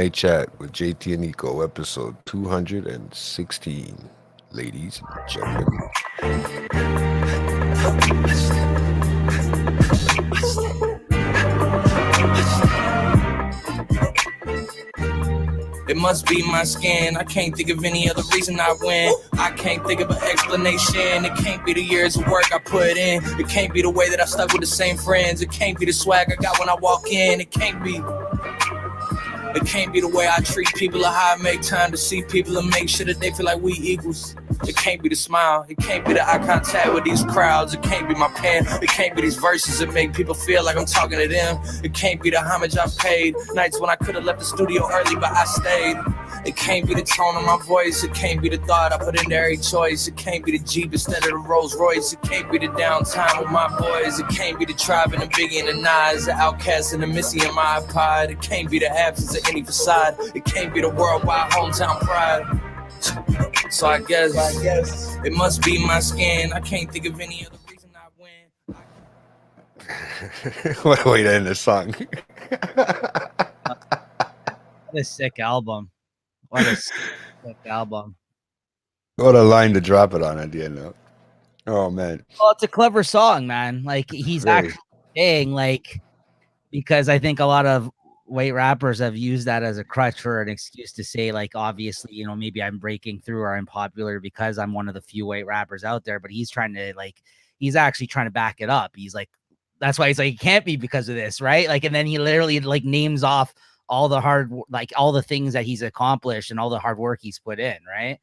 Night Chat with JT and Nico, episode 216. Ladies and gentlemen. It must be my skin. I can't think of any other reason I win. I can't think of an explanation. It can't be the years of work I put in. It can't be the way that I stuck with the same friends. It can't be the swag I got when I walk in. It can't be the way I treat people or how I make time to see people and make sure that they feel like we equals. It can't be the smile. It can't be the eye contact with these crowds. It can't be my pen. It can't be these verses that make people feel like I'm talking to them. It can't be the homage I paid. Nights when I could have left the studio early, but I stayed. It can't be the tone of my voice. It can't be the thought I put into every choice. It can't be the Jeep instead of the Rolls Royce. It can't be the downtime with my boys. It can't be the Tribe and the Biggie and the Nas, the Outkast and the Missy and my iPod. It can't be the absence of any facade. It can't be the worldwide hometown pride. So I guess it must be my skin. I can't think of any other reason I win. What a way to end the song. What a sick album. What a sick album. What a line to drop it on at the end of. Oh, man. Well, it's a clever song, man. Like, he's actually saying, like, because I think a lot of white rappers have used that as a crutch for an excuse to say, like, obviously, you know, maybe I'm breaking through or I'm popular because I'm one of the few white rappers out there. But he's trying to, like, he's actually trying to back it up. He's like, that's why he's like, it can't be because of this, right? Like, and then he literally, like, names off all the all the things that he's accomplished and all the hard work he's put in, right?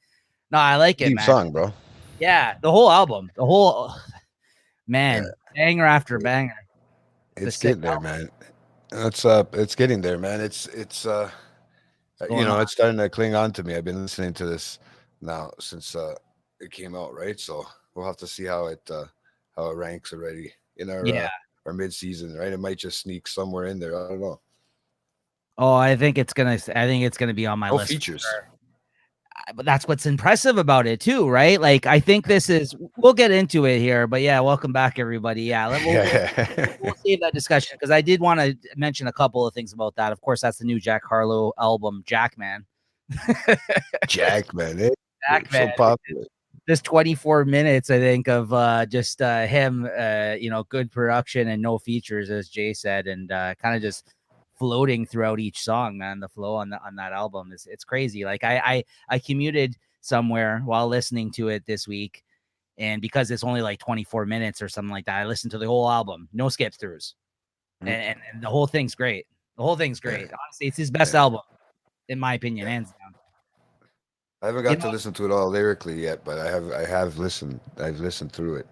No, I like it, Deep man. song, bro. Yeah, the whole album, banger after banger. It's getting there, man. It's getting there, man. It's you know, it's starting to cling on to me. I've been listening to this now since it came out, right? So we'll have to see how it ranks already in our mid-season, right? It might just sneak somewhere in there. I don't know. Oh, I think it's gonna be on my list. Features. But that's what's impressive about it too, right? Like, I think we'll get into it here, but yeah, welcome back, everybody. Yeah, we'll save that discussion because I did want to mention a couple of things about that. Of course, that's the new Jack Harlow album, Jackman. Jackman, Jackman. So popular. This 24 minutes, I think, of just him, you know, good production and no features, as Jay said, and kind of just floating throughout each song, man. The flow on that album it's crazy. Like I commuted somewhere while listening to it this week, and because it's only like 24 minutes or something like that, I listened to the whole album, no skip throughs, and the whole thing's great. The whole thing's great. Honestly, it's his best album, in my opinion, hands down. I haven't got to listen to it all lyrically yet, but I have listened. I've listened through it.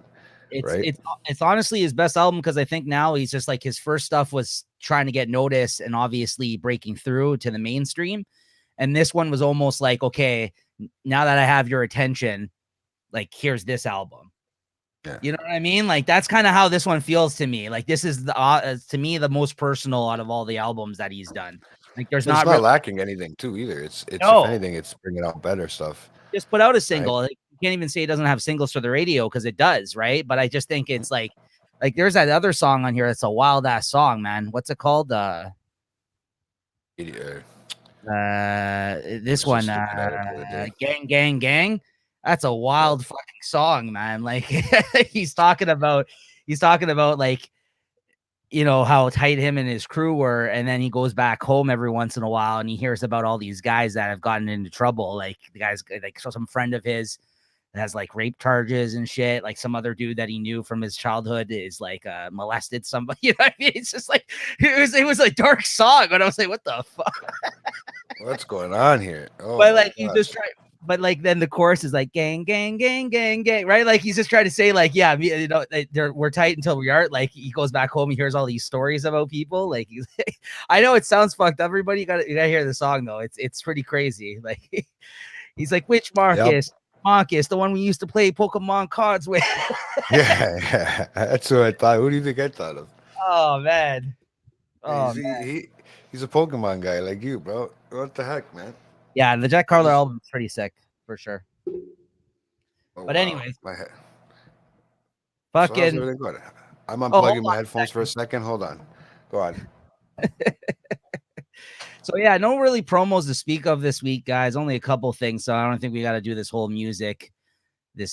It's honestly his best album because I think now he's just like, his first stuff was trying to get noticed and obviously breaking through to the mainstream, and this one was almost like, okay, now that I have your attention, like, here's this album. You know what I mean? Like, that's kind of how this one feels to me. Like, this is to me the most personal out of all the albums that he's done. Like, it's not lacking anything too either. It's if anything, it's bringing out better stuff. Just put out a single. Right? Like, you can't even say it doesn't have singles for the radio because it does, right? But I just think it's like there's that other song on here that's a wild ass song, man. What's it called? This one, Gang Gang Gang. That's a wild fucking song, man. Like, he's talking about like, you know, how tight him and his crew were, and then he goes back home every once in a while and he hears about all these guys that have gotten into trouble, like the guys, like some friend of his that has like rape charges and shit, like some other dude that he knew from his childhood is like molested somebody. You know what I mean? It's just like it was a dark song, and I was like, what the fuck? What's going on here? Oh, but like, he's just trying. But like, then the chorus is like gang, gang, gang, gang, gang, right? Like, he's just trying to say, like, yeah, you know, we're tight until we aren't. Like, he goes back home, he hears all these stories about people. Like, he's, I know it sounds fucked up. Everybody, you gotta hear the song though. It's pretty crazy. Like, he's like, which Marcus? Yep. Marcus, the one we used to play Pokemon cards with. yeah, that's what I thought. Who do you think I thought of? Oh man, he's a Pokemon guy like you, bro. What the heck, man? Yeah, the Jack Harlow album is pretty sick for sure. But anyways, fucking. So I'm unplugging my headphones for a second. Hold on. Go on. So yeah, no really promos to speak of this week, guys. Only a couple things. So I don't think we got to do this whole music. We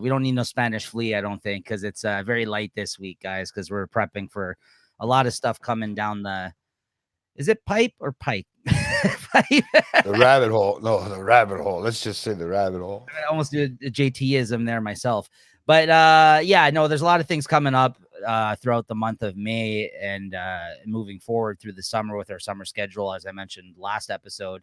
don't need no Spanish Flea, I don't think, because it's very light this week, guys, because we're prepping for a lot of stuff coming down the. Is it pipe or pike? The rabbit hole. No, the rabbit hole. Let's just say the rabbit hole. I almost do a JT-ism there myself. But yeah, no, there's a lot of things coming up throughout the month of May and moving forward through the summer with our summer schedule, as I mentioned last episode.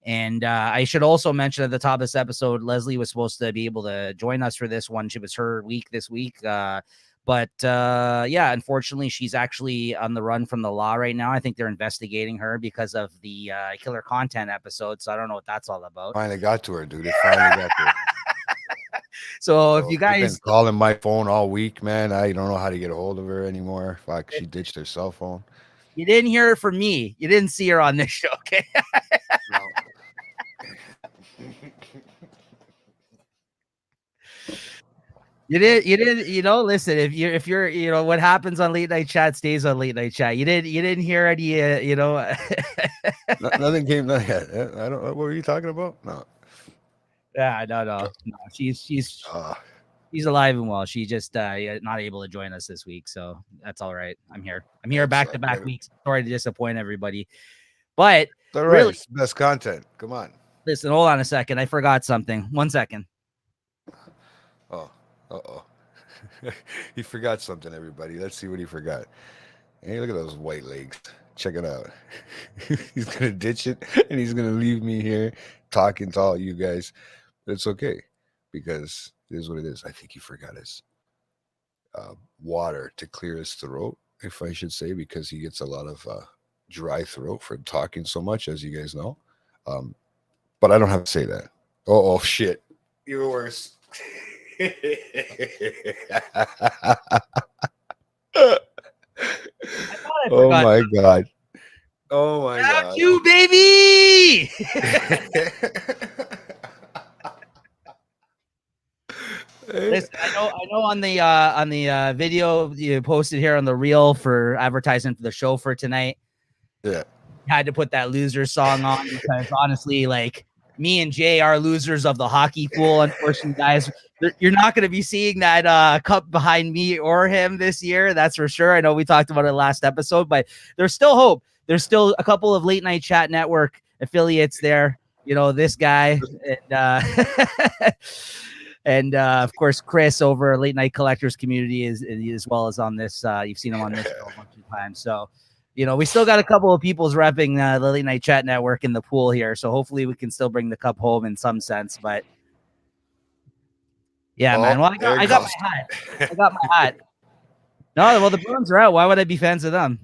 And I should also mention at the top of this episode, Leslie was supposed to be able to join us for this one. It was her week this week. But yeah, unfortunately, she's actually on the run from the law right now. I think they're investigating her because of the killer content episode. So I don't know what that's all about. Finally got to her, dude. It finally got to her. So if you guys been calling my phone all week, man, I don't know how to get a hold of her anymore. Fuck, she ditched her cell phone. You didn't hear her from me. You didn't see her on this show, okay? No. You didn't, listen, if you're, what happens on late night chat stays on late night chat. You didn't hear any, Nothing came. I don't. What were you talking about? No. Yeah, no. She's alive and well. She just not able to join us this week, so that's all right. I'm here back to back weeks. Sorry to disappoint everybody, but all right, really, it's the best content. Come on. Listen, hold on a second. I forgot something. 1 second. Oh. Uh-oh. He forgot something, everybody. Let's see what he forgot. Hey, look at those white legs. Check it out. He's going to ditch it, and he's going to leave me here talking to all you guys. But it's okay, because it is what it is. I think he forgot his water to clear his throat, if I should say, because he gets a lot of dry throat for talking so much, as you guys know. But I don't have to say that. Oh, shit. You're worse. Oh my god. You baby. Listen, I know on the video you posted here on the reel for advertising for the show for tonight. Yeah. Had to put that loser song on because honestly, like, me and Jay are losers of the hockey pool. Unfortunately, guys, you're not going to be seeing that cup behind me or him this year. That's for sure. I know we talked about it last episode, but there's still hope. There's still a couple of Late Night Chat Network affiliates there. This guy and of course Chris over Late Night Collectors Community is as well as on this. You've seen him on this show a bunch of times. So. We still got a couple of people's repping the Late Night Chat Network in the pool here. So hopefully we can still bring the cup home in some sense. But yeah, man. Well, I got my hat. No, well, the Bruins are out. Why would I be fans of them?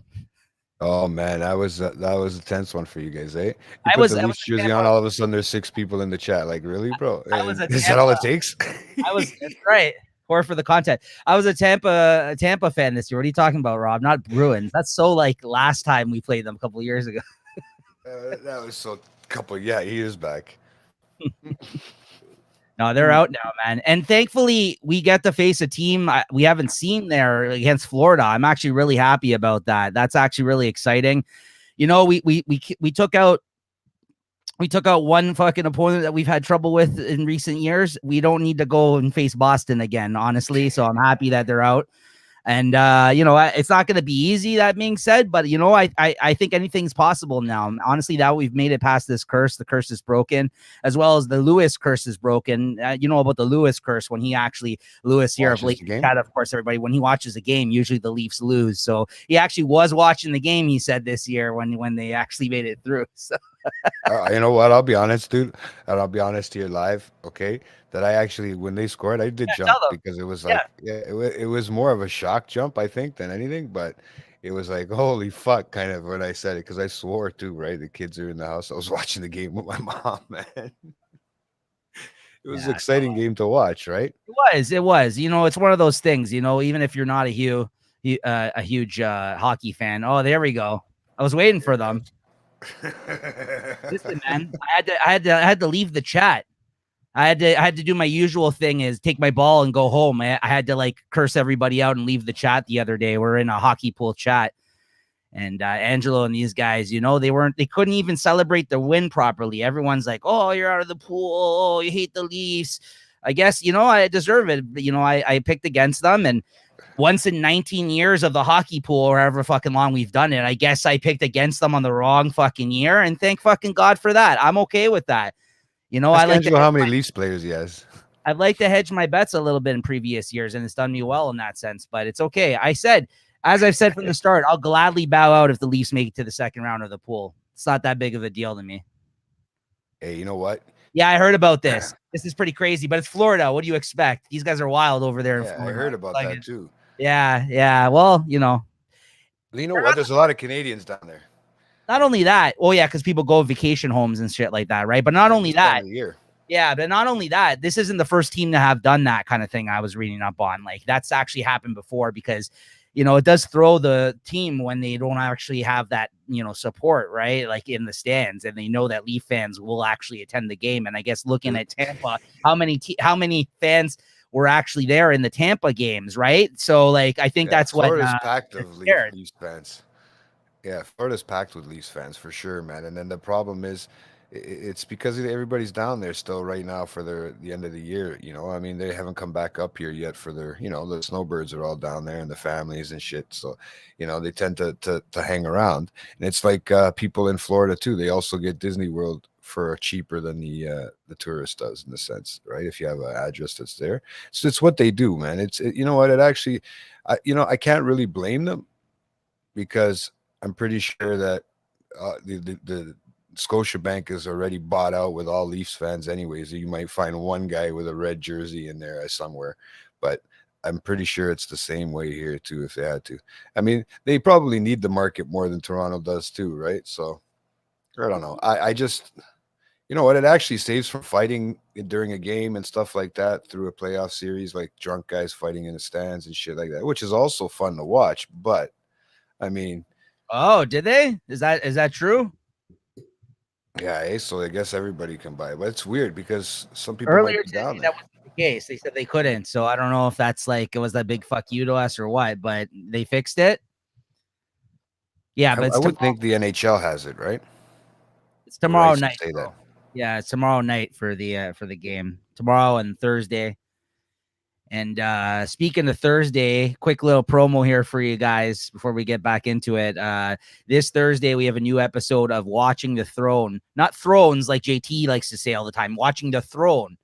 Oh man, that was a tense one for you guys, eh? You put the Leafs jersey on, all of a sudden there's 6 people in the chat. Like, really, bro? Is that all it takes? That's right. Or for the content. I was a Tampa fan this year. What are you talking about, Rob? Not Bruins. That's so like last time we played them a couple of years ago. That was so years back. No, they're out now, man. And thankfully, we get to face a team we haven't seen there against Florida. I'm actually really happy about that. That's actually really exciting. We took out one fucking opponent that we've had trouble with in recent years. We don't need to go and face Boston again, honestly. So I'm happy that they're out. And, it's not going to be easy, that being said, but, I think anything's possible now. Honestly, now we've made it past this curse. The curse is broken, as well as the Lewis curse is broken. You know about the Lewis curse when Lewis here of Late Chat, of course, everybody, when he watches a game, usually the Leafs lose. So he actually was watching the game, he said, this year when they actually made it through. So. You know what? I'll be honest, dude. And I'll be honest here live, okay? That I actually, when they scored, I did jump because it was like, it was more of a shock jump, I think, than anything. But it was like, holy fuck, kind of when I said it, because I swore too, right? The kids are in the house. I was watching the game with my mom, man. It was an exciting game to watch, right? It was. It's one of those things, even if you're not a huge hockey fan. Oh, there we go. I was waiting for them. Listen, man, I had to leave the chat. I had to do my usual thing, is take my ball and go home. I had to like curse everybody out and leave the chat the other day. We're in a hockey pool chat, And Angelo and these guys, they couldn't even celebrate the win properly. Everyone's like, oh, you're out of the pool. Oh, you hate the Leafs. I guess, I deserve it. I picked against them. And once in 19 years of the hockey pool, or however fucking long we've done it, I guess I picked against them on the wrong fucking year. And thank fucking God for that. I'm okay with that. I like how many Leafs players he has. I'd like to hedge my bets a little bit in previous years, and it's done me well in that sense, but it's okay. As I've said from the start, I'll gladly bow out if the Leafs make it to the second round of the pool. It's not that big of a deal to me. Hey, you know what? Yeah, I heard about this. This is pretty crazy, but it's Florida. What do you expect? These guys are wild over there in Florida. I heard about that too. Yeah. Well, You know what? There's a lot of Canadians down there. Not only that. Oh, yeah, because people go vacation homes and shit like that, right? But not only that. Yeah, but not only that, this isn't the first team to have done that kind of thing I was reading up on. Like, that's actually happened before because, it does throw the team when they don't actually have that, support, right? Like in the stands, and they know that Leaf fans will actually attend the game. And I guess looking at Tampa, how many fans were actually there in the Tampa games, right? So, like, I think that's what Florida's packed of Leafs fans. Yeah, Florida's packed with Leafs fans for sure, man. And then the problem is, it's because everybody's down there still right now for the end of the year. I mean, they haven't come back up here yet for their, the snowbirds are all down there and the families and shit. So, they tend to hang around. And it's like people in Florida too. They also get Disney World for cheaper than the tourist does, in a sense, right? If you have an address that's there, so it's what they do, man. It actually, I can't really blame them because I'm pretty sure that the Scotiabank is already bought out with all Leafs fans anyways. You might find one guy with a red jersey in there somewhere, but I'm pretty sure it's the same way here too if they had to. I mean, they probably need the market more than Toronto does too, right? So I don't know. I just, what it actually saves from fighting during a game and stuff like that through a playoff series, like drunk guys fighting in the stands and shit like that, which is also fun to watch. But I mean, oh, did they? Is that true? Yeah, so I guess everybody can buy it, but it's weird because some people earlier might be down today, that wasn't the case. They said they couldn't, so I don't know if that's like it was that big fuck you to us or what, but they fixed it. Yeah, but I would think the NHL has it, right? It's tomorrow night. Say that. Yeah, it's tomorrow night for the game. Tomorrow and Thursday. And speaking of Thursday, quick little promo here for you guys before we get back into it. This Thursday, we have a new episode of Watching the Throne. Not Thrones, like JT likes to say all the time. Watching the Throne.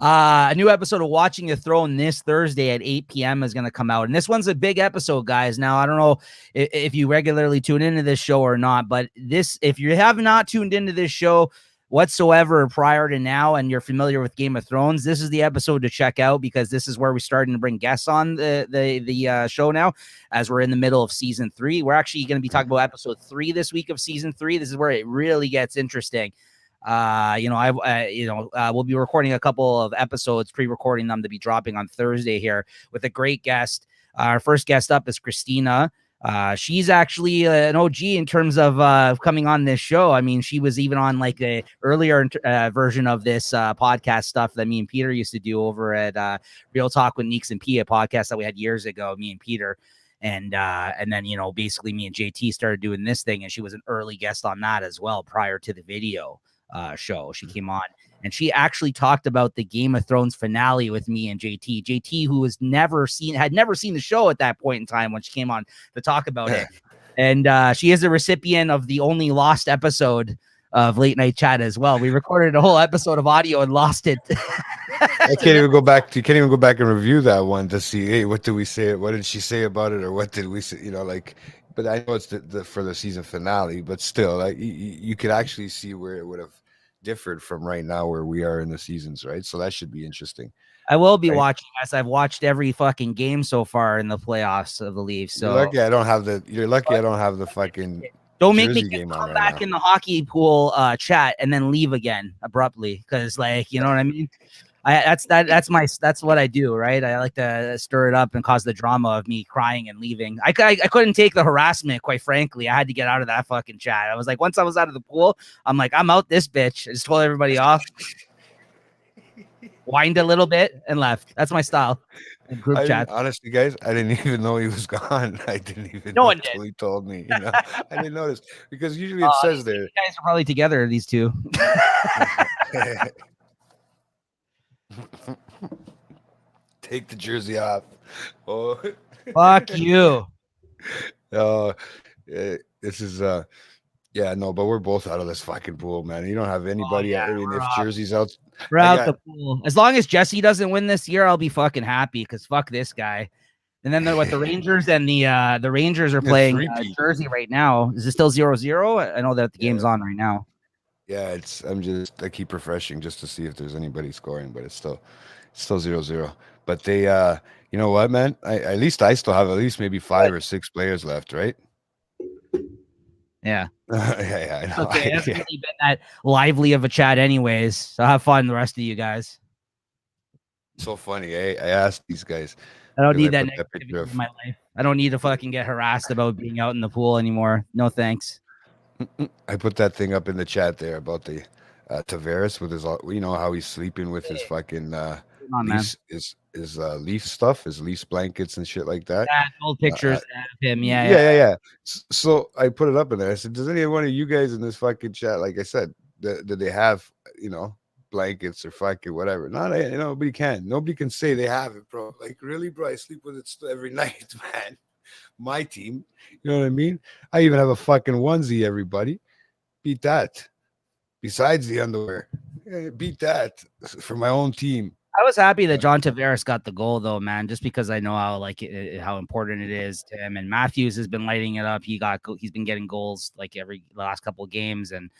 A new episode of Watching the Throne this Thursday at 8 p.m. is going to come out. And this one's a big episode, guys. Now, I don't know if you regularly tune into this show or not, but if you have not tuned into this show whatsoever prior to now and you're familiar with Game of Thrones, this is the episode to check out because this is where we're starting to bring guests on the show now as we're in the middle of season 3. We're actually going to be talking about episode 3 this week of season 3. This is where it really gets interesting. We'll be recording a couple of episodes, pre-recording them to be dropping on Thursday here with a great guest. Our first guest up is Christina. She's actually an OG in terms of coming on this show. I mean, she was even on like the earlier version of this podcast stuff that me and Peter used to do over at Real Talk with Neeks and P, a podcast that we had years ago, me and Peter. And then, basically me and JT started doing this thing, and she was an early guest on that as well prior to the video show. She came on and she actually talked about the Game of Thrones finale with me and JT, who had never seen the show at that point in time when she came on to talk about it. And she is a recipient of the only lost episode of Late Night Chat as well. We recorded a whole episode of audio and lost it. You can't even go back and review that one to see, hey, what did we say? What did she say about it? Or what did we say? But I know it's for the season finale, but still, like you could actually see where it would have differed from right now where we are in the seasons, right? So that should be interesting. I will be watching, as I've watched every fucking game so far in the playoffs of the Leafs. So you're lucky I don't have the fucking. Don't make me come back in the hockey pool chat and then leave again abruptly, because you know what I mean. That's what I do, right? I like to stir it up and cause the drama of me crying and leaving. I couldn't take the harassment, quite frankly. I had to get out of that fucking chat. I was like, once I was out of the pool, I'm like, I'm out this bitch. I just told everybody off, whined a little bit, and left. That's my style. in group chat. Honestly, guys, I didn't even know he was gone. I didn't even No know one did. until he told me. I didn't notice because usually it says there. You guys are probably together, these two. Take the jersey off. Oh, Fuck you. This is yeah, no, but we're both out of this fucking pool, man. You don't have anybody. yeah, I mean, we're if off. Jersey's out, We're out the pool. As long as Jesse doesn't win this year, I'll be fucking happy because fuck this guy. And then what the Rangers and the Rangers are playing Jersey right now. Is it still 0-0? I know that the game's on right now. Yeah, I keep refreshing just to see if there's anybody scoring, but it's still 0-0. But they you know what, man? At least I still have at least maybe 5 or 6 players left, right? Yeah. Yeah, I know. Okay, it hasn't really been that lively of a chat anyways. So have fun, the rest of you guys. So funny, eh? I asked these guys. I don't need that negativity in my life. I don't need to fucking get harassed about being out in the pool anymore. No thanks. I put that thing up in the chat there about the Tavares with his, you know, how he's sleeping with his fucking leaf stuff, his Leafs blankets and shit like that. Yeah, old pictures of him. Yeah. So I put it up in there. I said, does any one of you guys in this fucking chat, like I said, do they have, you know, blankets or fucking whatever? Nobody can. Nobody can say they have it, bro. Like, really, bro? I sleep with it every night, man. My team, you know what I mean? I even have a fucking onesie, everybody. Beat that. Besides the underwear, beat that for my own team. I was happy that John Tavares got the goal, though, man, just because I know how important it is to him. And Matthews has been lighting it up. He's been getting goals like the last couple of games, and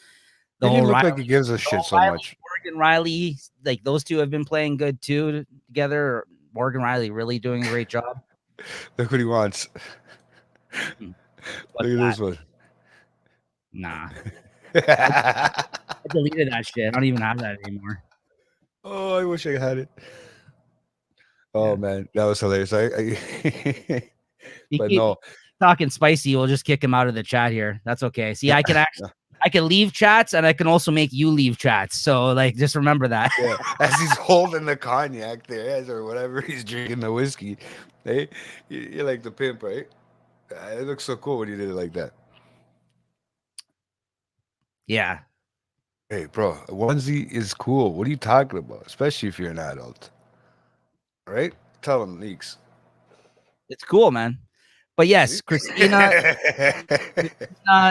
It didn't look like he gives a shit so much. Morgan Riley, like those two have been playing good too together. Morgan Riley really doing a great job. Look what he wants. Look at this one. Nah. I deleted that shit. I don't even have that anymore. Oh, I wish I had it. Oh, man. That was hilarious. But no. Talking spicy, we'll just kick him out of the chat here. That's okay. See, I can leave chats and I can also make you leave chats. So, like, just remember that. Yeah. As he's holding the cognac there, or whatever, he's drinking the whiskey. Hey, you're like the pimp, right? It looks so cool when you did it like that. Yeah. Hey, bro, a onesie is cool. What are you talking about? Especially if you're an adult. Right? Tell them, Leaks. It's cool, man. But yes, Christina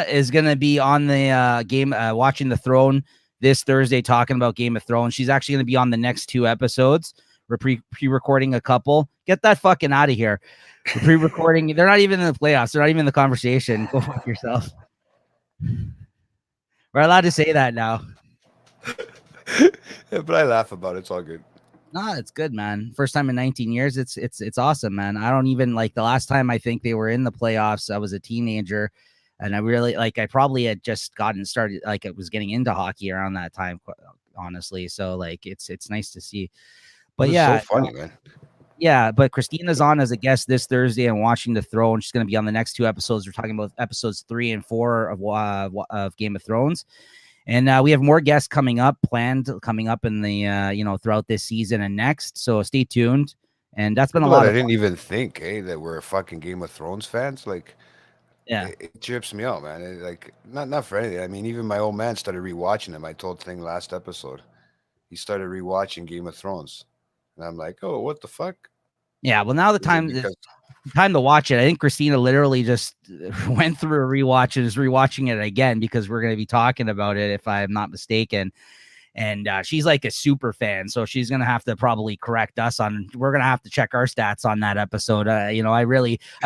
is going to be on the game, watching The Throne this Thursday, talking about Game of Thrones. She's actually going to be on the next 2 episodes. We're pre-recording a couple. Get that fucking out of here. We're pre-recording. They're not even in the playoffs. They're not even in the conversation. Go fuck yourself. We're allowed to say that now. Yeah, but I laugh about it. It's all good. No, it's good, man. First time in 19 years. It's awesome, man. I don't even like the last time I think they were in the playoffs. I was a teenager, and I probably had just gotten started. Like I was getting into hockey around that time, honestly. So like it's nice to see. But yeah, so funny, man. Yeah, but Christina's on as a guest this Thursday and watching The Throne. She's going to be on the next 2 episodes. We're talking about episodes 3 and 4 of Game of Thrones. And we have more guests coming up in the, throughout this season and next. So stay tuned. And that's been a lot of I didn't even think, that we're fucking Game of Thrones fans. Like, yeah, it trips me out, man. Not for anything. I mean, even my old man started rewatching them. I told Thing last episode. He started rewatching Game of Thrones. And I'm like, oh, what the fuck? Yeah, well, now the time to watch it. I think Christina literally just went through a rewatch and is rewatching it again because we're going to be talking about it, if I'm not mistaken. And she's like a super fan, so she's going to have to probably correct us on. We're going to have to check our stats on that episode. I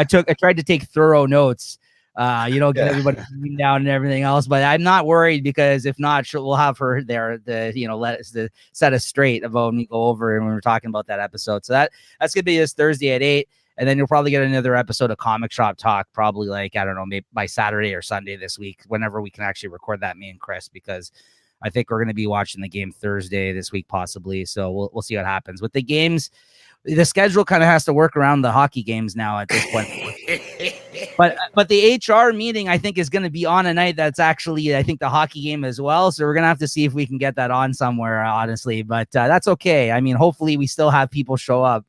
tried to take thorough notes. Get everybody down and everything else, but I'm not worried because if not, we'll have her there to set us straight about when we go over and when we're talking about that episode. So that's gonna be this Thursday at 8, and then you'll probably get another episode of Comic Shop Talk, probably like I don't know, maybe by Saturday or Sunday this week, whenever we can actually record that, me and Chris, because I think we're gonna be watching the game Thursday this week possibly. So we'll see what happens with the games. The schedule kind of has to work around the hockey games now at this point. But the HR meeting, I think, is going to be on a night that's actually, I think, the hockey game as well. So we're going to have to see if we can get that on somewhere, honestly. But that's okay. I mean, hopefully we still have people show up.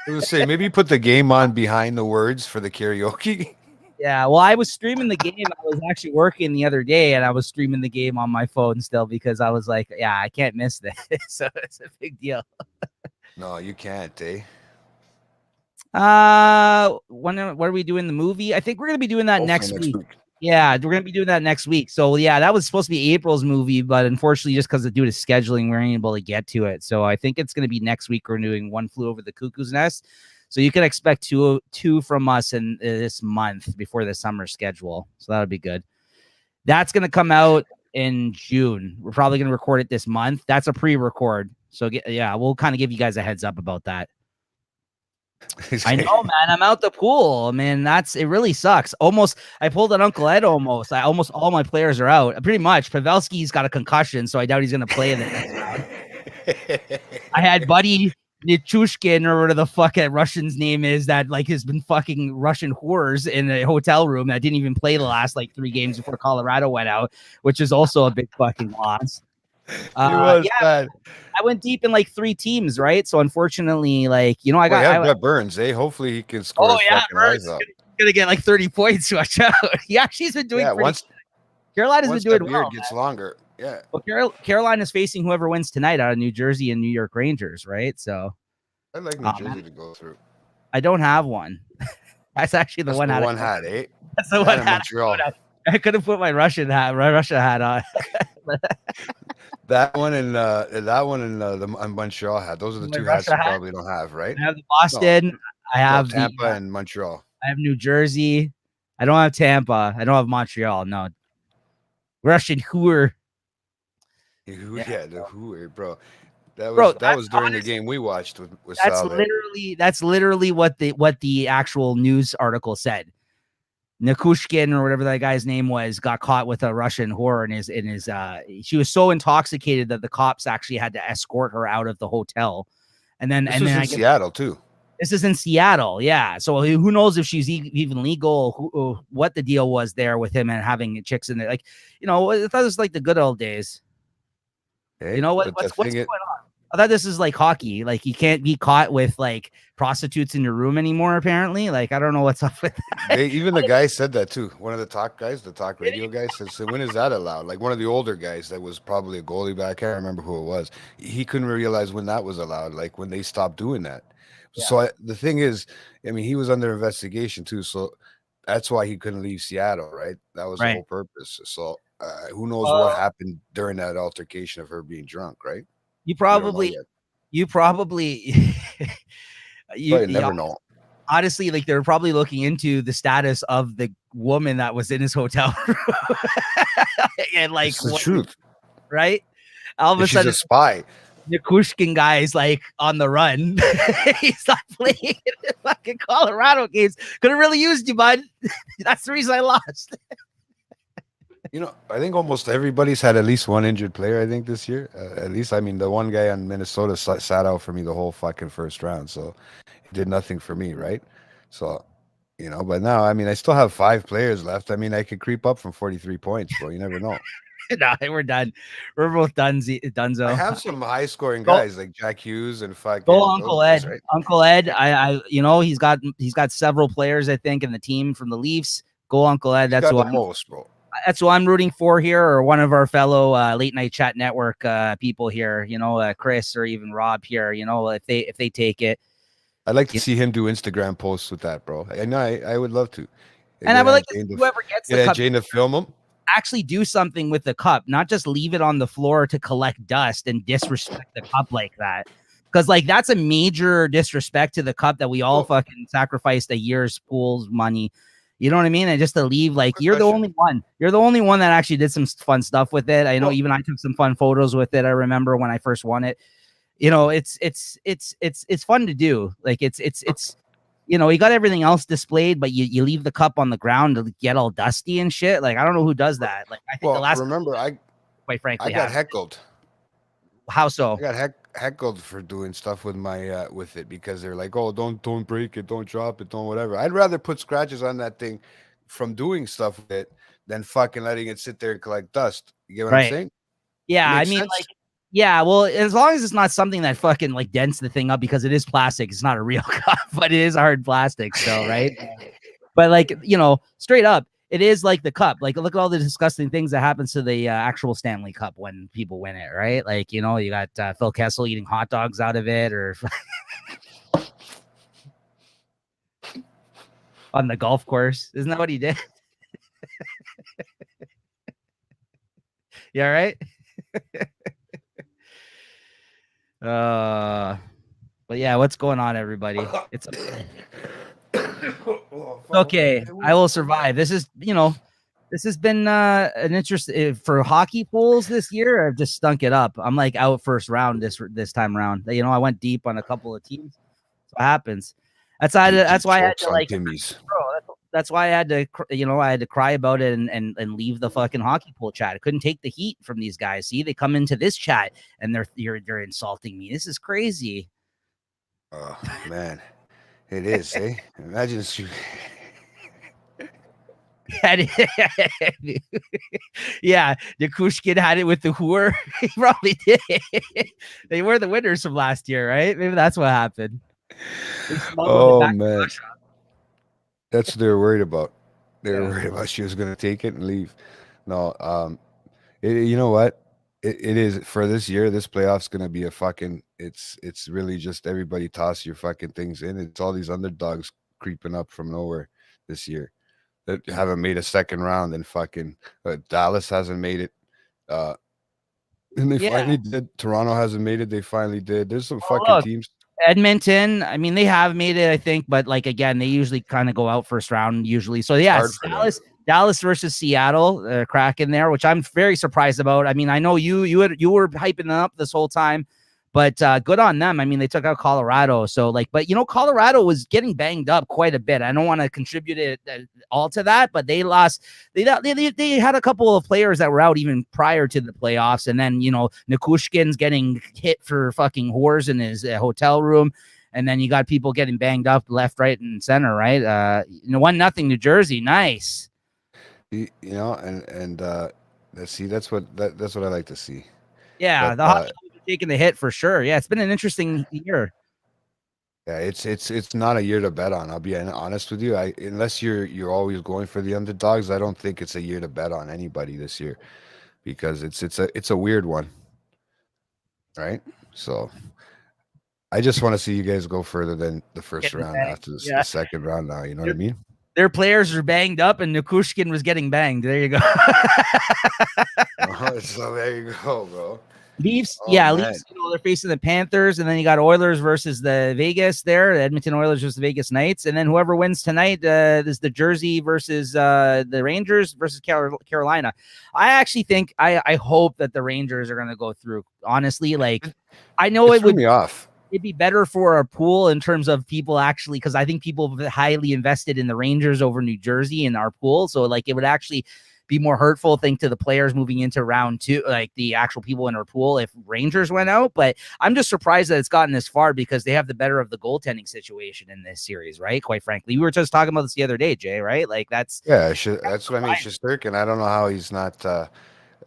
I was say maybe put the game on behind the words for the karaoke. Yeah, well, I was streaming the game. I was actually working the other day, and I was streaming the game on my phone still because I was like, yeah, I can't miss this. So it's a big deal. No, you can't, eh? When are we doing the movie? I think we're gonna be doing that Hopefully next week. Yeah, we're gonna be doing that next week. So yeah, that was supposed to be April's movie, but unfortunately, just because due to scheduling, we weren't able to get to it. So I think it's gonna be next week. We're doing One Flew Over the Cuckoo's Nest. So you can expect two from us in this month before the summer schedule. So that'll be good. That's gonna come out in June. We're probably gonna record it this month. That's a pre-record. So yeah, we'll kind of give you guys a heads up about that. I know, man. I'm out the pool. Man, it really sucks. I pulled an Uncle Ed almost. Almost all my players are out. Pretty much. Pavelski's got a concussion, so I doubt he's gonna play in the next round. I had Buddy Nichushkin, or whatever the fuck that Russian's name is, that like has been fucking Russian whores in a hotel room that didn't even play the last like 3 games before Colorado went out, which is also a big fucking loss. Bad. I went deep in like 3 teams, right? So unfortunately, like, I got Burns, eh? Hopefully he can score. Oh yeah, Burns gonna get like 30 points. Watch out. He actually's been doing Carolina's been doing well. Gets longer. Yeah. Well, Carolina's facing whoever wins tonight out of New Jersey and New York Rangers, right? So I'd like New Jersey to go through. I don't have one. That's actually the one hat, eh? That's the one hat. I could have put my Russia hat on. That one and the Montreal hat. Those are the 2 hats you probably don't have, right? I have the Boston. No. I have Tampa and Montreal. I have New Jersey. I don't have Tampa. I don't have Montreal. No. Russian hooer. Yeah, the hooer, bro. That was during the game we watched with that's literally what the actual news article said. Nikushkin, or whatever that guy's name was, got caught with a Russian whore in his she was so intoxicated that the cops actually had to escort her out of the hotel. And then Seattle too. This is in Seattle, yeah. So who knows if she's even legal, what the deal was there with him and having chicks in there. Like, I thought it was like the good old days. Okay, you know what's going on? I thought this is like hockey. Like, you can't be caught with like prostitutes in your room anymore, apparently. Like, I don't know what's up with that. Even the guy said that too. One of the talk radio guys said, so when is that allowed? Like, one of the older guys that was probably a goalie back, I can't remember who it was. He couldn't realize when that was allowed, like when they stopped doing that. Yeah. So the thing is, I mean, he was under investigation too. So that's why he couldn't leave Seattle, right? That was the whole purpose. So who knows what happened during that altercation of her being drunk, right? You probably never know. Honestly, like, they're probably looking into the status of the woman that was in his hotel room. And like, it's the truth, right? All of a sudden, she's a spy. Nikushkin guy is like on the run. He's not playing in the fucking Colorado games. Could have really used you, bud. That's the reason I lost. I think almost everybody's had at least one injured player, I think, this year. At least, I mean, the one guy on Minnesota sat out for me the whole fucking first round. So he did nothing for me, right? So, but now, I mean, I still have 5 players left. I mean, I could creep up from 43 points, bro. You never know. No, we're done. We're both dunzo. I have some high-scoring guys like Jack Hughes and fucking Uncle Ed. Guys, right? Uncle Ed, he's got several players, I think, in the team from the Leafs. Go Uncle Ed. That's what most, bro. That's what I'm rooting for here, or one of our fellow late night chat network people here, Chris or even Rob here, if they take it. I'd like to see him do Instagram posts with that, bro. I know I would love to. And I would like to see whoever gets the cup, Jane to film him. Actually do something with the cup, not just leave it on the floor to collect dust and disrespect the cup like that. Because like, that's a major disrespect to the cup that we all fucking sacrificed a year's pool's money. You know what I mean? And just to leave, like, you're the only one. You're the only one that actually did some fun stuff with it. I know even I took some fun photos with it. I remember when I first won it. It's fun to do. Like, it's you got everything else displayed, but you leave the cup on the ground to get all dusty and shit. Like, I don't know who does that. Like, I think the last. Remember, quite frankly, I got heckled. How so? I got heckled for doing stuff with my with it, because they're like, oh, don't break it, don't drop it, don't whatever. I'd rather put scratches on that thing from doing stuff with it than fucking letting it sit there and collect dust. You get what I'm saying? Yeah, I mean, sense? Like, Yeah, well, as long as it's not something that fucking like dents the thing up, because it is plastic. It's not a real cup, but it is hard plastic still, right? But like, straight up, it is like the cup. Like, look at all the disgusting things that happens to the actual Stanley Cup when people win it, right? Like, you got Phil Kessel eating hot dogs out of it, or on the golf course. Isn't that what he did? Yeah, right. But yeah, what's going on, everybody? It's okay. I will survive. This is, this has been an interest for hockey pools this year. I've just stunk it up. I'm like out first round this time around. I went deep on a couple of teams. So it happens. That's why I had to like. That's why I had to, I had to cry about it and leave the fucking hockey pool chat. I couldn't take the heat from these guys. See, they come into this chat and they're insulting me. This is crazy. Oh man, it is. Eh? Imagine yeah, Nikushkin had it with the whore. He probably did. They were the winners from last year, right? Maybe that's what happened. Oh man. That's what they're worried about. They're worried about she was going to take it and leave. No, you know what? It is for this year. This playoff's going to be a fucking. It's really just everybody toss your fucking things in. It's all these underdogs creeping up from nowhere this year that haven't made a second round, and fucking Dallas hasn't made it. And they finally did. Toronto hasn't made it. They finally did. There's some fucking teams. Edmonton, I mean, they have made it, I think, but like again, they usually kind of go out first round usually. So yeah, Dallas versus Seattle, Kraken there, which I'm very surprised about. I mean, I know you were hyping them up this whole time, but good on them. I mean, they took out Colorado, so like, but Colorado was getting banged up quite a bit. I don't want to contribute it all to that, but they lost. They had a couple of players that were out even prior to the playoffs, and then Nikushkin's getting hit for fucking whores in his hotel room, and then you got people getting banged up left, right, and center. Right, 1-0 New Jersey, nice. And see, that's what I like to see. Yeah, the taking the hit for sure. Yeah, it's been an interesting year. Yeah, it's not a year to bet on. I'll be honest with you. Unless you're always going for the underdogs, I don't think it's a year to bet on anybody this year, because it's a weird one, right? So I just want to see you guys go further than the first round after the second round. Now, you know what I mean? Their players are banged up, and Nikushkin was getting banged. There you go. So there you go, bro. Leafs, Leafs, they're facing the Panthers, and then you got Oilers versus the Vegas there, the Edmonton Oilers versus the Vegas Knights, and then whoever wins tonight is the Jersey versus the Rangers versus Carolina. I actually think, I hope that the Rangers are going to go through. Honestly, like, I know it would me off. It'd be better for our pool in terms of people actually, because I think people have highly invested in the Rangers over New Jersey in our pool, so like it would actually be more hurtful, think, to the players moving into round two, like the actual people in our pool, if Rangers went out. But I'm just surprised that it's gotten this far, because they have the better of the goaltending situation in this series, right? Quite frankly, we were just talking about this the other day, Jay, right? Like that's what I mean. Shesterkin, I don't know how he's not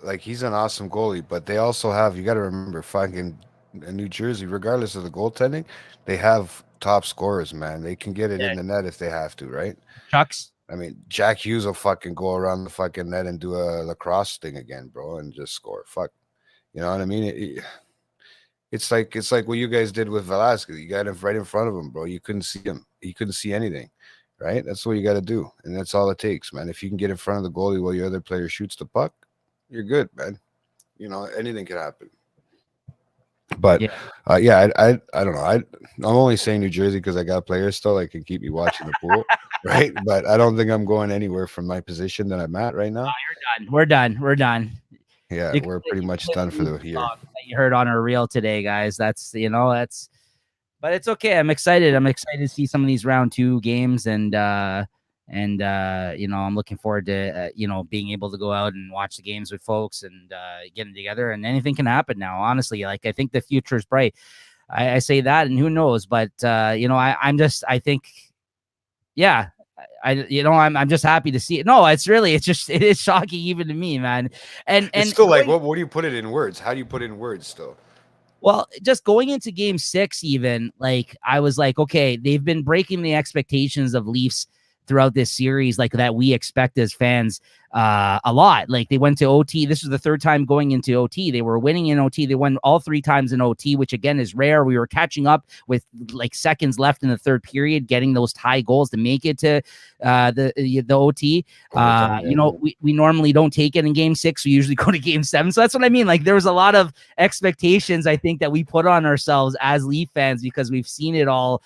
like, he's an awesome goalie, but they also have, you got to remember, fucking in New Jersey, regardless of the goaltending, they have top scorers, man. They can get it in the net if they have to, right? Chucks. I mean, Jack Hughes will fucking go around the fucking net and do a lacrosse thing again, bro, and just score. Fuck, you know what I mean? It's like what you guys did with Velasquez. You got him right in front of him, bro. You couldn't see him. He couldn't see anything, right? That's what you got to do, and that's all it takes, man. If you can get in front of the goalie while your other player shoots the puck, you're good, man. Anything can happen. But I don't know. I'm only saying New Jersey because I got players still that can keep me watching the pool, right? But I don't think I'm going anywhere from my position that I'm at right now. Oh, we're done. Yeah, we're pretty much done for the year. You heard on our reel today, guys. But it's okay. I'm excited. To see some of these round two games, and I'm looking forward to being able to go out and watch the games with folks and getting together, and anything can happen now. Honestly, like, I think the future is bright. I say that, and who knows, but I think I'm just happy to see it. No, it is shocking even to me, man. And it's still like, what do you put it in words? How do you put it in words still? Well, just going into game 6, even like I was like, okay, they've been breaking the expectations of Leafs throughout this series, like that we expect as fans a lot. Like they went to OT. This was the 3rd time going into OT. They were winning in OT. They won all 3 times in OT, which again is rare. We were catching up with like seconds left in the 3rd period, getting those tie goals to make it to the OT. We normally don't take it in game 6. We usually go to game 7. So that's what I mean. Like there was a lot of expectations, I think, that we put on ourselves as Leaf fans because we've seen it all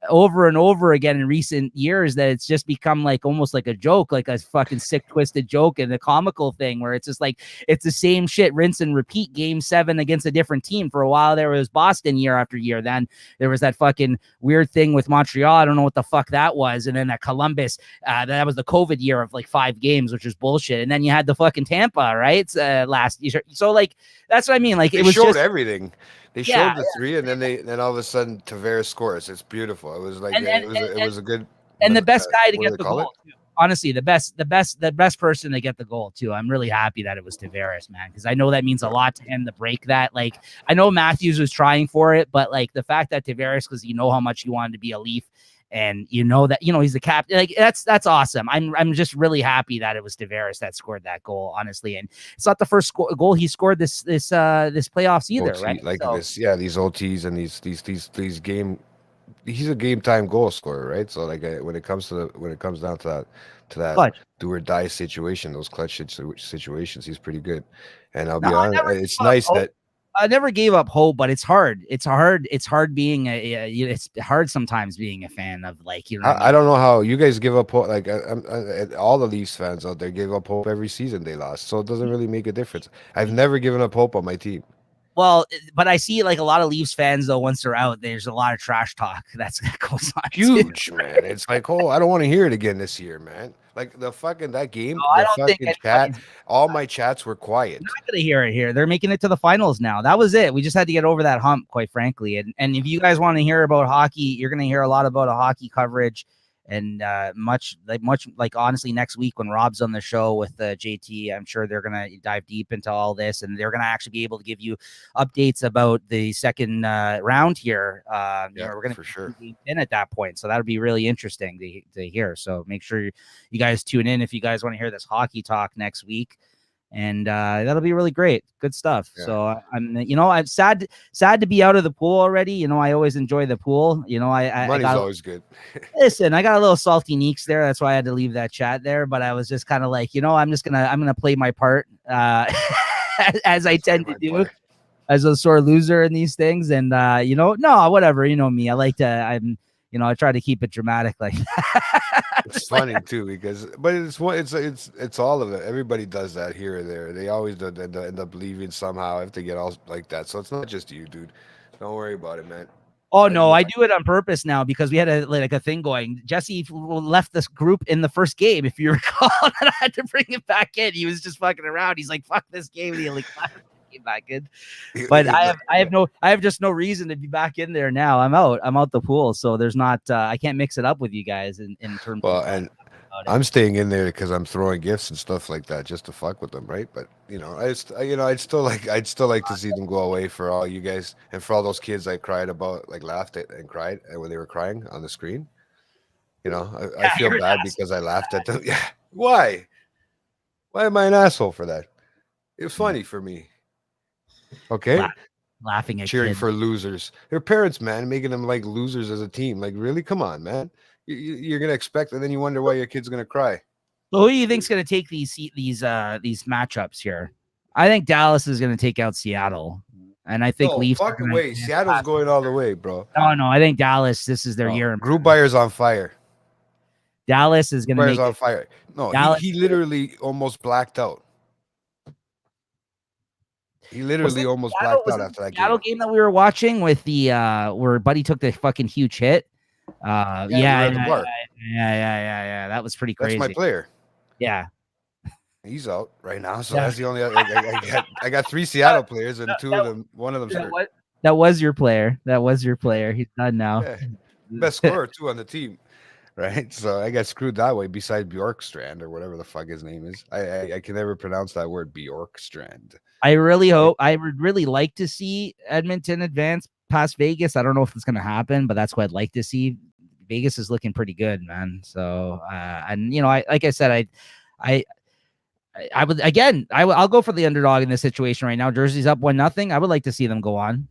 over and over again in recent years, that it's just become like almost like a joke, like a fucking sick twisted joke and a comical thing where it's just like it's the same shit, rinse and repeat. Game 7 against a different team. For a while there was Boston year after year, then there was that fucking weird thing with Montreal, I don't know what the fuck that was, and then at Columbus, that was the COVID year of like 5 games, which is bullshit, and then you had the fucking Tampa, right, last year. So like that's what I mean, like they it was showed just everything. They showed the 3, and then all of a sudden Tavares scores. It's beautiful. It was like it was a good. And the best guy to get the goal. Honestly, the best person to get the goal too. I'm really happy that it was Tavares, man, because I know that means a lot to him to break that. Like I know Matthews was trying for it, but like the fact that Tavares, because you know how much he wanted to be a Leaf. And you know that he's the captain. Like that's awesome. I'm just really happy that it was Tavares that scored that goal, honestly. And it's not the first goal he scored this playoffs either, OT, right? Like these OTs and these game. He's a game time goal scorer, right? So like when it comes down to that Clutch. do or die situation, those clutch situations, he's pretty good. And I'll be honest, it's nice that. I never gave up hope, but it's hard. It's hard being it's hard sometimes being a fan of like, I don't know how you guys give up hope. Like all the Leafs fans out there gave up hope every season they lost, so it doesn't really make a difference. I've never given up hope on my team. Well, but I see like a lot of Leafs fans though. Once they're out, there's a lot of trash talk that goes on. Huge, man. It's like, I don't want to hear it again this year, man. Like that game, all my chats were quiet. I'm not gonna hear it here. They're making it to the finals now. That was it. We just had to get over that hump, quite frankly. And if you guys want to hear about hockey, you're gonna hear a lot about a hockey coverage. And much like honestly, next week when Rob's on the show with JT, I'm sure they're gonna dive deep into all this, and they're gonna actually be able to give you updates about the second round here. We're gonna for sure in at that point, so that'll be really interesting to hear. So make sure you guys tune in if you guys want to hear this hockey talk next week. And that'll be really great. Good stuff. Yeah. So I'm sad to be out of the pool already. I always enjoy the pool. Money's always good. Listen, I got a little salty Neeks there. That's why I had to leave that chat there. But I was just kind of like, I'm gonna play my part as I tend to do as a sore loser in these things. And no, whatever. You know me. I like to. I try to keep it dramatic like that. It's funny too but it's all of it. Everybody does that here or there. They always end up leaving somehow if they get all like that. So it's not just you, dude. Don't worry about it, man. Oh no, I do it on purpose now because we had a thing going. Jesse left this group in the first game, if you recall, and I had to bring him back in. He was just fucking around. He's like, "Fuck this game," and he like back in. But I have just no reason to be back in there now. I'm out the pool, so there's not I can't mix it up with you guys in terms and I'm staying in there because I'm throwing gifts and stuff like that just to fuck with them, right? But I'd still like to see them go away for all you guys and for all those kids I cried about, like laughed at and cried when they were crying on the screen. I feel bad because I laughed at them. Yeah. Why am I an asshole for that? It was funny for me. Okay, laughing at cheering kids for losers. Their parents, man, making them like losers as a team. Like, really? Come on, man. You're gonna expect, and then you wonder why your kid's gonna cry. So who do you think's gonna take these matchups here? I think Dallas is gonna take out Seattle, and I think Leafs. Fuck away. Seattle's going all the way, bro. No. I think Dallas. This is their year. Grubayer's on fire. Dallas is gonna make on fire. No, he literally almost blacked out. He literally almost blacked out after that Seattle game that we were watching with the where Buddy took the fucking huge hit. Yeah. That was pretty crazy. That's my player. Yeah. He's out right now. So that's the only other. I got 3 Seattle players and one of them's hurt. That was your player. He's done now. Yeah. Best scorer too on the team. right? So I got screwed that way. Besides Bjorkstrand or whatever the fuck his name is, I can never pronounce that word, Bjorkstrand. I really hope. I would really like to see Edmonton advance past Vegas. I don't know if it's going to happen, but that's what I'd like to see. Vegas is looking pretty good, man. So, and I like I said, I would again. I'll go for the underdog in this situation right now. Jersey's up 1-0. I would like to see them go on.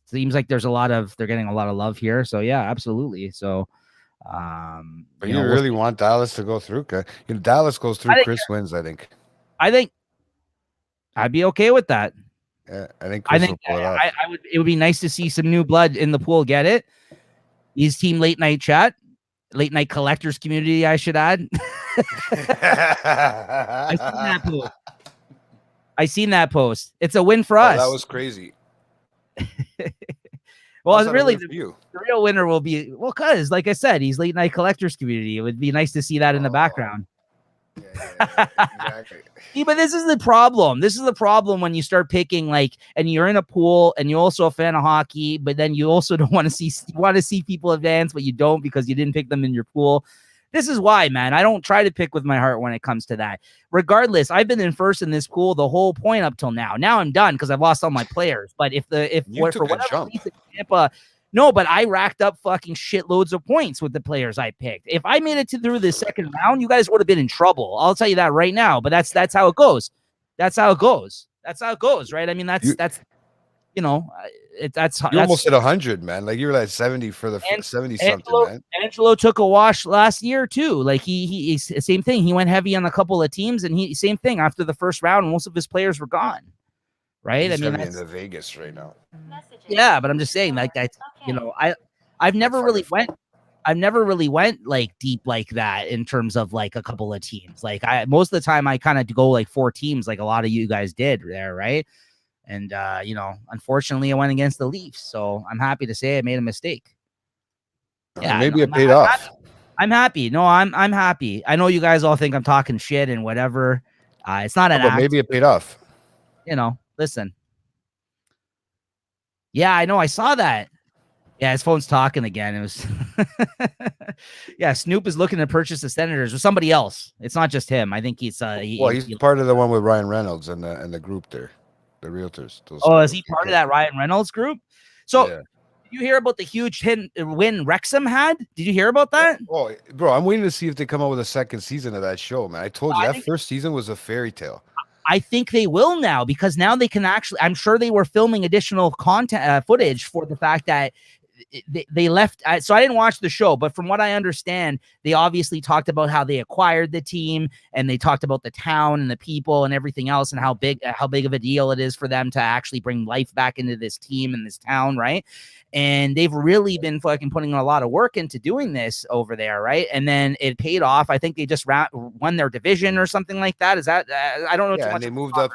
Seems like they're getting a lot of love here. So yeah, absolutely. So, but you really want Dallas to go through? Dallas goes through. Chris wins. I think I'd be okay with that. Yeah, I think Chris will pull it off. It would be nice to see some new blood in the pool get it. He's team late night chat, late night collectors community, I should add. I seen that post. It's a win for us. That was crazy. Well, it's really the real winner will be because, like I said, he's late night collectors community. It would be nice to see that in the background. Yeah, exactly. Yeah, but this is the problem. This is the problem when you start picking and you're in a pool and you're also a fan of hockey, but then you also don't want to see people advance, but you don't because you didn't pick them in your pool. This is why, man. I don't try to pick with my heart when it comes to that. Regardless, I've been in first in this pool the whole point up till now. Now I'm done because I've lost all my players. But for whatever reason, Tampa. No, but I racked up fucking shitloads of points with the players I picked. If I made it through the second round, you guys would have been in trouble. I'll tell you that right now. But that's how it goes. That's how it goes. That's how it goes, right? I mean, that's you almost hit 100, man. Like you were at 70 for the 70 something, man. Angelo took a wash last year too. Like he same thing. He went heavy on a couple of teams, and same thing after the first round. Most of his players were gone. Right? He's in the Vegas right now. Yeah, but I'm just saying, like that. I've never really went like deep like that in terms of like a couple of teams. Like most of the time I kind of go like 4 teams, like a lot of you guys did there, right? And unfortunately, I went against the Leafs, so I'm happy to say I made a mistake. Yeah, maybe it paid off. I'm happy. No, I'm happy. I know you guys all think I'm talking shit and whatever. It's not an act. Maybe it paid off. Listen. Yeah, I know. I saw that. Yeah, his phone's talking again. It was. Yeah, Snoop is looking to purchase the Senators or somebody else. It's not just him. I think he's. He's part of the one with Ryan Reynolds and the group there, the realtors. Is he part of that Ryan Reynolds group? So, Did you hear about the huge win Wrexham had? Did you hear about that? Oh, bro, I'm waiting to see if they come up with a second season of that show, man. I told you that first season was a fairy tale. I think they will now because now they can actually. I'm sure they were filming additional content footage for the fact that they left. So I didn't watch the show, but from what I understand, they obviously talked about how they acquired the team and they talked about the town and the people and everything else and how big of a deal it is for them to actually bring life back into this team and this town, right? And they've really been fucking putting a lot of work into doing this over there, right? And then it paid off. I think they just won their division or something like that. Is that I don't know too much. And they moved up.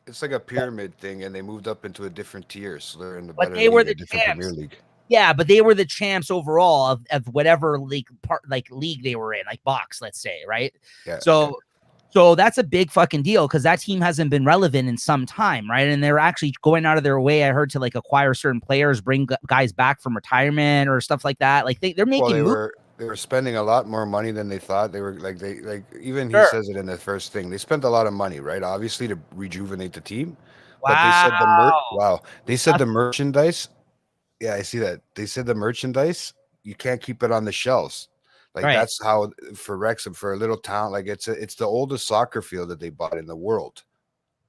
It's like a pyramid thing, and they moved up into a different tier, so they're in the better league, were the Premier League. Yeah, but they were the champs overall of whatever league they were in, like box, let's say, right? Yeah. So that's a big fucking deal because that team hasn't been relevant in some time, right? And they're actually going out of their way, I heard, to like acquire certain players, bring guys back from retirement or stuff like that. Like they're making. They were spending a lot more money than they thought. They were even he says it in the first thing. They spent a lot of money, right? Obviously to rejuvenate the team. Wow. But they said the merchandise. Yeah, I see that. They said the merchandise, you can't keep it on the shelves. That's how for Wrexham, for a little town, like it's the oldest soccer field that they bought in the world.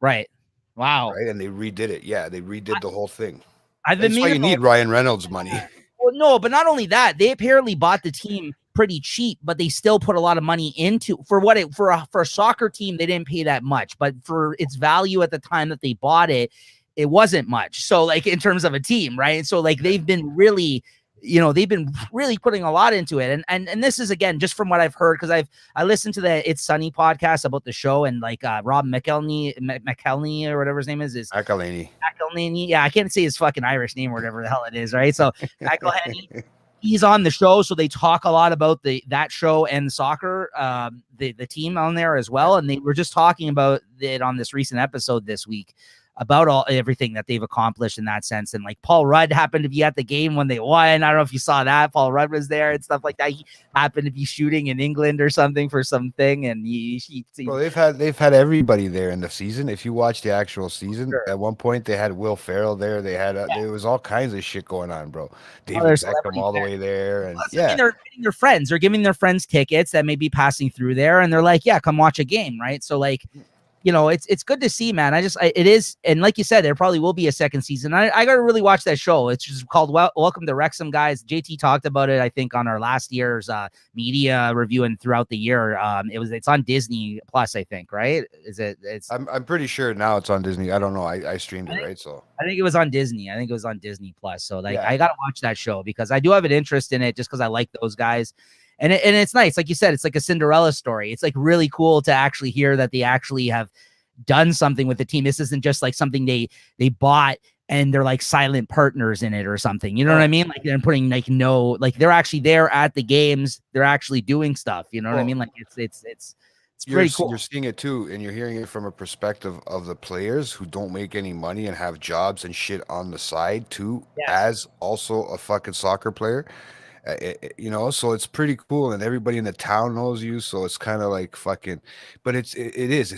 Right. Wow. Right. And they redid it. Yeah, they redid the whole thing. That's why you need Ryan Reynolds money. Well, no, but not only that, they apparently bought the team pretty cheap, but they still put a lot of money into for a soccer team. They didn't pay that much, but for its value at the time that they bought it, it wasn't much. So like in terms of a team, right? So like they've been really putting a lot into it. And this is, again, just from what I've heard, because I listened to the It's Sunny podcast about the show, and like Rob McElhenney or whatever his name is McElhenney. Yeah, I can't say his fucking Irish name or whatever the hell it is, right? So McElhenney, he's on the show, so they talk a lot about that show and soccer, the team on there as well. And they were just talking about it on this recent episode this week. about everything that they've accomplished in that sense. And like Paul Rudd happened to be at the game when they won. I don't know if you saw that. Paul Rudd was there and stuff like that. He happened to be shooting in England or something for something. And Well, they've had everybody there in the season. If you watch the actual season, Sure. at one point they had Will Ferrell there. They had there was all kinds of shit going on, bro. David there's Beckham all the way there, and I mean, they're getting their friends. They're giving their friends tickets that may be passing through there, and they're like, "Yeah, come watch a game," right? So like, you know, it's good to see, man. It is, and like you said, there probably will be a second season. I got to really watch that show. It's just called Welcome to Wrexham, guys. JT talked about it, I think, on our last year's media review and throughout the year. It's on Disney Plus, I think, right? I'm pretty sure now it's on Disney. I don't know. I streamed it, right? So I think it was on Disney. I think it was on Disney Plus. So like, I got to watch that show because I do have an interest in it, just because I like those guys. And it's nice. Like you said, it's like a Cinderella story. It's like really cool to actually hear that they actually have done something with the team. This isn't just like something they bought and they're like silent partners in it or something. You know what I mean? Like they're putting like they're actually there at the games. They're actually doing stuff. You know what I mean? Like it's pretty cool. You're seeing it too, and you're hearing it from a perspective of the players who don't make any money and have jobs and shit on the side too, as also a fucking soccer player. You know, so it's pretty cool, and everybody in the town knows you, so it's kind of like fucking, but it's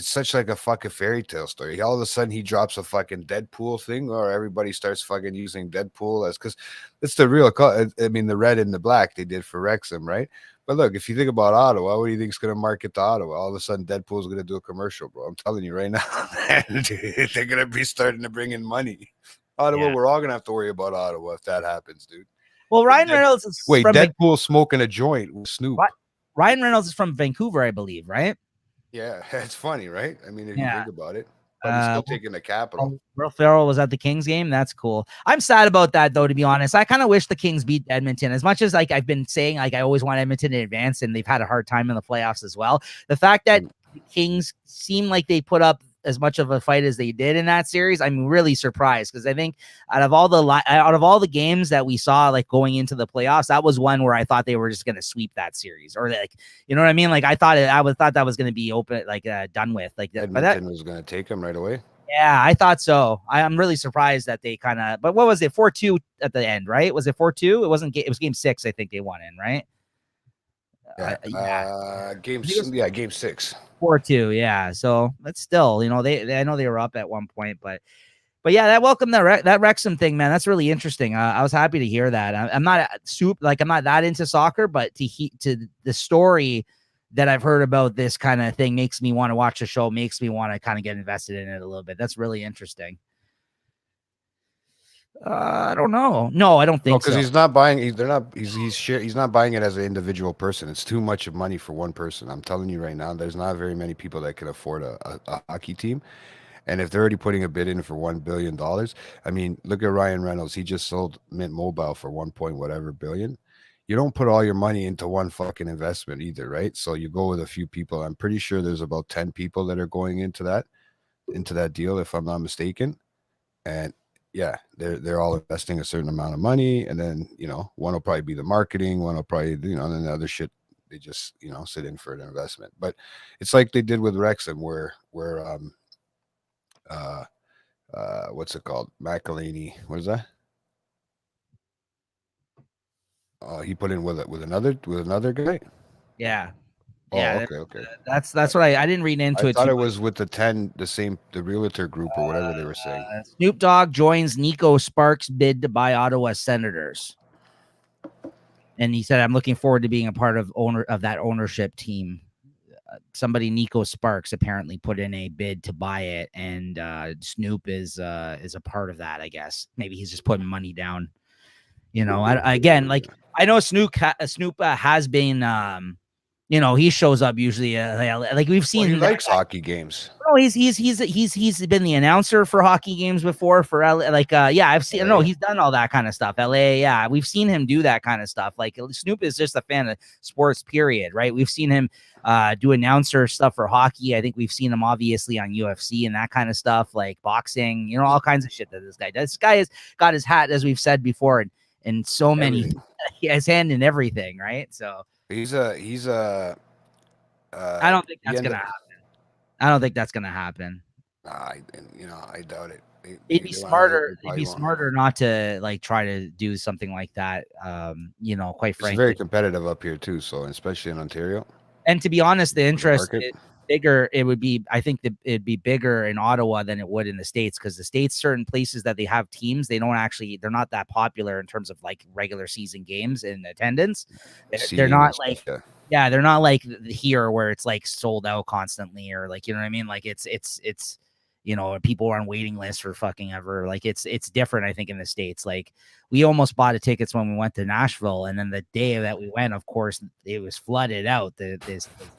such like a fucking fairy tale story. All of a sudden he drops a fucking Deadpool thing, or everybody starts fucking using Deadpool as, because it's the real I mean, the red and the black they did for Wrexham, right? But look, if you think about Ottawa, what do you think is going to market to Ottawa? All of a sudden Deadpool's going to do a commercial, bro. I'm telling you right now, they're going to be starting to bring in money. Ottawa, we're all going to have to worry about Ottawa if that happens, dude. Well, Ryan Reynolds is from Deadpool smoking a joint with Snoop. Ryan Reynolds is from Vancouver, I believe, right? Yeah, it's funny, right? I mean, if you think about it, but he's still taking the capital. Will Ferrell was at the Kings game. That's cool. I'm sad about that, though, to be honest. I kind of wish the Kings beat Edmonton. As much as like I've been saying, like I always want Edmonton to advance, and they've had a hard time in the playoffs as well. The fact that the Kings seem like they put up as much of a fight as they did in that series, I'm really surprised, because I think out of all the games that we saw like going into the playoffs, that was one where I thought they were just going to sweep that series, or like, you know what I mean? Like I thought that was going to be open, like done with, like Edmonton was going to take them right away. Yeah, I thought so. I'm really surprised that they kind of, but what was it? 4-2 at the end, right? Was it 4-2? It wasn't. It was game 6. I think they won in, right? Game 6. 4-2, yeah. So that's still, you know, I know they were up at one point, but yeah, that Wrexham thing, man, that's really interesting. I was happy to hear that. I'm not I'm not that into soccer, but to the story that I've heard about this kind of thing makes me want to watch the show, makes me want to kind of get invested in it a little bit. That's really interesting. I don't know. No, I don't think so. Because he's not buying. He's not buying it as an individual person. It's too much of money for one person. I'm telling you right now, there's not very many people that can afford a hockey team. And if they're already putting a bid in for $1 billion, I mean, look at Ryan Reynolds. He just sold Mint Mobile for 1 point whatever billion. You don't put all your money into one fucking investment either, right? So you go with a few people. I'm pretty sure there's about 10 people that are going into that deal, if I'm not mistaken. And yeah, they're all investing a certain amount of money, and then, you know, one will probably be the marketing, one will probably, you know, and then the other shit, they just, you know, sit in for an investment. But it's like they did with Wrexham, where what's it called? McElhaney, what is that? He put in with another guy. Yeah. Oh, yeah. Okay. That's what I didn't read into it. I thought it was with the realtor group or whatever they were saying. Snoop Dogg joins Nico Sparks' bid to buy Ottawa Senators. And he said, I'm looking forward to being a part of that ownership team. Somebody, Nico Sparks, apparently put in a bid to buy it, and Snoop is a part of that, I guess. Maybe he's just putting money down. You know, I know Snoop has been, you know, he shows up usually like we've seen. He likes hockey games. No, he's been the announcer for hockey games before for LA. Like, I've seen. No, he's done all that kind of stuff. LA, yeah, we've seen him do that kind of stuff. Like Snoop is just a fan of sports, period. Right? We've seen him do announcer stuff for hockey. I think we've seen him obviously on UFC and that kind of stuff, like boxing. You know, all kinds of shit that this guy does. This guy has got his hat, as we've said before, and so many. He has hand in everything, right? So. He's a I don't think that's gonna happen. I don't think that's gonna happen. I doubt it. It'd be smarter. It'd be smarter not to like try to do something like that. Quite It's frankly, very competitive up here too. So especially in Ontario. and to be honest, the interest market. is bigger. It would be, I think that it'd be bigger in Ottawa than it would in the States, because the States, certain places that they have teams, they're not that popular in terms of like regular season games and attendance. They're not like, yeah, they're not like here where it's like sold out constantly, or like, you know what I mean? Like it's people are on waiting lists for fucking ever. Like it's different, I think, in the States. Like we almost bought tickets when we went to Nashville, and then the day that we went, of course, it was flooded out, the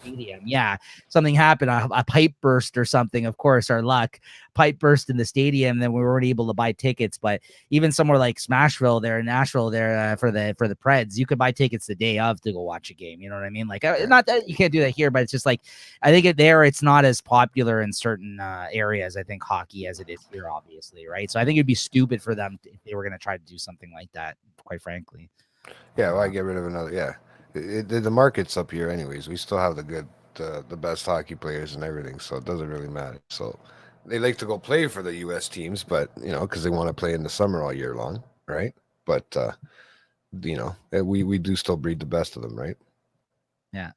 stadium. Yeah, something happened, a pipe burst or something. Of course, our luck, pipe burst in the stadium, then we weren't able to buy tickets. But even somewhere like Smashville there in Nashville there, for the Preds, you could buy tickets the day of to go watch a game. You know what I mean? Like not that you can't do that here, but it's just like, I think it's not as popular in certain areas, I think, hockey, as it is here, obviously, right? So I think it'd be stupid for them if they were going to try to do something like that, quite frankly. Yeah, why get rid of another? Yeah, the market's up here anyways. We still have the best hockey players and everything, so it doesn't really matter. So they like to go play for the U.S. teams, but because they want to play in the summer all year long, right? But we do still breed the best of them, right? Yeah.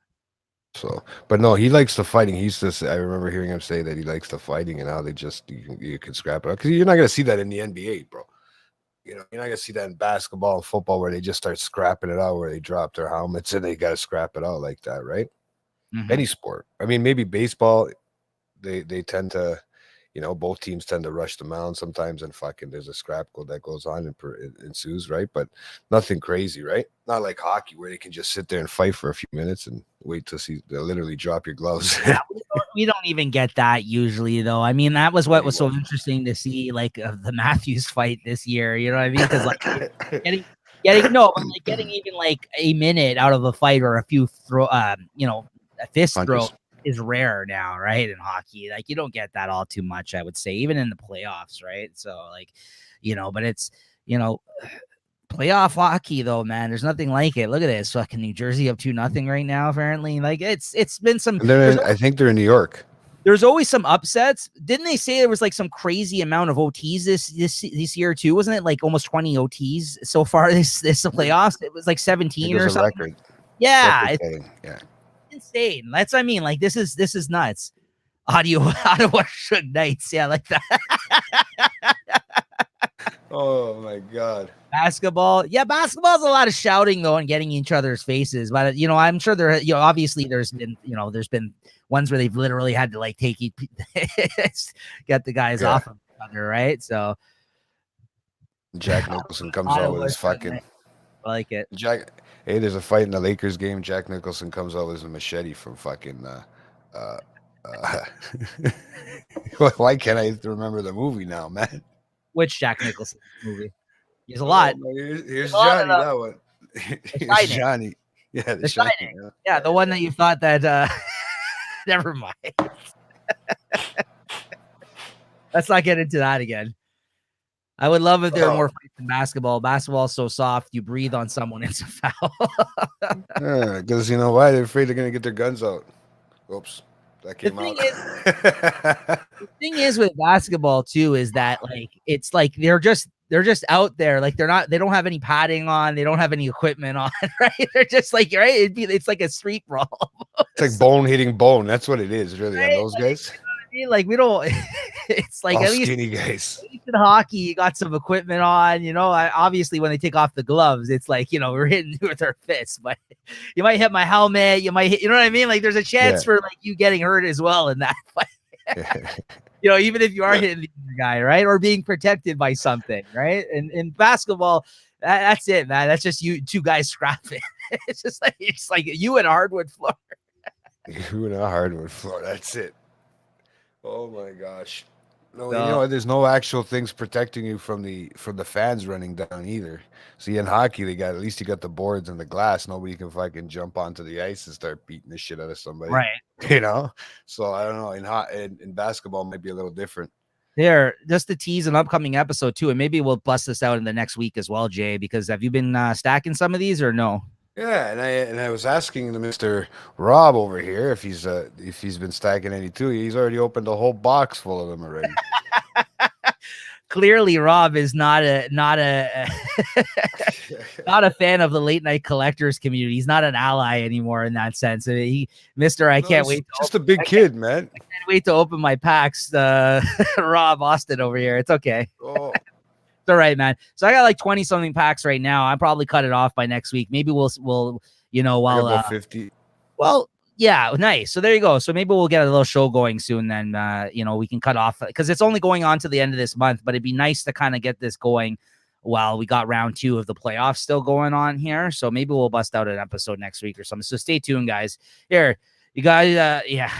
So, but no, he likes the fighting. I remember hearing him say that he likes the fighting and how you can scrap it up, because you're not gonna see that in the NBA, bro. You're not gonna see that in basketball and football where they just start scrapping it out, where they drop their helmets and they gotta scrap it out like that, right? Mm-hmm. Any sport. I mean, maybe baseball, they tend to, both teams tend to rush the mound sometimes, and fucking there's a scrap that goes on and ensues, right? But nothing crazy, right? Not like hockey where they can just sit there and fight for a few minutes and wait to see they'll literally drop your gloves. Yeah, we don't even get that usually, though. I mean, that was what was so interesting to see, like the Matthews fight this year. You know what I mean? Because like getting even like a minute out of a fight, or a few a fist throw is rare now, right? In hockey, like you don't get that all too much, I would say, even in the playoffs, right? So like, but it's playoff hockey though, man. There's nothing like it. Look at this, fucking New Jersey up 2-0 right now. Apparently, like it's been some. I think they're in New York. There's always some upsets. Didn't they say there was like some crazy amount of OTs this year too? Wasn't it like almost 20 OTs so far this playoffs? It was like 17 or something. Record. Yeah, it's insane. That's what I mean. Like this is nuts. Ottawa Suge Knights. Yeah, like that. Oh my god. Basketball. Yeah, basketball's a lot of shouting though and getting each other's faces. But I'm sure obviously there's been ones where they've literally had to like get the guys off of each other, right? So Jack Nicholson comes out with his fucking. I like it. Hey, there's a fight in the Lakers game. Jack Nicholson comes out with a machete from fucking. Why can't I remember the movie now, man? Which Jack Nicholson movie? There's a lot. Here's Johnny. That one. Here's Johnny. Yeah, the Shining. Yeah, the one that you thought that. Never mind. Let's not get into that again. I would love if there were more fights in basketball. Basketball's so soft, you breathe on someone, it's a foul. Because you know why? They're afraid they're gonna get their guns out. Oops. That came out. The thing is with basketball too is that like it's like they're just out there, like they don't have any padding on, they don't have any equipment on, right? They're just like, right, it's like a street brawl. It's like bone hitting bone. That's what it is, really, right? On those guys. Like we don't. It's like at least skinny guys. In hockey, you got some equipment on. Obviously when they take off the gloves, it's like we're hitting with our fists, but you might hit my helmet. You might hit. You know what I mean? Like there's a chance for like you getting hurt as well in that fight. Even if you are hitting the guy, right, or being protected by something, right? And in basketball, that's it, man. That's just you two guys scrapping. It's like you and a hardwood floor. You and a hardwood floor. That's it. Oh my gosh. No, there's no actual things protecting you from the fans running down either. See, in hockey, at least you got the boards and the glass. Nobody can fucking jump onto the ice and start beating the shit out of somebody. Right. So I don't know. In basketball, might be a little different. There, just to tease an upcoming episode too, and maybe we'll bust this out in the next week as well, Jay. Because have you been stacking some of these or no? Yeah, and I was asking the Mr. Rob over here if he's been stacking any too. He's already opened a whole box full of them already. Clearly, Rob is not a not a fan of the late night collectors community. He's not an ally anymore in that sense. I mean, Mister, I No, can't he's wait. just a big kid, man. Can't wait to open my packs. Rob Austin over here. It's okay. Oh, It's all right, man. So I got like 20 something packs right now. I probably cut it off by next week. Maybe we'll I got while about 50. well, yeah, nice. So there you go. So maybe we'll get a little show going soon. Then we can cut off because it's only going on to the end of this month. But it'd be nice to kind of get this going while we got round 2 of the playoffs still going on here. So maybe we'll bust out an episode next week or something. So stay tuned, guys. Here, you guys. Yeah,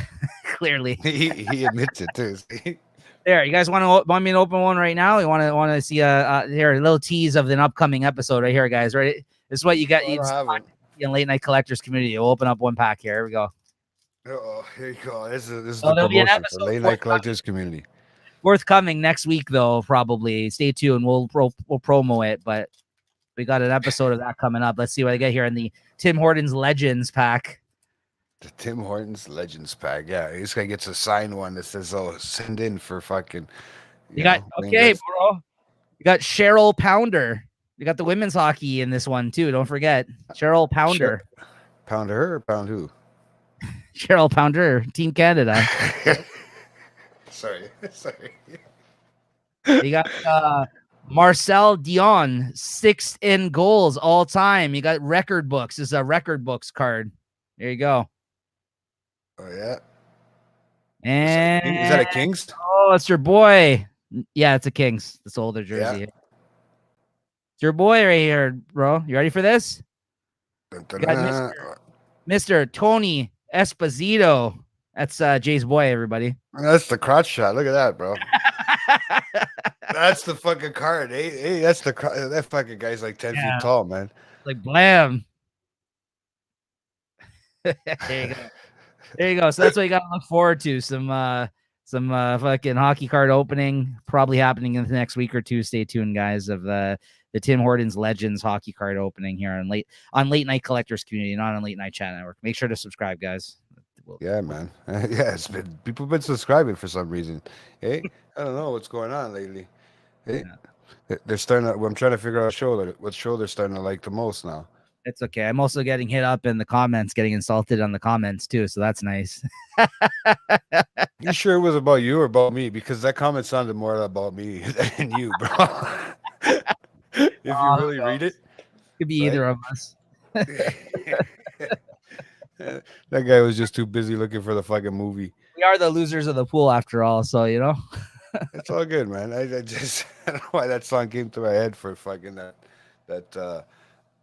clearly He admits it too. See? there. You guys want me to open one right now? You want to see here a little tease of an upcoming episode right here, guys. Right, this is what you got. Oh, I don't have it. In late night collectors community. We'll open up one pack here. Here we go. Oh, here you go. This is Oh, the there'll be an promotion episode for late for- night collectors community. Forthcoming next week, though, probably. Stay tuned. We'll promo it, but we got an episode of that coming up. Let's see what I get here in the Tim Hortons Legends pack. The Tim Hortons Legends pack. Yeah, this guy gets a signed one that says, "Oh, send in for fucking." You got okay, bro. You got Cheryl Pounder. You got the women's hockey in this one too. Don't forget Cheryl Pounder. Pound her or pound who? Cheryl Pounder, Team Canada. Sorry. You got Marcel Dion, 6th in goals all time. You got record books. This is a record books card. There you go. Oh yeah. And Is that a Kings? oh, it's your boy. Yeah, it's a Kings. It's an older jersey. Yeah. It's your boy right here, bro. You ready for this? Dun, got dun, Mr. Tony Esposito. That's Jay's boy, everybody. That's the crotch shot. Look at that, bro. That's the fucking card. Hey, that's that fucking guy's like 10 Yeah. feet tall, man. Like blam. There you go. There you go. So that's what you got to look forward to. Some fucking hockey card opening probably happening in the next week or two. Stay tuned, guys, of the Tim Hortons Legends hockey card opening here on late night collectors community, not on Late Night Chat Network. Make sure to subscribe, guys. Yeah, man. Yeah, people been subscribing for some reason. Hey, I don't know what's going on lately. Hey, they're starting to. I'm trying to figure out what show they're starting to like the most now. It's okay. I'm also getting hit up in the comments, getting insulted on the comments too. So that's nice. You sure it was about you or about me? Because that comment sounded more about me than you, bro. If you really read it, Could be right? either of us. That guy was just too busy looking for the fucking movie. We are the losers of the pool after all. So, It's all good, man. I just I don't know why that song came to my head for fucking that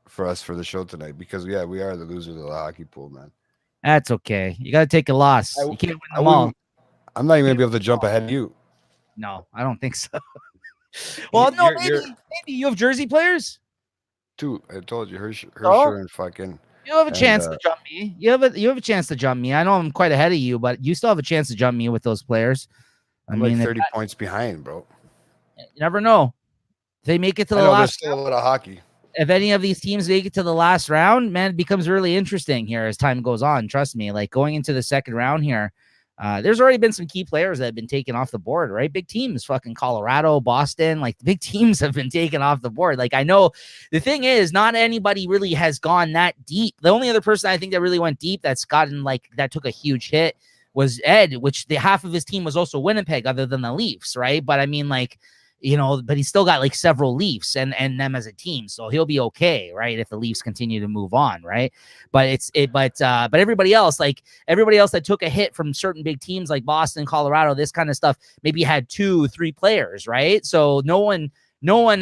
for us for the show tonight. Because yeah, we are the losers of the hockey pool, man. that's okay. You got to take a loss. You can't win them all. I'm not even gonna be able to jump ahead of you. No, I don't think so. Well, no, maybe you have Jersey players. Dude, I told you, Hersher Oh. and fucking. You have a And, chance to jump me. You have a chance to jump me. I know I'm quite ahead of you, but you still have a chance to jump me with those players. I'm like 30 points behind, bro. You never know. If they make it to I the know there's last. still a lot of hockey. If any of these teams make it to the last round, man, it becomes really interesting here as time goes on. Trust me, like going into the second round here, there's already been some key players that have been taken off the board, right? Big teams, fucking Colorado, Boston, like the big teams have been taken off the board. Like I know the thing is, not anybody really has gone that deep. The only other person I think that really went deep that's gotten like that took a huge hit was Ed, which the half of his team was also Winnipeg, other than the Leafs, right? But I mean, like, but he's still got like several Leafs and them as a team, so he'll be okay, right? If the Leafs continue to move on, right? But but everybody else that took a hit from certain big teams like Boston, Colorado, this kind of stuff, maybe had 2-3 players, right? So no one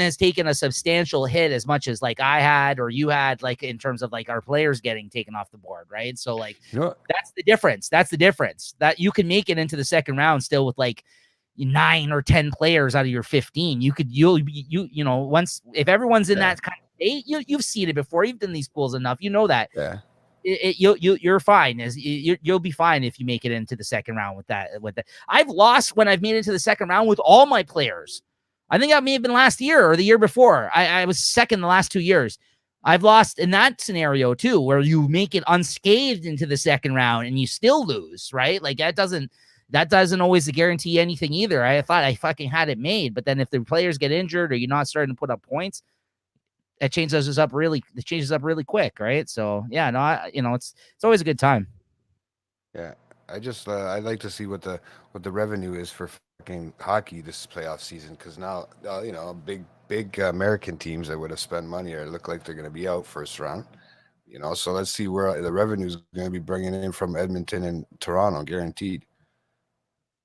has taken a substantial hit as much as like I had or you had, like in terms of like our players getting taken off the board, right? So like that's the difference. That's the difference, that you can make it into the second round still with like 9 or 10 players out of your 15. Once if everyone's in that kind of state, you've seen it before. You've done these pools enough. You know that. Yeah. You're fine. You'll be fine if you make it into the second round with that. I've lost when I've made it to the second round with all my players. I think that may have been last year or the year before. I was second the last 2 years. I've lost in that scenario too, where you make it unscathed into the second round and you still lose, right? Like that doesn't always guarantee anything either. I thought I fucking had it made, but then if the players get injured or you're not starting to put up points, it changes up really quick, right? So yeah, no, it's always a good time. Yeah, I just I'd like to see what the revenue is for fucking hockey this playoff season, because now big American teams that would have spent money or look like they're going to be out first round. So let's see where the revenue is going to be bringing in from Edmonton and Toronto, guaranteed.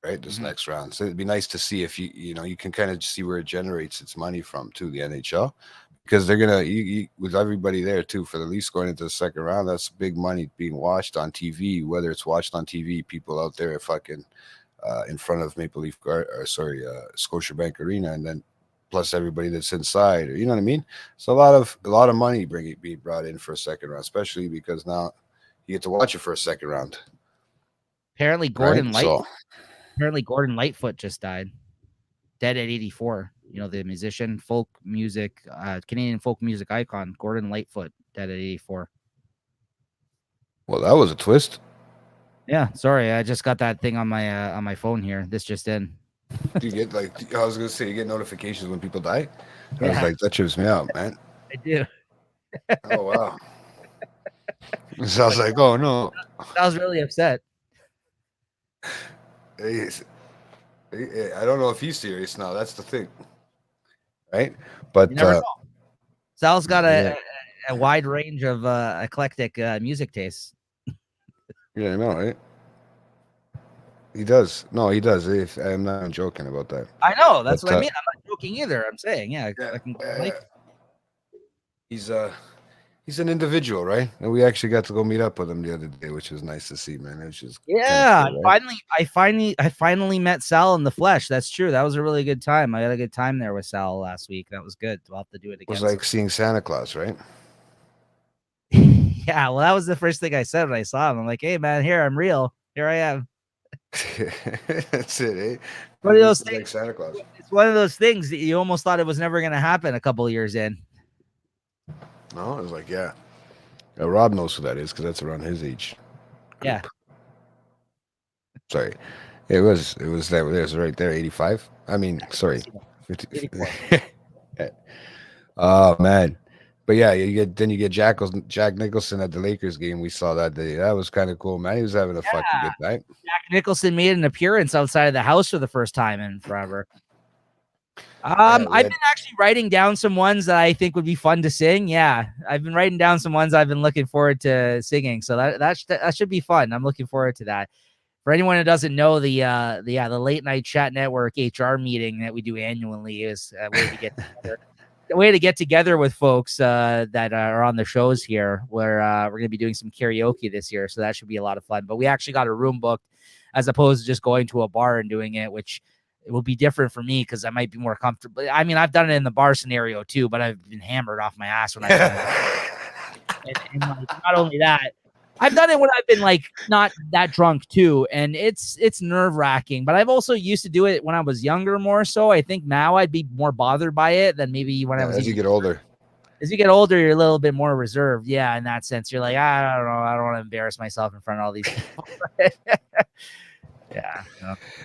Right, this next round. So it'd be nice to see if you can kind of see where it generates its money from too, the NHL, because they're gonna with everybody there too for the Leafs going into the second round. That's big money being watched on TV. Whether it's watched on TV, people out there fucking in front of Scotiabank Arena, and then plus everybody that's inside, or you know what I mean. So a lot of money being brought in for a second round, especially because now you get to watch it for a second round. Apparently, Gordon Lightfoot just died, dead at 84. The musician, folk music, Canadian folk music icon, Gordon Lightfoot, dead at 84. Well, that was a twist. Yeah, sorry, I just got that thing on my phone here. This just in. Do you get I was gonna say, you get notifications when people die? I was like, that trips me out, man. I do. Oh wow. So I was like, oh no. I was really upset. I don't know if he's serious now. That's the thing, right? But Sal's got a wide range of eclectic music tastes. Yeah, I know, right? He does. No, he does. I'm not joking about that. I know. That's what I mean. I'm not joking either. I'm saying, I can he's an individual, right? And we actually got to go meet up with him the other day, which was nice to see, man. It was just cool, right? I finally met Sal in the flesh. That's true. That was a really good time. I had a good time there with Sal last week. That was good. We'll have to do it again. It was like seeing Santa Claus, right? Yeah, well, that was the first thing I said when I saw him. I'm like, hey man, here I'm real. Here I am. That's it, eh? One of those things, like Santa Claus. It's one of those things that you almost thought it was never going to happen a couple of years in. No, it was like, yeah. Rob knows who that is because that's around his age. Yeah. Sorry. It was right there, 85. I mean, sorry. 50. Oh man. But yeah, you get Jack Nicholson at the Lakers game. We saw that day. That was kind of cool, man. He was having a fucking good night. Jack Nicholson made an appearance outside of the house for the first time in forever. I've been actually writing down some ones that I think would be fun to sing. Yeah, I've been writing down some ones I've been looking forward to singing. So that should be fun. I'm looking forward to that. For anyone who doesn't know, the Late Night Chat Network HR meeting that we do annually is a way to get together with folks that are on the shows here. Where we're going to be doing some karaoke this year, so that should be a lot of fun. But we actually got a room booked as opposed to just going to a bar and doing it, which it will be different for me because I might be more comfortable. I mean, I've done it in the bar scenario too, but I've been hammered off my ass when I've done it. and not only that, I've done it when I've been like not that drunk too, and it's nerve wracking. But I've also used to do it when I was younger more so. I think now I'd be more bothered by it than maybe when I was. As you get older. As you get older, you're a little bit more reserved. Yeah, in that sense, you're like, I don't know, I don't want to embarrass myself in front of all these people. Yeah.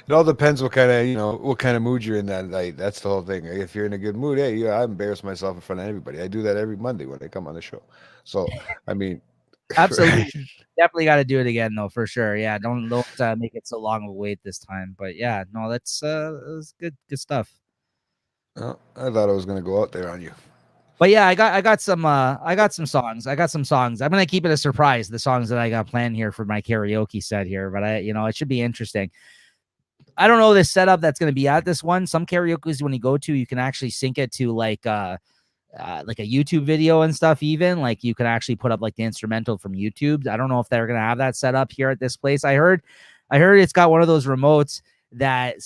It all depends what kind of mood you're in that night. That's the whole thing. If you're in a good mood, hey, I embarrass myself in front of everybody. I do that every Monday when I come on the show. So, I mean, absolutely, right? Definitely got to do it again though, for sure. Yeah, don't make it so long of a wait this time. But yeah, no, that's good stuff. Well, I thought I was gonna go out there on you. But yeah, I got some songs. I'm gonna keep it a surprise, the songs that I got planned here for my karaoke set here. But it should be interesting. I don't know this setup that's gonna be at this one. Some karaoke's when you go to, you can actually sync it to like a YouTube video and stuff. Even like you can actually put up like the instrumental from YouTube. I don't know if they're gonna have that set up here at this place. I heard it's got one of those remotes that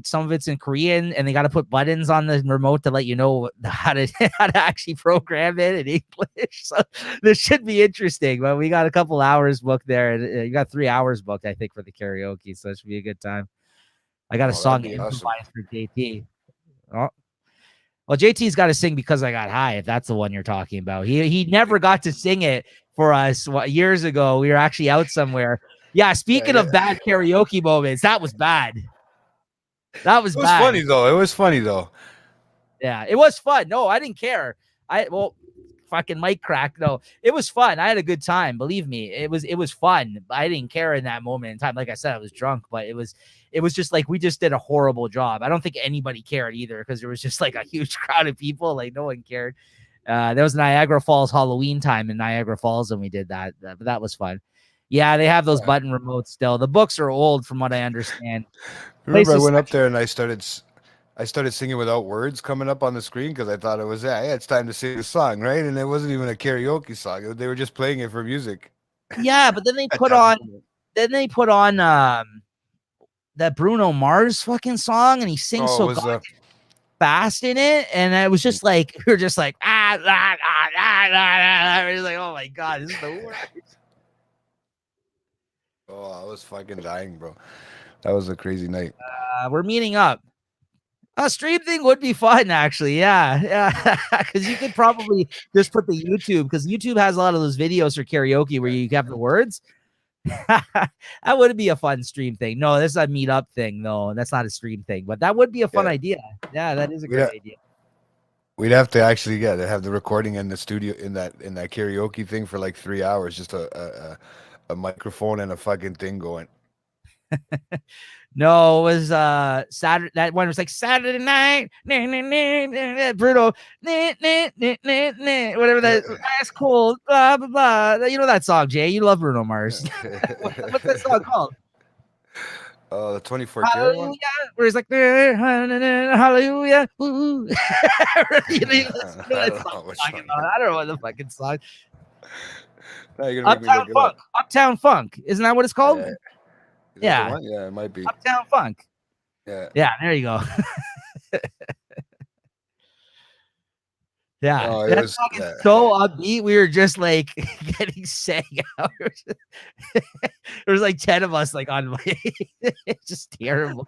some of it's in Korean, and they got to put buttons on the remote to let you know how to actually program it in English. So this should be interesting. But we got a couple hours booked there, and you got 3 hours booked, I think, for the karaoke. So it should be a good time. I got a song improvised for JT. Oh, Well, JT's got to sing Because I Got High, if that's the one you're talking about. He never got to sing it for us years ago. We were actually out somewhere. Yeah, speaking of bad karaoke moments, that was bad. That was bad. It was funny though. It was funny though. Yeah, it was fun. No, I didn't care. Fucking mic crack. No, it was fun. I had a good time. Believe me, it was fun. I didn't care in that moment in time. Like I said, I was drunk, but it was just like we just did a horrible job. I don't think anybody cared either because there was just like a huge crowd of people. Like no one cared. There was Niagara Falls Halloween time in Niagara Falls, and we did that. But that was fun. Yeah, they have those button remotes still. The books are old, from what I understand. Remember, I went up there and I started singing without words coming up on the screen because I thought it was it's time to sing a song, right? And it wasn't even a karaoke song. They were just playing it for music. Yeah, but then they put on that Bruno Mars fucking song, and he sings fast in it, and it was just like we were just like We're just like, oh my god, this is the worst. Oh, I was fucking dying, bro. That was a crazy night. We're meeting up. A stream thing would be fun, actually. Yeah, because you could probably just put the YouTube, because YouTube has a lot of those videos for karaoke where you have the words. That would be a fun stream thing. No, this is a meetup thing. No, that's not a stream thing, but that would be a fun idea. Yeah, that is a great idea. We'd have to actually to have the recording in the studio in that karaoke thing for like 3 hours, just a microphone and a fucking thing going. No, it was Saturday. That one was like Saturday night. Bruno, whatever that. That's cool. Blah blah blah. You know that song, Jay. You love Bruno Mars. What's that song called? The 24 karat one. Where he's like, hallelujah. Ooh. I don't know what the fucking song. Uptown Funk. Isn't that what it's called? Yeah, it might be Uptown Funk. Yeah, there you go. Yeah, oh, that song is so upbeat. We were just like getting sang out. There was like 10 of us like on. It's just terrible.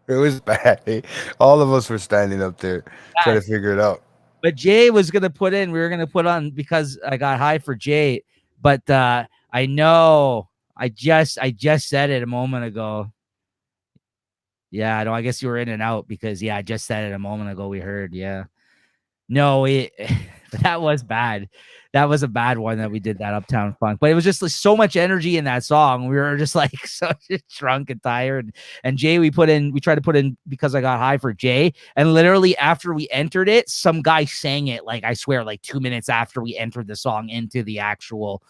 It was bad. All of us were standing up there trying to figure it out. But Jay was gonna put in. We were gonna put on Because I Got High for Jay. But I know. I just said it a moment ago. Yeah, no, I guess you were in and out because I just said it a moment ago. We heard, no, that was bad. That was a bad one that we did that Uptown Funk, but it was just like, so much energy in that song. We were just like so drunk and tired. And Jay, we tried to put in Because I Got High for Jay, and literally after we entered it, some guy sang it. Like I swear, like 2 minutes after we entered the song into the actual.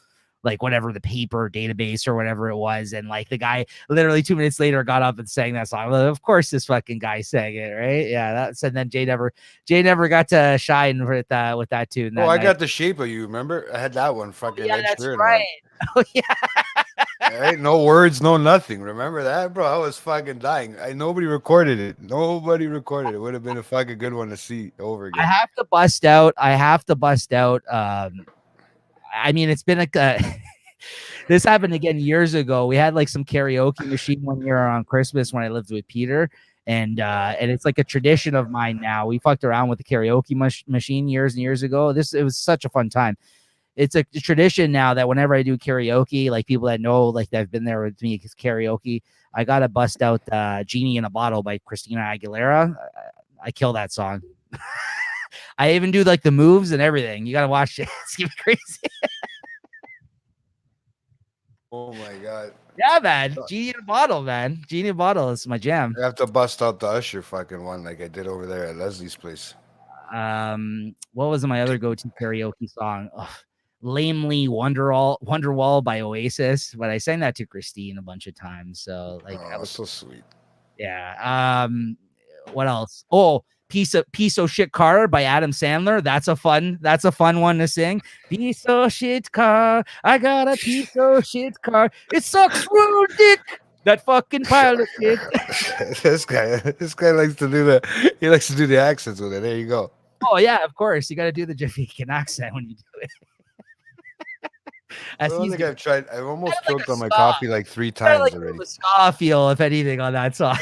Like whatever the paper database or whatever it was, and like the guy literally 2 minutes later got up and sang that song. Well, of course, this fucking guy sang it, right? Yeah, and then Jay never got to shine with that tune. I got The Shape of You. Remember, I had that one. Fucking that's right. Oh yeah. Right? No words, no nothing. Remember that, bro? I was fucking dying. Nobody recorded it. It would have been a fucking good one to see over again. I have to bust out. I mean, it's been this happened again years ago. We had like some karaoke machine one year on Christmas when I lived with Peter, and it's like a tradition of mine now. We fucked around with the karaoke machine years and years ago. It was such a fun time. It's a tradition now that whenever I do karaoke, like people that know, like that have been there with me, because karaoke, I gotta bust out "Genie in a Bottle" by Christina Aguilera. I kill that song. I even do like the moves and everything. You gotta watch it. It's gonna be crazy. Oh my god. Yeah, man. Genie in a Bottle, man. Genie in a Bottle is my jam. I have to bust out the Usher fucking one like I did over there at Leslie's place. What was my other go-to karaoke song? Lamely Wonderwall by Oasis, but I sang that to Christine a bunch of times. So like that was so sweet. Yeah. What else? Oh, Piece of Shit Car by Adam Sandler. That's a fun one to sing. Piece of shit car. I got a piece of shit car. It sucks real dick. That fucking pile of shit. This guy likes to do the accents with it. There you go. Oh yeah, of course. You got to do the Jamaican accent when you do it. I don't think I've tried. I've almost choked on my coffee like 3 times already. A ska feel, if anything, on that song.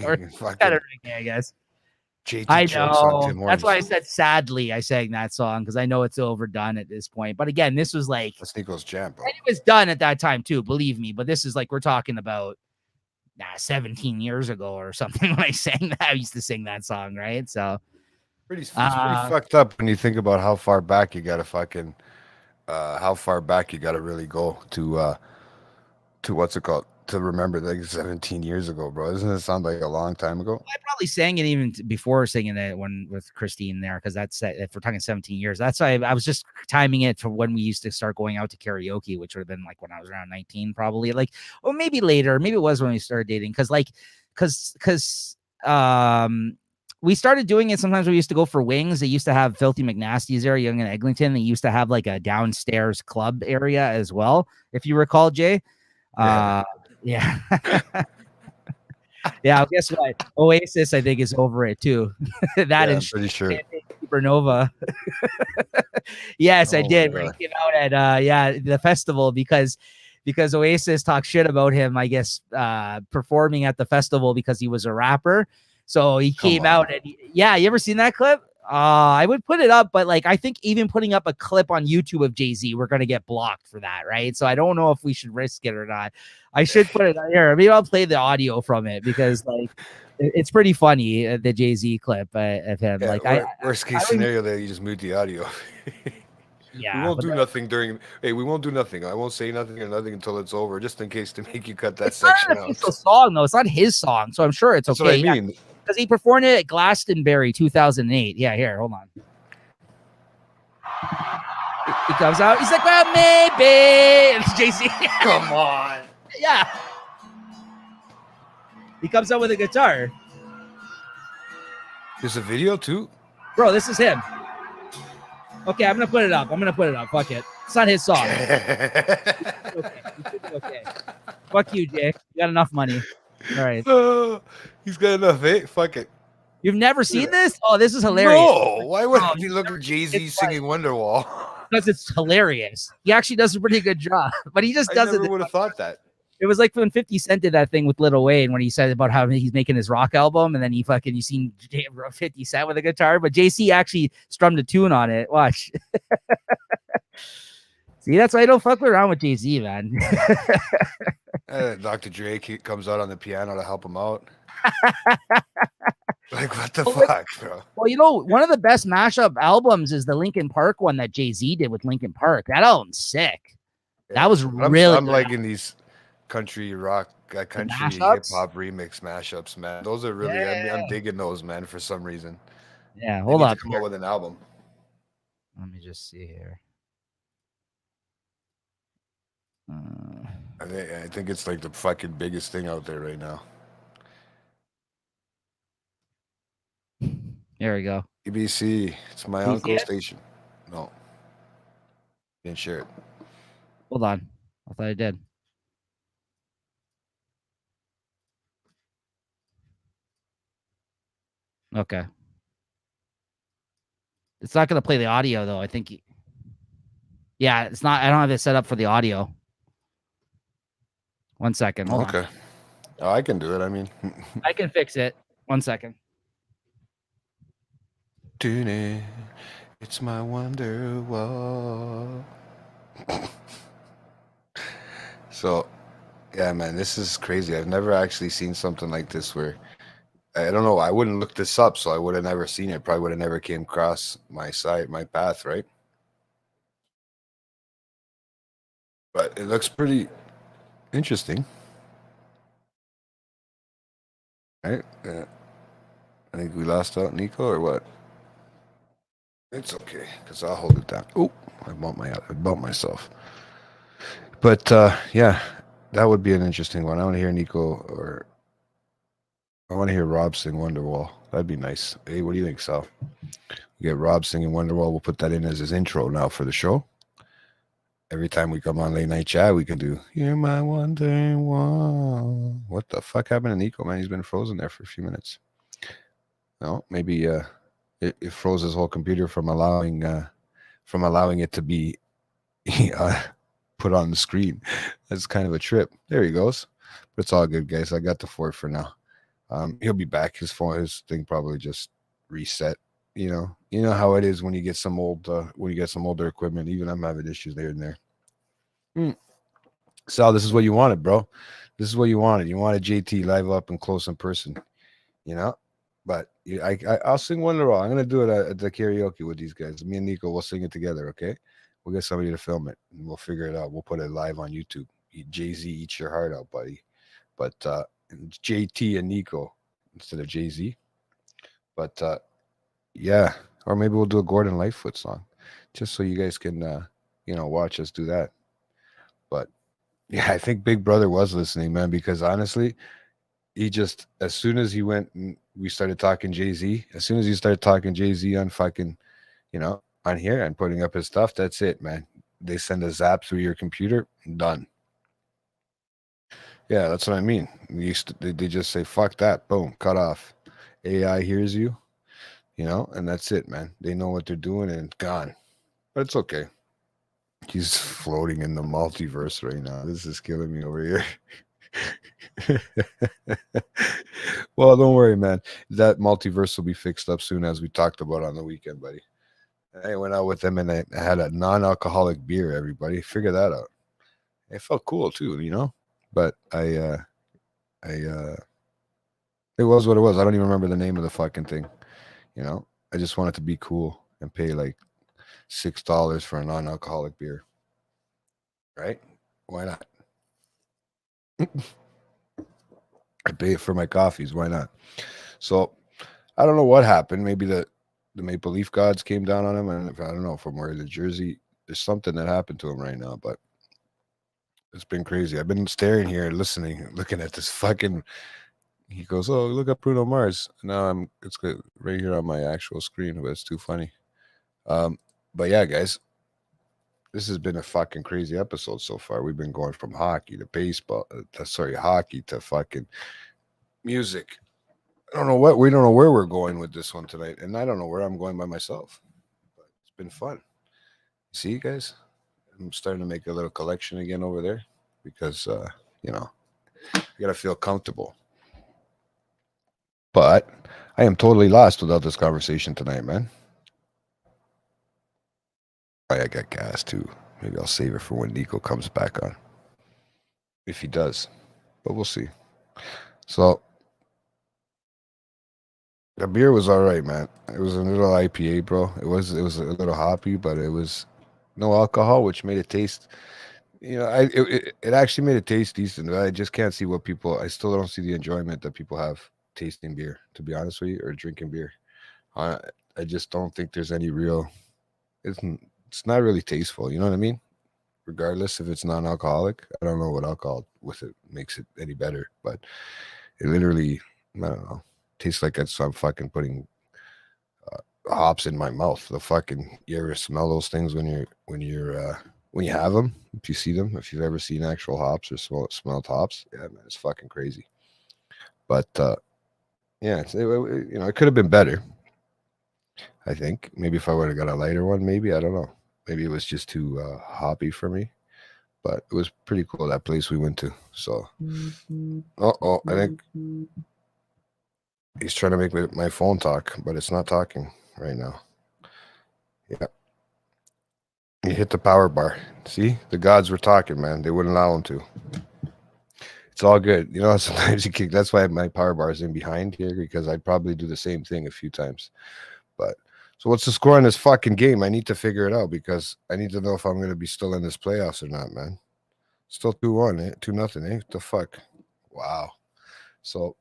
Or better, I guess. JT I chokes on know. Tim That's why I Hortons. said sadly I sang that song because I know it's overdone at this point. But again, this was like That's Nico's jam, bro. and it was done at that time too, believe me. But this is like we're talking about 17 years ago or something when I sang that. I used to sing that song, right? So It's pretty fucked up when you think about how far back you gotta fucking how far back you gotta really go to what's it called? To remember like 17 years ago, bro. Doesn't it sound like a long time ago? I probably sang it even before singing it when with Christine there, because that's if we're talking 17 years. That's why I was just timing it to when we used to start going out to karaoke, which would have been like when I was around 19, probably like, or maybe later. Maybe it was when we started dating, because we started doing it. Sometimes we used to go for wings. They used to have Filthy McNasty's there, Young and Eglinton. They used to have like a downstairs club area as well, if you recall, Jay. Yeah. Yeah, guess what? Oasis, I think, is over it too. That I'm pretty sure. Supernova. Yes, I Oh did. my When God. he came out at the festival because Oasis talked shit about him, I guess, performing at the festival because he was a rapper. So he came out and you ever seen that clip? I would put it up, but like I think even putting up a clip on YouTube of Jay-Z, we're gonna get blocked for that, right? So I don't know if we should risk it or not. I should put it here. Maybe I'll play the audio from it because like it's pretty funny, the Jay-Z clip of him. Yeah, Like worst case scenario that you just mute the audio. yeah, We won't do nothing during. Hey, we won't do nothing. I won't say nothing or nothing until it's over, just in case to make you cut that it's not section an out. official song though. It's not his song, so I'm sure it's That's okay. what I mean. Because he performed it at Glastonbury 2008. Yeah, here, hold on. He comes out. He's like, well, maybe. It's Jay-Z. Come on. Yeah. He comes out with a guitar. There's a video too. Bro, this is him. Okay, I'm going to put it up. Fuck it. It's not his song. Okay. You should be okay. Fuck you, Jay. You got enough money. All right. He's got enough, eh? Fuck it. You've never seen this? Oh, this is hilarious. No, why would Oh, I be looking at Jay-Z it's singing Wonderwall? Because it's hilarious. He actually does a pretty good job, but he just I does never it. would have thought that. It was like when 50 Cent did that thing with Lil Wayne when he said about how he's making his rock album, and then you seen 50 Cent with a guitar, but JC actually strummed a tune on it. Watch. See, that's why I don't fuck around with Jay-Z, man. Dr. Dre comes out on the piano to help him out. Like, what the Well, fuck, bro? Well, one of the best mashup albums is the Linkin Park one that Jay-Z did with Linkin Park. That album's sick. That was really I'm good. liking these country rock, country hip mashups? hop remix mashups, man. Those are really, I'm digging those, man, for some reason. Yeah, They hold need to up. come out with an album. Let me just see here. I think it's like the fucking biggest thing out there right now. There we go. ABC, it's my You see uncle's it? station. No, didn't share it. Hold on. I thought I did. Okay. It's not going to play the audio, though. I think. Yeah, it's not. I don't have it set up for the audio. 1 second. Hold on. Okay. Oh, I can do it. I mean, I can fix it. 1 second. tune in. It's my wonder wall. So, yeah, man, this is crazy. I've never actually seen something like this where I don't know. I wouldn't look this up, so I would have never seen it. Probably would have never came across my path, right? But it looks pretty interesting, right? I think we lost out Nico or what? It's okay, because I'll hold it down. Oh, I bumped myself. But yeah, that would be an interesting one. I want to hear Nico or I want to hear Rob sing Wonderwall. That'd be nice. Hey, what do you think, Sal? We get Rob singing Wonderwall. We'll put that in as his intro now for the show. Every time we come on Late Night Chat, we can do You're My Wonderwall. What the fuck happened to Nico, man? He's been frozen there for a few minutes. No, maybe it froze his whole computer from allowing it to be put on the screen. That's kind of a trip. There he goes. But it's all good, guys. I got the fort for now. He'll be back. His thing probably just reset. You know how it is when you get some older equipment. Even I'm having issues there and there. Sal, this is what you wanted, bro. This is what you wanted. You wanted JT live up and close in person, you know. But I'll sing Wonderwall. I'm gonna do it at the karaoke with these guys. Me and Nico will sing it together. Okay, we'll get somebody to film it and we'll figure it out. We'll put it live on YouTube. Jay-Z, eat your heart out, buddy. But JT and Nico instead of Jay-Z. But yeah, or maybe we'll do a Gordon Lightfoot song, just so you guys can watch us do that. But yeah, I think Big Brother was listening, man, because honestly, he just, as soon as he went and we started talking Jay-Z, as soon as he started talking Jay-Z on fucking, on here and putting up his stuff, that's it, man. They send a zap through your computer, done. Yeah, that's what I mean. They just say, fuck that, boom, cut off. AI hears you, and that's it, man. They know what they're doing and it's gone. But it's okay. He's floating in the multiverse right now. This is killing me over here. Well, don't worry, man. That multiverse will be fixed up soon, as we talked about on the weekend, buddy. I went out with them and I had a non-alcoholic beer. Everybody, figure that out. It felt cool too, But it was what it was. I don't even remember the name of the fucking thing. I just wanted to be cool and pay like $6 for a non-alcoholic beer. Right? Why not? I pay it for my coffees. Why not? So I don't know what happened. Maybe the Maple Leaf gods came down on him, and I don't know from where the Jersey. There's something that happened to him right now, but it's been crazy. I've been staring here, listening, looking at this fucking. He goes, "Oh, look up Bruno Mars." Now it's right here on my actual screen, but it's too funny. But yeah, guys, this has been a fucking crazy episode so far. We've been going from hockey to baseball, hockey to fucking music. We don't know where we're going with this one tonight, and I don't know where I'm going by myself. But it's been fun. See, guys, I'm starting to make a little collection again over there because you gotta feel comfortable. But I am totally lost without this conversation tonight, man. I got gas too. Maybe I'll save it for when Nico comes back on. If he does. But we'll see. So the beer was all right, man. It was a little IPA, bro. It was a little hoppy, but it was no alcohol, which made it taste. It actually made it taste decent. I just can't see what people. I still don't see the enjoyment that people have tasting beer, to be honest with you, or drinking beer. I just don't think there's any real. It's not really tasteful. You know what I mean? Regardless if it's non-alcoholic, I don't know what alcohol with it makes it any better, but it literally, I don't know, tastes like I'm fucking putting hops in my mouth. You ever smell those things when you have them? If you see them, if you've ever seen actual hops or smelled hops, yeah, man, it's fucking crazy. But yeah, it could have been better. I think maybe if I would have got a lighter one, maybe, I don't know. Maybe it was just too hoppy for me, but it was pretty cool, that place we went to. So, I think he's trying to make my phone talk, but it's not talking right now. Yeah. He hit the power bar. See, the gods were talking, man. They wouldn't allow him to. It's all good. Sometimes you kick. That's why my power bar is in behind here, because I'd probably do the same thing a few times. But so what's the score on this fucking game? I need to figure it out, because I need to know if I'm going to be still in this playoffs or not, man. Still 2-1, 2-0, What the fuck? Wow. So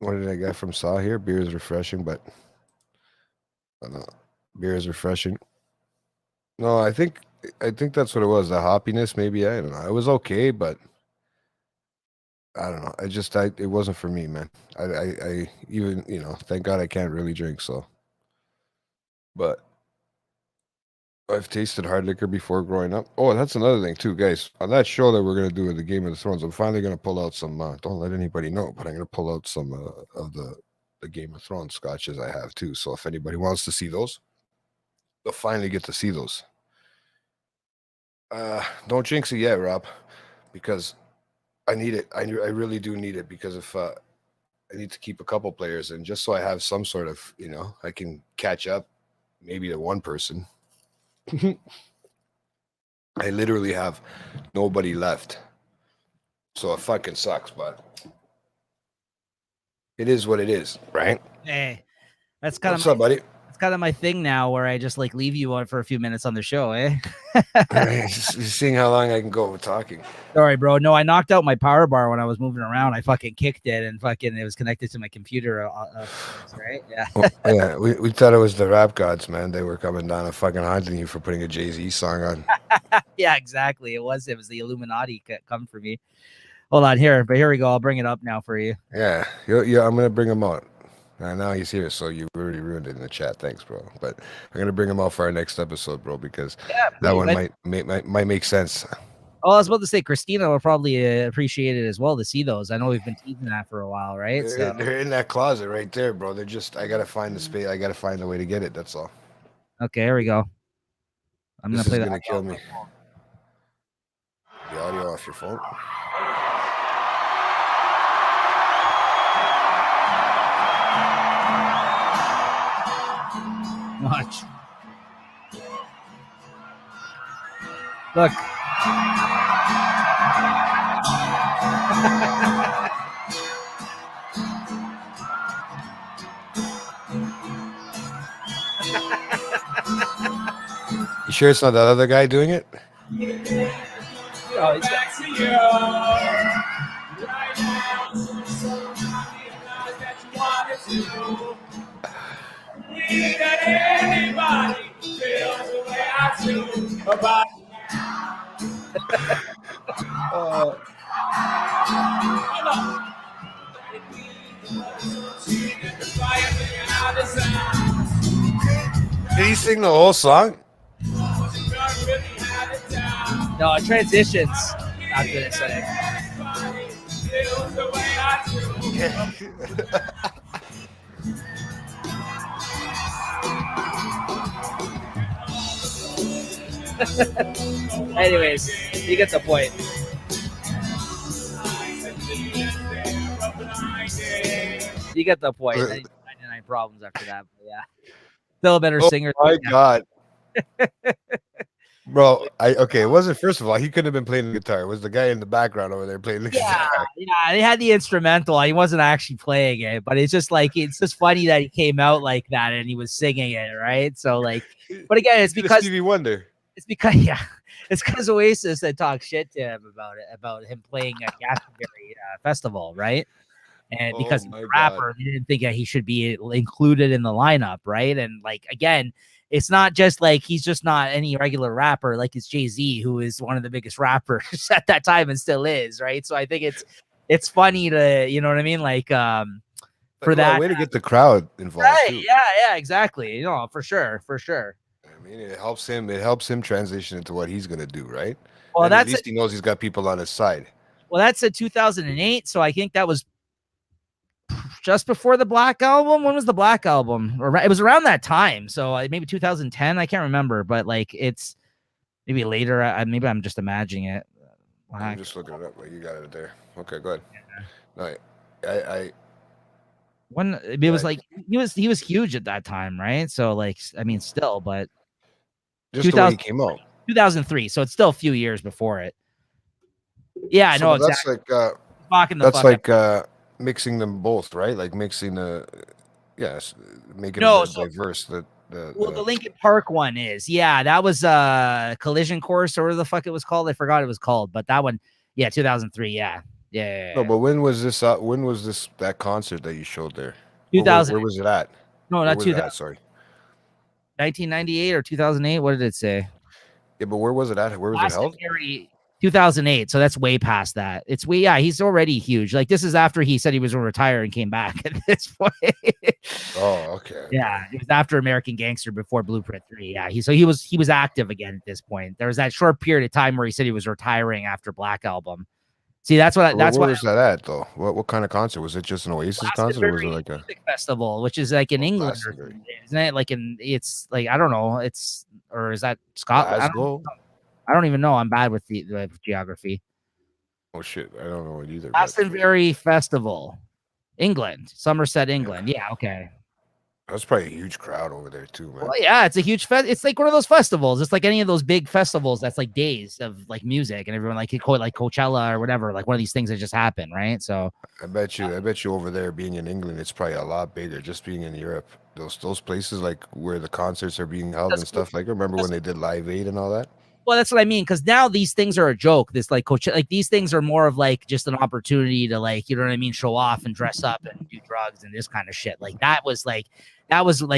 what did I get from Saw here? Beer is refreshing, but beer is refreshing. No, I think that's what it was. The hoppiness, maybe. I don't know. It was okay, but I don't know. It wasn't for me, man. I even, thank God I can't really drink, so. But I've tasted hard liquor before growing up. Oh, that's another thing too, guys. On that show that we're gonna do with the Game of Thrones, I'm finally gonna pull out some. Don't let anybody know, but I'm gonna pull out some of the Game of Thrones scotches I have too. So if anybody wants to see those, they'll finally get to see those. Don't jinx it yet, Rob, because I need it. I really do need it, because if I need to keep a couple players, and just so I have some sort of, I can catch up, maybe to one person. I literally have nobody left, so it fucking sucks, but it is what it is, right? Hey, that's kind What's up, buddy? It's kind of my thing now, where I just like leave you on for a few minutes on the show, eh? Just seeing how long I can go with talking. Sorry, bro. No, I knocked out my power bar when I was moving around. I fucking kicked it, and it was connected to my computer. Right? Yeah. Yeah, we thought it was the rap gods, man. They were coming down and fucking haunting you for putting a Jay-Z song on. Yeah, exactly. It was the Illuminati come for me. Hold on here, but here we go. I'll bring it up now for you. Yeah, I'm gonna bring him out. Now he's here, so you already ruined it in the chat. Thanks, bro. But I'm gonna bring him out for our next episode, bro, because that one might make sense. Oh, I was about to say Christina will probably appreciate it as well to see those. I know we've been teasing that for a while, right? They're in that closet right there, bro. I gotta find the space. I gotta find the way to get it. That's all. Okay, here we go. I'm gonna play that. This is gonna kill me. The audio off your phone. Watch. Look. You sure it's not that other guy doing it? Oh, Did he sing the whole song? No, it transitions after this. Anyways, you get the point. You get the point. 99 problems after that, but yeah. Still a better singer. Oh my God. Bro, it wasn't, first of all, he couldn't have been playing the guitar. It was the guy in the background over there playing the guitar. Yeah, they had the instrumental. He wasn't actually playing it, but it's just funny that he came out like that and he was singing it, right? So like, but again, it's because Stevie Wonder. It's because it's because Oasis had talked shit to him about him playing at Glastonbury festival, right? And because he's a rapper, they didn't think that he should be included in the lineup, right? And like again, it's not just like he's just not any regular rapper, like it's Jay-Z, who is one of the biggest rappers at that time and still is, right? So I think it's funny to, you know what I mean? Like for that way to get the crowd involved. Right, too. yeah, exactly. You know, for sure. I mean, it helps him transition into what he's gonna do, right? Well, and at least he knows he's got people on his side. Well, that's a 2008, so I think that was just before the Black Album. When was the Black Album? Or it was around that time, so maybe 2010. I can't remember, but like it's maybe later. Maybe I'm just imagining it. I'm just looking it up. You got it there. Okay, go ahead. No, when it was like he was huge at that time, right? So like, I mean, still, but just the way he came out, 2003. So it's still a few years before it. Yeah, so no, that's exactly. That's like mixing them both, right? Like mixing making it diverse. The Linkin Park one is, that was Collision Course or whatever the fuck it was called. I forgot what it was called, but that one, 2003, yeah. No, but when was this? When was this that concert that you showed there? 2000. Where was it at? No, not 2000. Sorry, 1998 or 2008. What did it say? Yeah, but where was it at? Where was it held? 2008. So that's way past that. It's way, he's already huge. Like this is after he said he was going to retire and came back at this point. Oh, okay. Yeah, it was after American Gangster, before Blueprint 3. Yeah, he was active again at this point. There was that short period of time where he said he was retiring after Black Album. See, that's what where was that at though? What kind of concert was it? Just an Oasis concert, or was it like a music festival, which is like in England, isn't it? Like it's like I don't know. It's or is that Scotland? I don't even know. I'm bad with the geography. Oh shit, I don't know it either. Glastonbury Festival. England, Somerset, England. Yeah, okay. That's probably a huge crowd over there too, man. Well, yeah, it's a huge it's like one of those festivals. It's like any of those big festivals that's like days of like music and everyone like Coachella or whatever, like one of these things that just happen, right? So I bet you over there being in England, it's probably a lot bigger. Just being in Europe, those places like where the concerts are being held and stuff. Like remember when they did Live Aid and all that? well, that's what I mean. Because now these things are a joke. This like like these things are more of like just an opportunity to like, you know what I mean, show off and dress up and do drugs and this kind of shit. Like that was like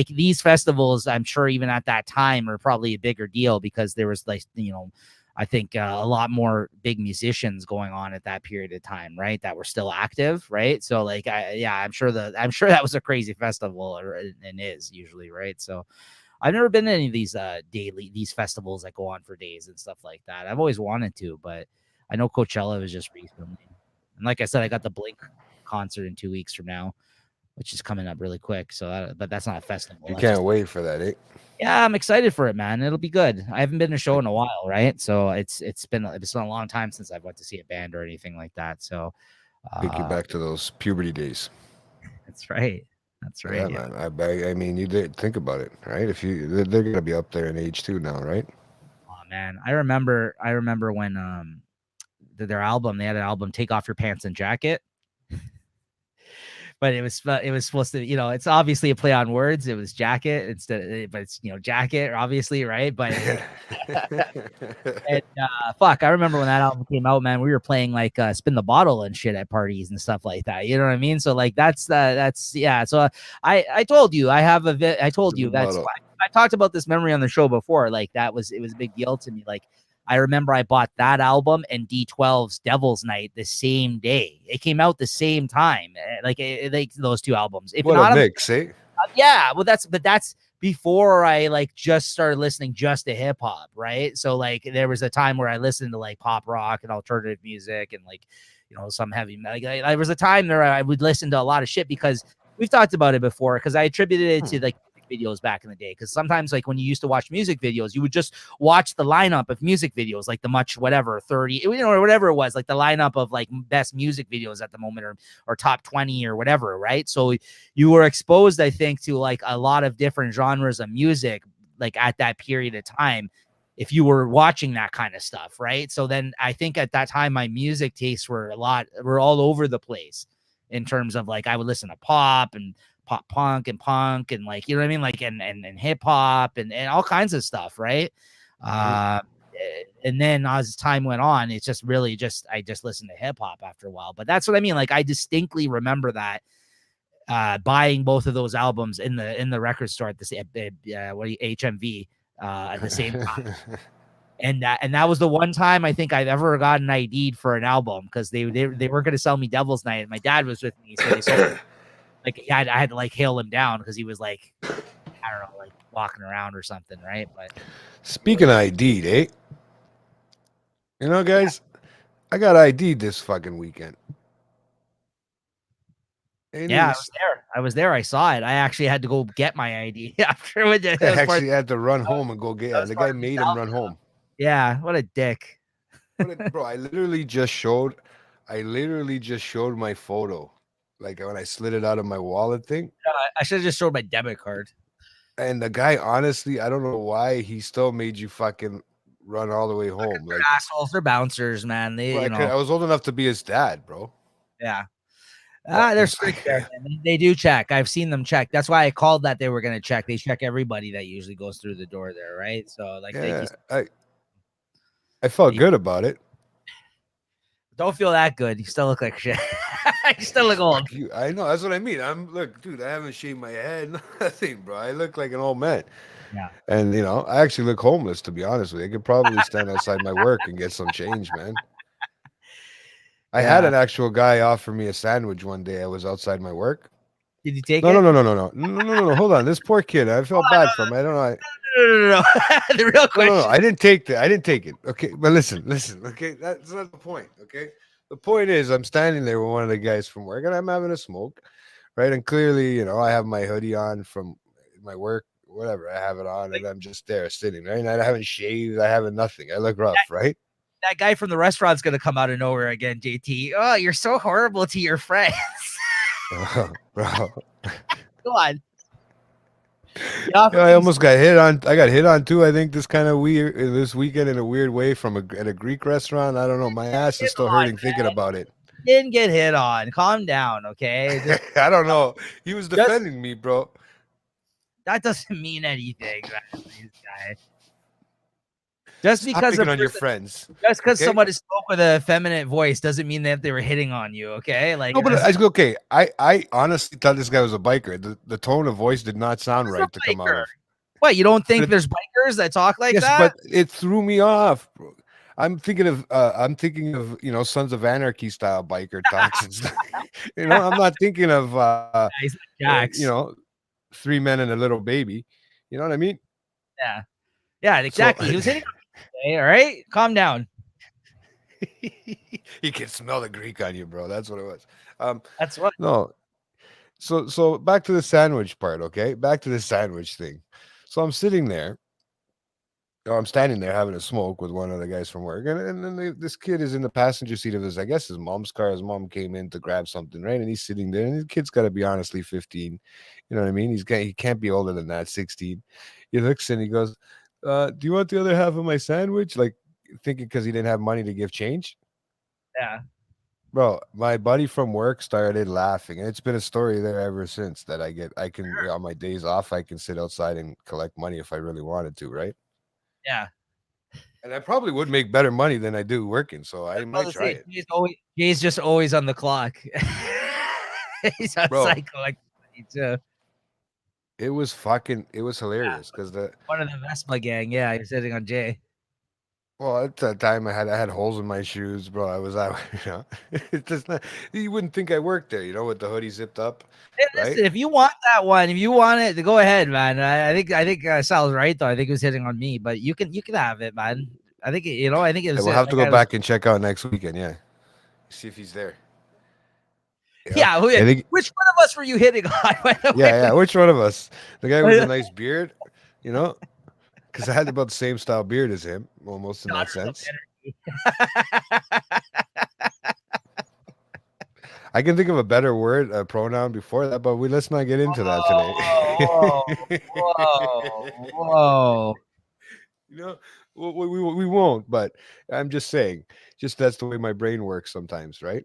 these festivals. I'm sure even at that time are probably a bigger deal because there was like, you know, I think a lot more big musicians going on at that period of time, right? That were still active, right? So like, I'm sure that was a crazy festival, and is usually, right? So. I've never been to any of these festivals that go on for days and stuff like that. I've always wanted to, but I know Coachella was just recently. And like I said, I got the Blink concert in 2 weeks from now, which is coming up really quick. So, but that's not a festival. You can't wait for that, eh? Yeah, I'm excited for it, man. It'll be good. I haven't been to a show in a while, right? So it's been a long time since I've went to see a band or anything like that. So take you back to those puberty days. That's right. That's right. Yeah, man. I mean, you did think about it, right? They're gonna be up there in age too now, right? Oh man, I remember when their album, they had an album, Take Off Your Pants and Jacket. But it was supposed to, you know, it's obviously a play on words. It was jacket instead, but it's, you know, jacket, obviously, right? But and, fuck, I remember when that album came out, man. We were playing like Spin the Bottle and shit at parties and stuff like that. You know what I mean? So like that's yeah. So I told you I told you that's why I talked about this memory on the show before. Like it was a big deal to me. Like I remember I bought that album and D12's Devil's Night the same day. It came out the same time. Like those two albums. If what not a mix, eh? Yeah, well, that's before I like just started listening just to hip hop, right? So like there was a time where I listened to like pop rock and alternative music and like, you know, some heavy. Like there was a time there I would listen to a lot of shit because we've talked about it before. Because I attributed it to like videos back in the day, because sometimes like when you used to watch music videos, you would just watch the lineup of music videos, like the much whatever 30, you know, or whatever it was, like the lineup of like best music videos at the moment, or top 20 or whatever, right? So you were exposed, I think, to like a lot of different genres of music like at that period of time if you were watching that kind of stuff, right? So then I think at that time my music tastes were all over the place in terms of like I would listen to pop and pop punk and like, you know what I mean, like and hip hop and all kinds of stuff, right? And then as time went on, it's just really I just listened to hip hop after a while. But that's what I mean. Like I distinctly remember that buying both of those albums in the record store at the HMV at the same time. And that was the one time I think I've ever gotten ID'd for an album, because they were going to sell me Devil's Night and my dad was with me, so they sold like I had to like hail him down because he was like, I don't know, like walking around or something, right? But speaking of ID'd, eh? You know, guys, I got ID'd this fucking weekend. Yeah, I was there. I saw it. I actually had to go get my ID after. I actually had to run home and go get it. The guy made him run home. Yeah, what a dick. Bro, I literally just showed my photo. Like when I slid it out of my wallet thing. I should have just showed my debit card. And the guy, honestly, I don't know why he still made you fucking run all the way home. They're assholes. They're bouncers, man. I was old enough to be his dad, bro. Yeah. They're strict there. They do check. I've seen them check. That's why I called that they were going to check. They check everybody that usually goes through the door there, right? So like, yeah, I felt good about it. Don't feel that good. You still look like shit. You still look old. I know. That's what I mean. Look, dude, I haven't shaved my head. Nothing, bro. I look like an old man. Yeah. And, you know, I actually look homeless, to be honest with you. I could probably stand outside my work and get some change, man. I had an actual guy offer me a sandwich one day. I was outside my work. Did you take it? No. Hold on. This poor kid. I felt bad for him. I don't know. No. The real question. No. I didn't take it. Okay. But listen. Okay. That's not the point. Okay. The point is, I'm standing there with one of the guys from work and I'm having a smoke. Right. And clearly, you know, I have my hoodie on from my work, whatever. I have it on and I'm just there sitting, right? And I haven't shaved. I haven't nothing. I look rough, right? That guy from the restaurant's going to come out of nowhere again, JT. Oh, you're so horrible to your friends. Bro. Come on. Yeah, I almost got hit on. I got hit on too. I think this kind of weird this weekend in a weird way from at a Greek restaurant. I don't know. My ass is still hurting thinking about it. Didn't get hit on. Calm down, okay? I don't know. He was defending me, bro. That doesn't mean anything, man. This guy. Just Stop because picking on your friends. just because okay? somebody spoke with a feminine voice doesn't mean that they were hitting on you, okay? Like No, but okay. I honestly thought this guy was a biker. The tone of voice did not sound right to come out of. What, you don't think there's bikers that talk like Yes, that? but it threw me off, bro. I'm thinking of Sons of Anarchy style biker talks and stuff. I'm not thinking of Jax. 3 men and a little baby. You know what I mean? Yeah, exactly. So, he was hitting okay, all right? Calm down. He can smell the Greek on you, bro. That's what it was. That's what No. So back to the sandwich part, okay? Back to the sandwich thing. So I'm sitting there. I'm standing there having a smoke with one of the guys from work, and then this kid is in the passenger seat of his mom's car. His mom came in to grab something, right? And he's sitting there, and the kid's got to be honestly 15. You know what I mean? He can't be older than that, 16. He looks and he goes, "Do you want the other half of my sandwich?" Like thinking because he didn't have money to give change. Yeah. Bro, my buddy from work started laughing, and it's been a story there ever since that I can on my days off, I can sit outside and collect money if I really wanted to, right? Yeah. And I probably would make better money than I do working, so I might try it. Jay's just always on the clock. He's on Bro, cycle like too. it was hilarious because one of the Vespa gang, yeah, you're sitting on Jay. Well, at that time I had holes in my shoes, bro. I was out, it's just not, you wouldn't think I worked there, with the hoodie zipped up. Hey, listen, right? If you want that one, if you want it, go ahead, man. I think Sal's right though. I think he was hitting on me, but you can have it, man. I think I think it was. We'll have to go back and check out next weekend. Yeah, see if he's there. Yeah, which one of us were you hitting on? By the way? Yeah. Which one of us? The guy with the nice beard, because I had about the same style beard as him, almost in that sense. I can think of a better word, a pronoun before that, but let's not get into that today. Whoa. We won't, but I'm just saying, that's the way my brain works sometimes, right?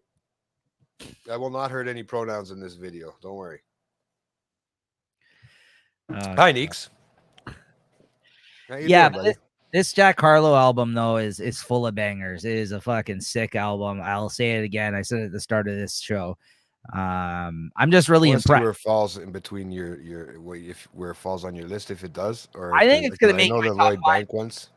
I will not hurt any pronouns in this video. Don't worry. Hi, Neeks. Yeah, doing, this Jack Harlow album though is full of bangers. It is a fucking sick album. I'll say it again. I said it at the start of this show. I'm just really impressed. Where it falls in between where it falls on your list, if it does, or I think it's gonna make the Lloyd Bank ones.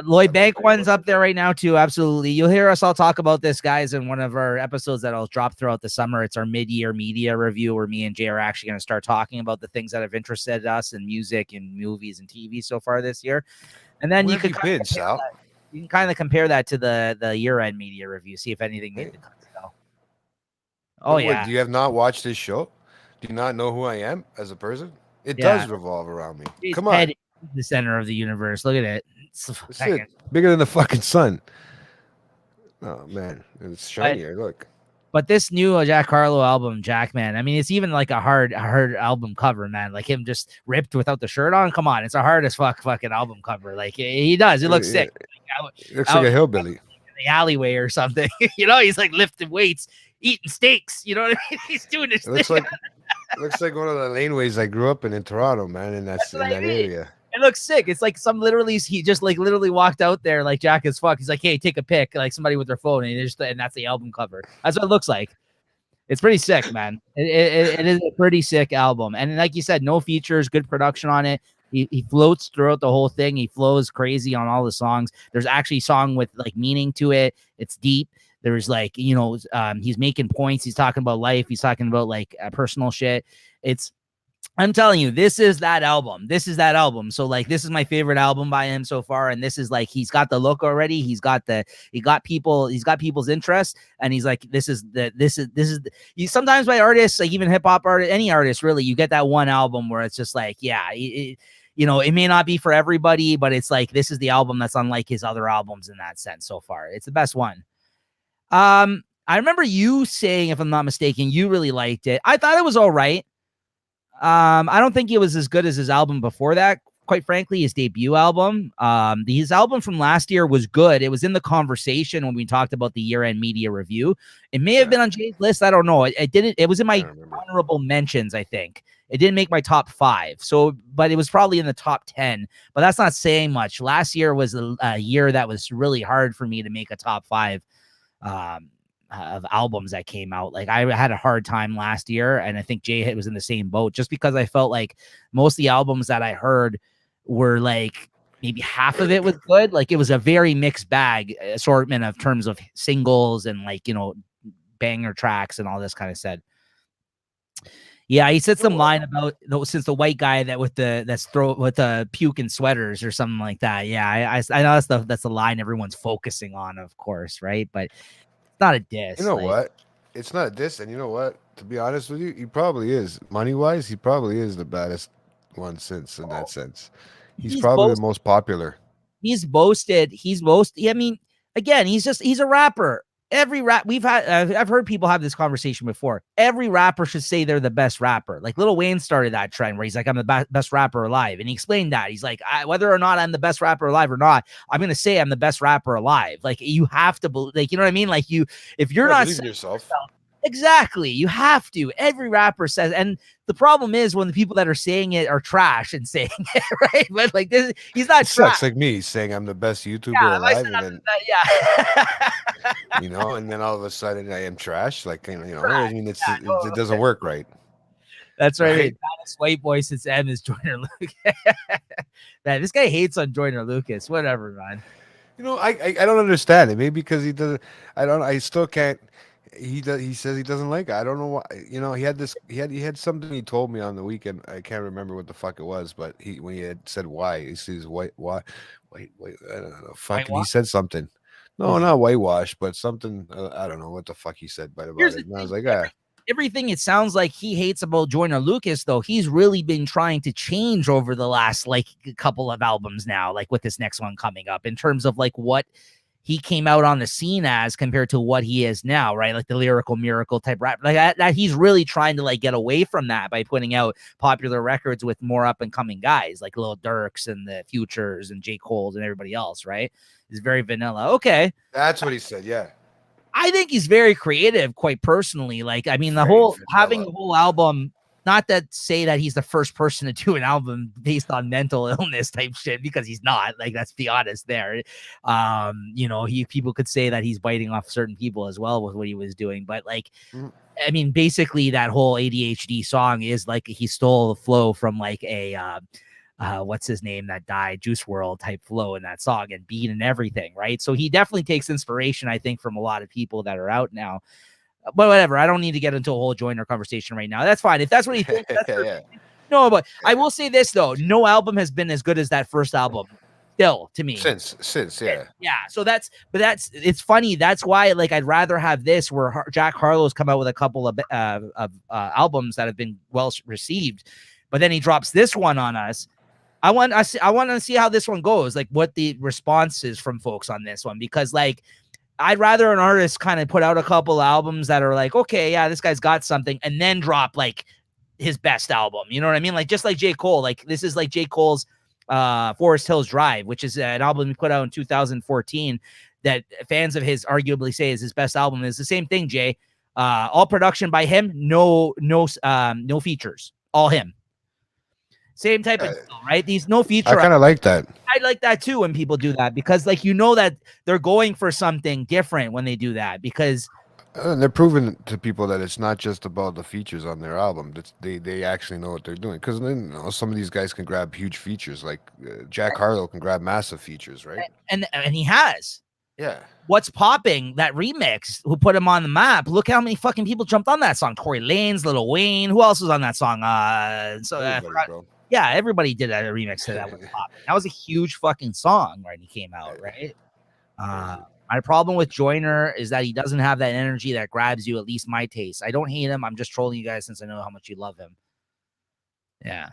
Lloyd Bank one's up there right now too. Absolutely. You'll hear us all talk about this, guys, in one of our episodes that'll drop throughout the summer. It's our mid-year media review where me and Jay are actually going to start talking about the things that have interested us in music and movies and TV so far this year. And then you can kind of compare that to the year-end media review, see if anything made the cut. Oh, yeah. Do you have not watched this show? Do you not know who I am as a person? It does revolve around me. Come on. The center of the universe. Look at it. It's bigger than the fucking sun. Oh man, it's shinier. Look. But this new Jack Harlow album, Jack, man, I mean, it's even like a hard album cover, man. Like him just ripped without the shirt on. Come on, it's a hard as fucking album cover. Like he does. It looks sick. It looks like a hillbilly in the alleyway or something. He's like lifting weights, eating steaks. You know what I mean? He's doing this. It looks like one of the laneways I grew up in Toronto, man. In that area. It looks sick. It's like he just like literally walked out there like Jack as fuck. He's like, hey, take a pic, like somebody with their phone, and that's the album cover. That's what it looks like. It's pretty sick, man. It is a pretty sick album. And like you said, no features, good production on it. He floats throughout the whole thing. He flows crazy on all the songs. There's actually a song with like meaning to it. It's deep. There's like, he's making points. He's talking about life. He's talking about like personal shit. I'm telling you, this is that album. So like, this is my favorite album by him so far. And this is like, he's got the look already. He's got people's interest. And he's like, sometimes by artists, like even hip hop artists, any artist really, you get that one album where it's just like, it may not be for everybody, but it's like, this is the album that's unlike his other albums in that sense so far. It's the best one. I remember you saying, if I'm not mistaken, you really liked it. I thought it was all right. I don't think it was as good as his album before that. Quite frankly, his debut album. His album from last year was good. It was in the conversation when we talked about the year-end media review. It may have been on Jay's list. I don't know. It didn't. It was in my honorable mentions, I think. It didn't make my top 5. So, but it was probably in the top 10. But that's not saying much. Last year was a year that was really hard for me to make a top 5. Of albums that came out. Like I had a hard time last year, and I think Jay was in the same boat, just because I felt like most of the albums that I heard were like maybe half of it was good. Like it was a very mixed bag assortment of terms of singles and like, you know, banger tracks and all this kind of said. Yeah, he said some line about since the white guy that with the puke and sweaters or something like that. Yeah, I know that's the line everyone's focusing on, of course, right? But not a diss. You know what? It's not a diss, and you know what? To be honest with you, he probably is. Money-wise, he probably is the baddest one since in that sense. He's probably the most popular. He's boasted. I mean, again, he's a rapper. Every rap I've heard people have this conversation before. Every rapper should say they're the best rapper. Like Lil Wayne started that trend where he's like, I'm the best rapper alive. And he explained that. He's like, whether or not I'm the best rapper alive or not, I'm going to say I'm the best rapper alive. Like you have to believe, like, you know what I mean? Like if you're not believe yourself. Exactly. You have to. Every rapper says, and the problem is when the people that are saying it are trash and saying it, right? But like this, he's not trash. Like me saying I'm the best YouTuber alive, and then, you know, and then all of a sudden I am trash. Like, you know, I mean, it doesn't work right. That's right. Baddest white boy since M is Joyner Lucas. Man, this guy hates on Joyner Lucas. Whatever, man. You know, I don't understand it. Maybe because he doesn't. I still can't. He says he doesn't like it. I don't know why. You know, he had something he told me on the weekend. I can't remember what the fuck it was, but when he had said why, he says why I don't know. Fucking he said something. No, not whitewash, but something. I don't know what the fuck he said, but about it. And I was like, everything it sounds like he hates about Joyner Lucas, though, he's really been trying to change over the last like couple of albums now, like with this next one coming up, in terms of like what he came out on the scene as compared to what he is now, right? Like the lyrical miracle type rap, like that he's really trying to like get away from that by putting out popular records with more up and coming guys like Lil Durks and the Futures and J. Cole's and everybody else, right? He's very vanilla. Okay. That's what he said. Yeah. I think he's very creative, quite personally. Like, I mean, having the whole album, not that say that he's the first person to do an album based on mental illness type shit, because he's not. Like, let's be honest there. You know, people could say that he's biting off certain people as well with what he was doing. But like, I mean, basically that whole ADHD song is like he stole the flow from like a what's his name that died, Juice WRLD type flow in that song and beat and everything, right? So he definitely takes inspiration, I think, from a lot of people that are out now. But whatever, I don't need to get into a whole Joyner conversation right now. That's fine. If that's what he thinks, that's No, but I will say this though: no album has been as good as that first album. Still, to me, since yeah. So it's funny. That's why, like, I'd rather have this where Jack Harlow's come out with a couple of albums that have been well received, but then he drops this one on us. I want to see how this one goes, like what the response is from folks on this one, because like I'd rather an artist kind of put out a couple albums that are like, okay, yeah, this guy's got something, and then drop like his best album. You know what I mean? Like just like J. Cole, like this is like J. Cole's Forest Hills Drive, which is an album he put out in 2014 that fans of his arguably say is his best album. Is the same thing, Jay. All production by him, no features, all him. Same type of deal, right? These no feature. I kind of like that. I like that too when people do that, because like, you know, that they're going for something different when they do that, because they're proving to people that it's not just about the features on their album. They actually know what they're doing, because you know, some of these guys can grab huge features, like Jack Harlow can grab massive features, right? And he has. Yeah. What's popping? That remix who put him on the map. Look how many fucking people jumped on that song. Tory Lanez, Lil Wayne. Who else was on that song? Yeah, everybody did a remix to that. That was a huge fucking song when he came out, right? My problem with Joyner is that he doesn't have that energy that grabs you, at least my taste. I don't hate him. I'm just trolling you guys since I know how much you love him. Yeah.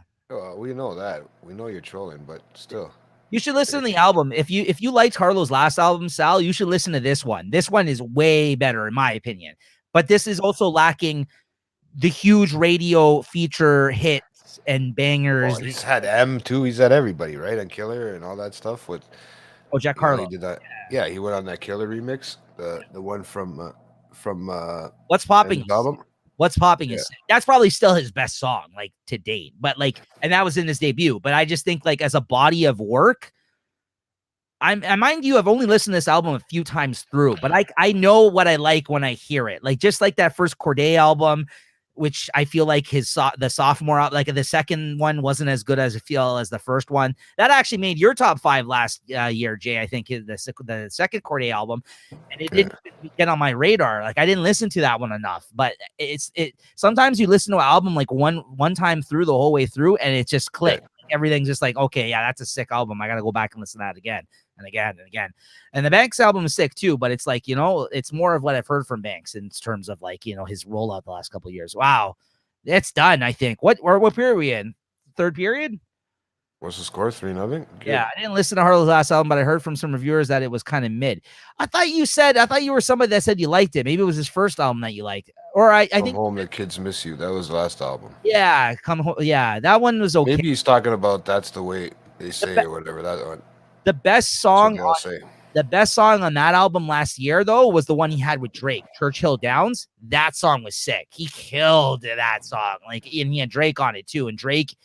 We know that. We know you're trolling, but still. You should listen to the album. If you liked Harlow's last album, Sal, you should listen to this one. This one is way better in my opinion. But this is also lacking the huge radio feature hits and bangers. Well, he's had M too. He's had everybody, right? And Killer and all that stuff with Jack Harlow. He did that. Yeah, he went on that Killer remix, the one from What's Popping his album. What's Popping is that's probably still his best song, like to date. But like, and that was in his debut. But I just think like as a body of work, I mind you, I've only listened to this album a few times through, but I know what I like when I hear it. Like just like that first Corday album, which I feel like the sophomore out, like the second one wasn't as good as I feel as the first one. That actually made your top 5 last year, Jay. I think the second Corday album, and it didn't get on my radar. Like I didn't listen to that one enough. But it sometimes you listen to an album like one time through the whole way through, and it just clicked. Everything's just like, okay, yeah, that's a sick album. I got to go back and listen to that again and again and again. And the Banks album is sick too, but it's like, it's more of what I've heard from Banks in terms of like, his rollout the last couple of years. Wow. It's done, I think. What period are we in? Third period? What's the score? 3-0? Yeah, I didn't listen to Harlow's last album, but I heard from some reviewers that it was kind of mid. I thought you were somebody that said you liked it. Maybe it was his first album that you liked. Or I think Home, The Kids Miss You. That was the last album. Yeah, Come Home. Yeah, that one was okay. Maybe he's talking about That's the Way They Say or whatever that one. The best song on that album last year, though, was the one he had with Drake, Churchill Downs. That song was sick. He killed that song. Like, and he had Drake on it too, and Drake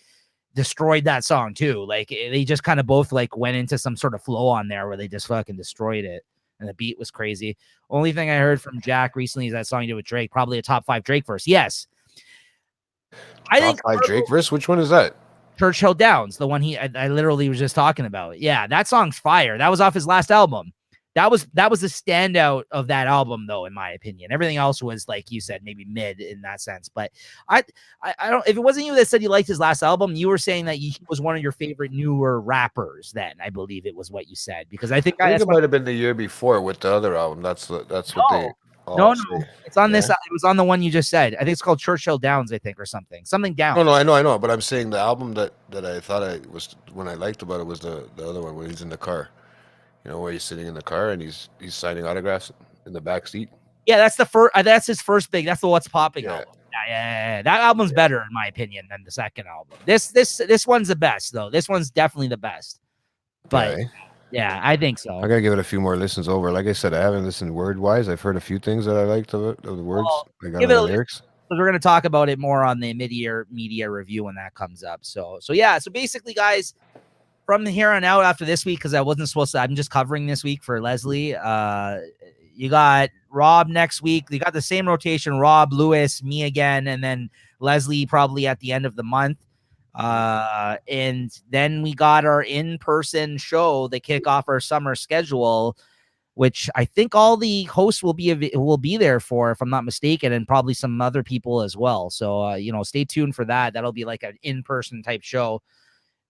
destroyed that song too. Like they just kind of both like went into some sort of flow on there where they just fucking destroyed it, and the beat was crazy. Only thing I heard from Jack recently is that song he did with Drake, probably a top 5 Drake verse. Yes, I think top 5 Drake verse. Which one is that? Churchill Downs, the one I literally was just talking about. Yeah, that song's fire. That was off his last album. That was the standout of that album, though, in my opinion. Everything else was, like you said, maybe mid in that sense. But I don't. If it wasn't you that said you liked his last album, you were saying that he was one of your favorite newer rappers. Then I believe it was what you said, because I think it might have been the year before with the other album. That's what they. No, it's on this. It was on the one you just said. I think it's called Churchill Downs, I think, or something down. No, I know. But I'm saying the album that I thought when I liked about it was the other one when he's in the car. Where he's sitting in the car and he's signing autographs in the back seat. Yeah, that's the first. That's his first big. That's the What's Popping album. Yeah. That album's better in my opinion than the second album. This one's the best though. This one's definitely the best. But yeah, I think so. I gotta give it a few more listens over. Like I said, I haven't listened word wise. I've heard a few things that I liked of the words. I got the lyrics. Because we're gonna talk about it more on the mid-year media review when that comes up. So yeah. So basically, guys. From here on out, after this week, because I wasn't supposed to, I'm just covering this week for Leslie. You got Rob next week. You got the same rotation: Rob, Lewis, me again, and then Leslie probably at the end of the month. And then we got our in-person show to kick off our summer schedule, which I think all the hosts will be there for, if I'm not mistaken, and probably some other people as well. So stay tuned for that. That'll be like an in-person type show.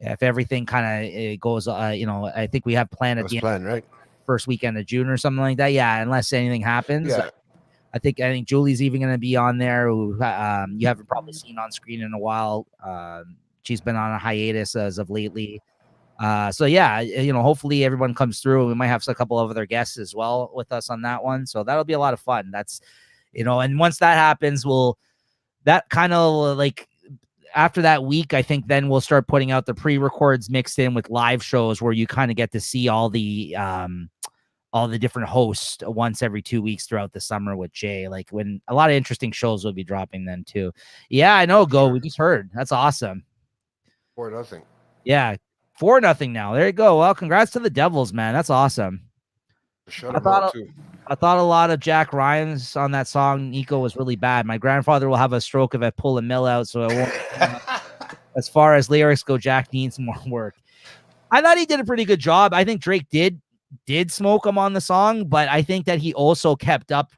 If everything kind of goes, I think we have planned at the end, right? First weekend of June or something like that. Yeah, unless anything happens. Yeah. I think Julie's even going to be on there, who you haven't probably seen on screen in a while. She's been on a hiatus as of lately. So yeah, hopefully everyone comes through. We might have a couple of other guests as well with us on that one. So that'll be a lot of fun. That's, and once that happens, that kind of like. After that week, I think then we'll start putting out the pre-records mixed in with live shows where you kind of get to see all the different hosts once every 2 weeks throughout the summer with Jay. Like when a lot of interesting shows will be dropping then too. Yeah, I know. We just heard. That's awesome. 4-0. Yeah, 4-0 now. There you go. Well, congrats to the Devils, man. That's awesome. I thought a lot of Jack Ryan's on that song. Nico was really bad. My grandfather will have a stroke if I pull a mill out, so I won't. As far as lyrics go, Jack needs more work. I thought he did a pretty good job. I think Drake did smoke him on the song, but I think that he also kept up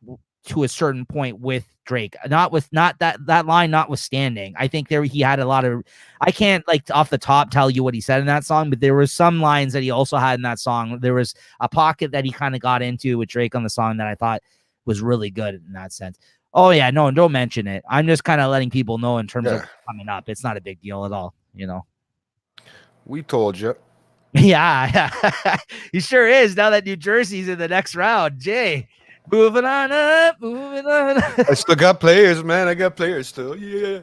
to a certain point with Drake. Not that line notwithstanding. I think he had a lot of. I can't off the top tell you what he said in that song, but there were some lines that he also had in that song. There was a pocket that he kind of got into with Drake on the song that I thought was really good in that sense. Oh yeah, no, don't mention it. I'm just kind of letting people know in terms of coming up. It's not a big deal at all, We told you. Yeah, he sure is. Now that New Jersey's in the next round, Jay, moving on up, moving on. I still got players, man. I got players still. Yeah.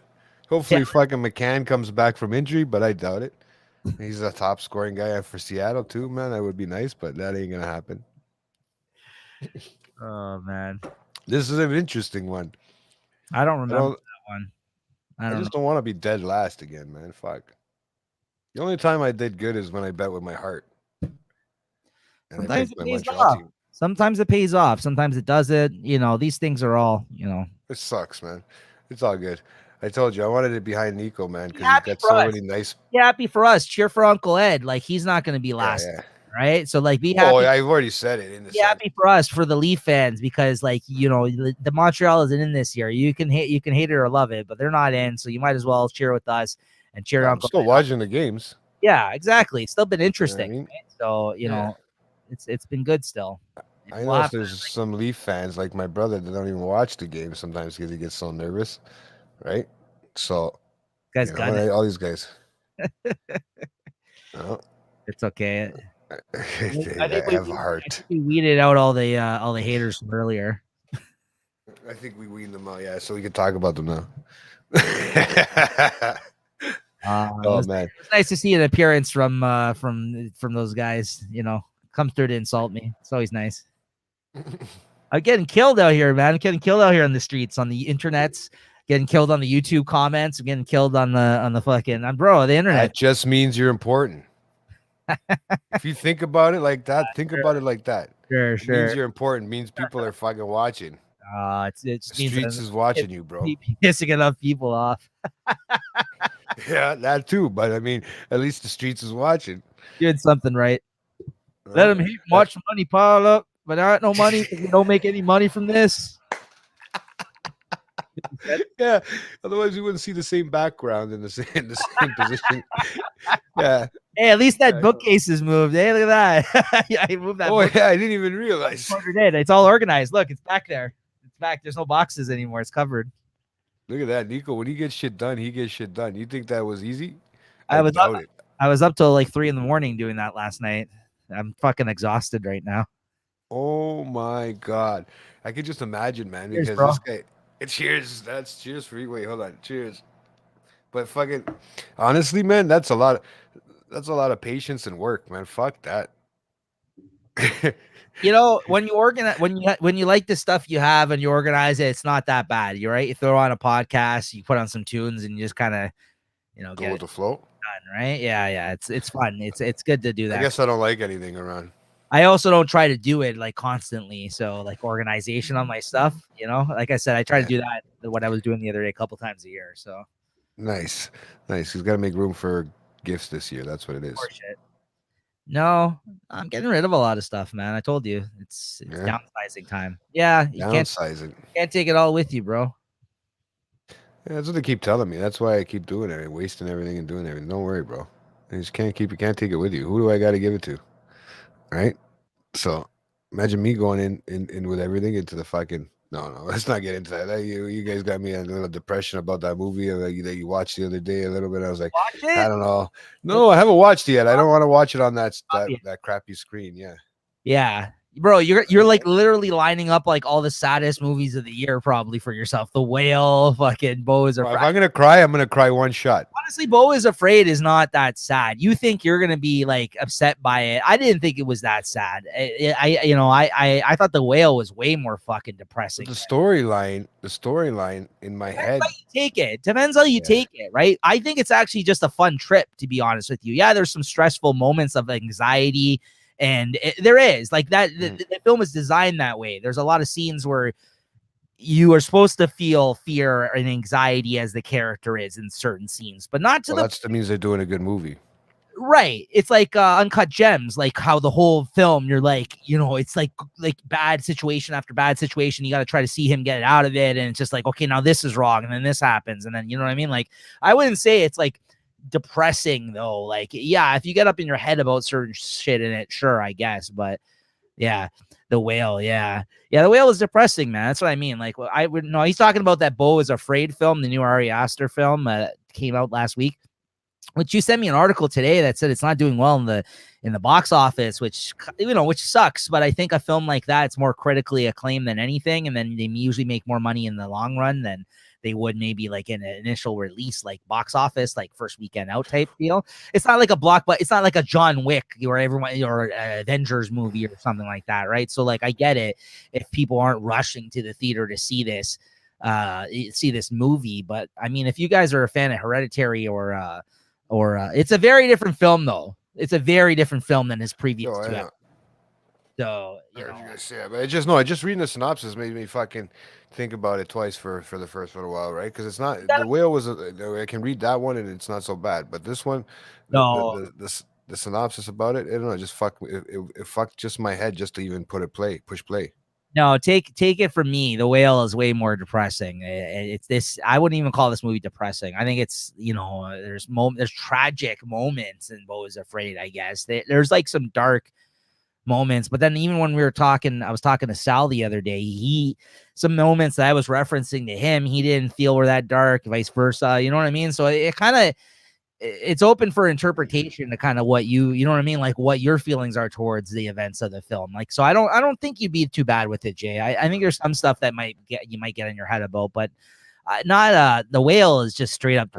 Hopefully, Yeah. fucking McCann comes back from injury, but I doubt it. He's a top scoring guy for Seattle too, man. That would be nice, but that ain't gonna happen. Oh man, This is an interesting one. I don't remember don't- that one. I I just don't want to be dead last again, man. Fuck. The only time I did good is when I bet with my heart. And Sometimes picked it my pays Montreal off. team. Sometimes it pays off. Sometimes it doesn't. You know, these things are all, you know. It sucks, man. It's all good. I told you I wanted it behind Nico, man, because he's happy got for so us. many nice. Be happy for us. Cheer for Uncle Ed. Like he's not going to be last, Yeah. right? So like, be happy. Oh, I've already said it in the Be happy for us, for the Leaf fans, because like you know the Montreal isn't in this year. You can hate it or love it, but they're not in. So you might as well cheer with us and cheer I'm Uncle. still Ed. watching the games. Yeah, exactly. It's still been You know what interesting. I mean? Right? So you know, it's been good still. I know if there's some Leaf fans like my brother that don't even watch the game sometimes because he gets so nervous, right? So, guys you got know, it. all these guys. Oh, It's okay. I have a heart. We weeded out all the haters from earlier. I think we weaned them out, yeah, so we can talk about them now. Oh man, It's nice to see an appearance from those guys. You know, come through to insult me. It's always nice. I'm getting killed out here, man. I'm getting killed out here on the streets, on the internets, getting killed on the YouTube comments. I'm getting killed on the fucking the internet. that just means you're important. If you think about it like that, think about it like that. Sure, It means you're important. Means people are fucking watching. It The just means streets is watching you, bro. pissing enough people off. Yeah, that too. But I mean, at least the streets is watching. Doing something right. Let them hate, watch the money pile up, but there ain't no money because we don't make any money from this. Yeah, otherwise we wouldn't see the same background in the same position. Yeah. Hey, at least that Yeah. bookcase is moved. Hey, look at that. Yeah, I moved that. Oh yeah, I didn't even realize. It's all organized. Look, it's back there. It's back. There's no boxes anymore. It's covered. Look at that, Nico. When he gets shit done, he gets shit done. You think that was easy? I was doubt it. I was up till like 3 a.m. doing that last night. I'm fucking exhausted right now. Oh my god, I could just imagine, man. Cheers, Because bro. this guy, cheers. That's cheers for you. Wait, hold on. Cheers. But fucking, honestly, man, that's a lot of patience and work, man. Fuck that. You know, when you organize, when you like the stuff you have and you organize it, it's not that bad. You're right. You throw on a podcast, you put on some tunes, and you just kind of, you know, Go get with it the flow. done, right? Yeah. It's fun. It's good to do that. I guess I don't like anything around. I also don't try to do it like constantly. So like organization on my stuff, you know, like I said, I try to do that what I was doing the other day a couple times a year. So Nice. He's got to make room for gifts this year. That's what it is. shit. No, I'm getting rid of a lot of stuff, man. I told you it's Yeah. downsizing time. Yeah, you Downsizing. can't take it all with you, bro. Yeah, that's what they keep telling me. That's why I keep doing it, wasting everything and doing everything. Don't worry, bro. You just can't can't take it with you. Who do I got to give it to? Right? So imagine me going in with everything into the fucking. No, let's not get into that. You guys got me in a little depression about that movie that you watched the other day a little bit. I was like, Watch I it. don't know. No, I haven't watched it yet. I don't want to watch it on that crappy screen. Yeah. Yeah, bro, you're like literally lining up like all the saddest movies of the year probably for yourself. The Whale, fucking Beau is Well, if Afraid. I'm gonna cry, I'm gonna cry one shot. Honestly, Beau is Afraid is not that sad. You think you're gonna be like upset by it? I didn't think it was that sad. I thought The Whale was way more fucking depressing. The storyline in my head. How you take it depends how you take it, right? I think it's actually just a fun trip, to be honest with you. Yeah, there's some stressful moments of anxiety. And there is like that. The film is designed that way. There's a lot of scenes where you are supposed to feel fear and anxiety as the character is in certain scenes, but not to That means they're doing a good movie. right. It's like Uncut Gems, like how the whole film you're like, you know, it's like bad situation after bad situation. You got to try to see him get out of it, and it's just like, okay, now this is wrong, and then this happens, and then you know what I mean. Like I wouldn't say it's like depressing though. Like yeah, if you get up in your head about certain shit in it, sure, I guess, but yeah, The Whale, The Whale is depressing, man. That's what I mean. Like I would know he's talking about that Beau is Afraid film, the new Ari Aster film came out last week. which you sent me an article today that said it's not doing well in the box office, which which sucks. But I think a film like that, it's more critically acclaimed than anything, and then they usually make more money in the long run than they would maybe like in an initial release, like box office, like first weekend out type deal. It's not like a blockbuster. It's not like a John Wick or Avengers movie or something like that, right? So like I get it if people aren't rushing to the theater to see this movie, but I mean, if you guys are a fan of Hereditary or it's a very different film though. It's a very different film than his previous two. So but just reading the synopsis made me fucking think about it twice for the first little while, right? Because it's not the whale was I can read that one and it's not so bad, but this one, the synopsis about it, I don't know, just it fucked just my head just to even push play. No, take it from me. The Whale is way more depressing. It's this. I wouldn't even call this movie depressing. I think it's there's tragic moments in Beau is Afraid. I guess there's like some dark moments, but then even when I was talking to Sal the other day, some moments that I was referencing to him, he didn't feel were that dark, vice versa. You know what I mean? So it's open for interpretation to kind of what you know what I mean, like what your feelings are towards the events of the film. Like, so I don't think you'd be too bad with it, Jay. I think there's some stuff that you might get in your head about, but not The Whale is just straight up.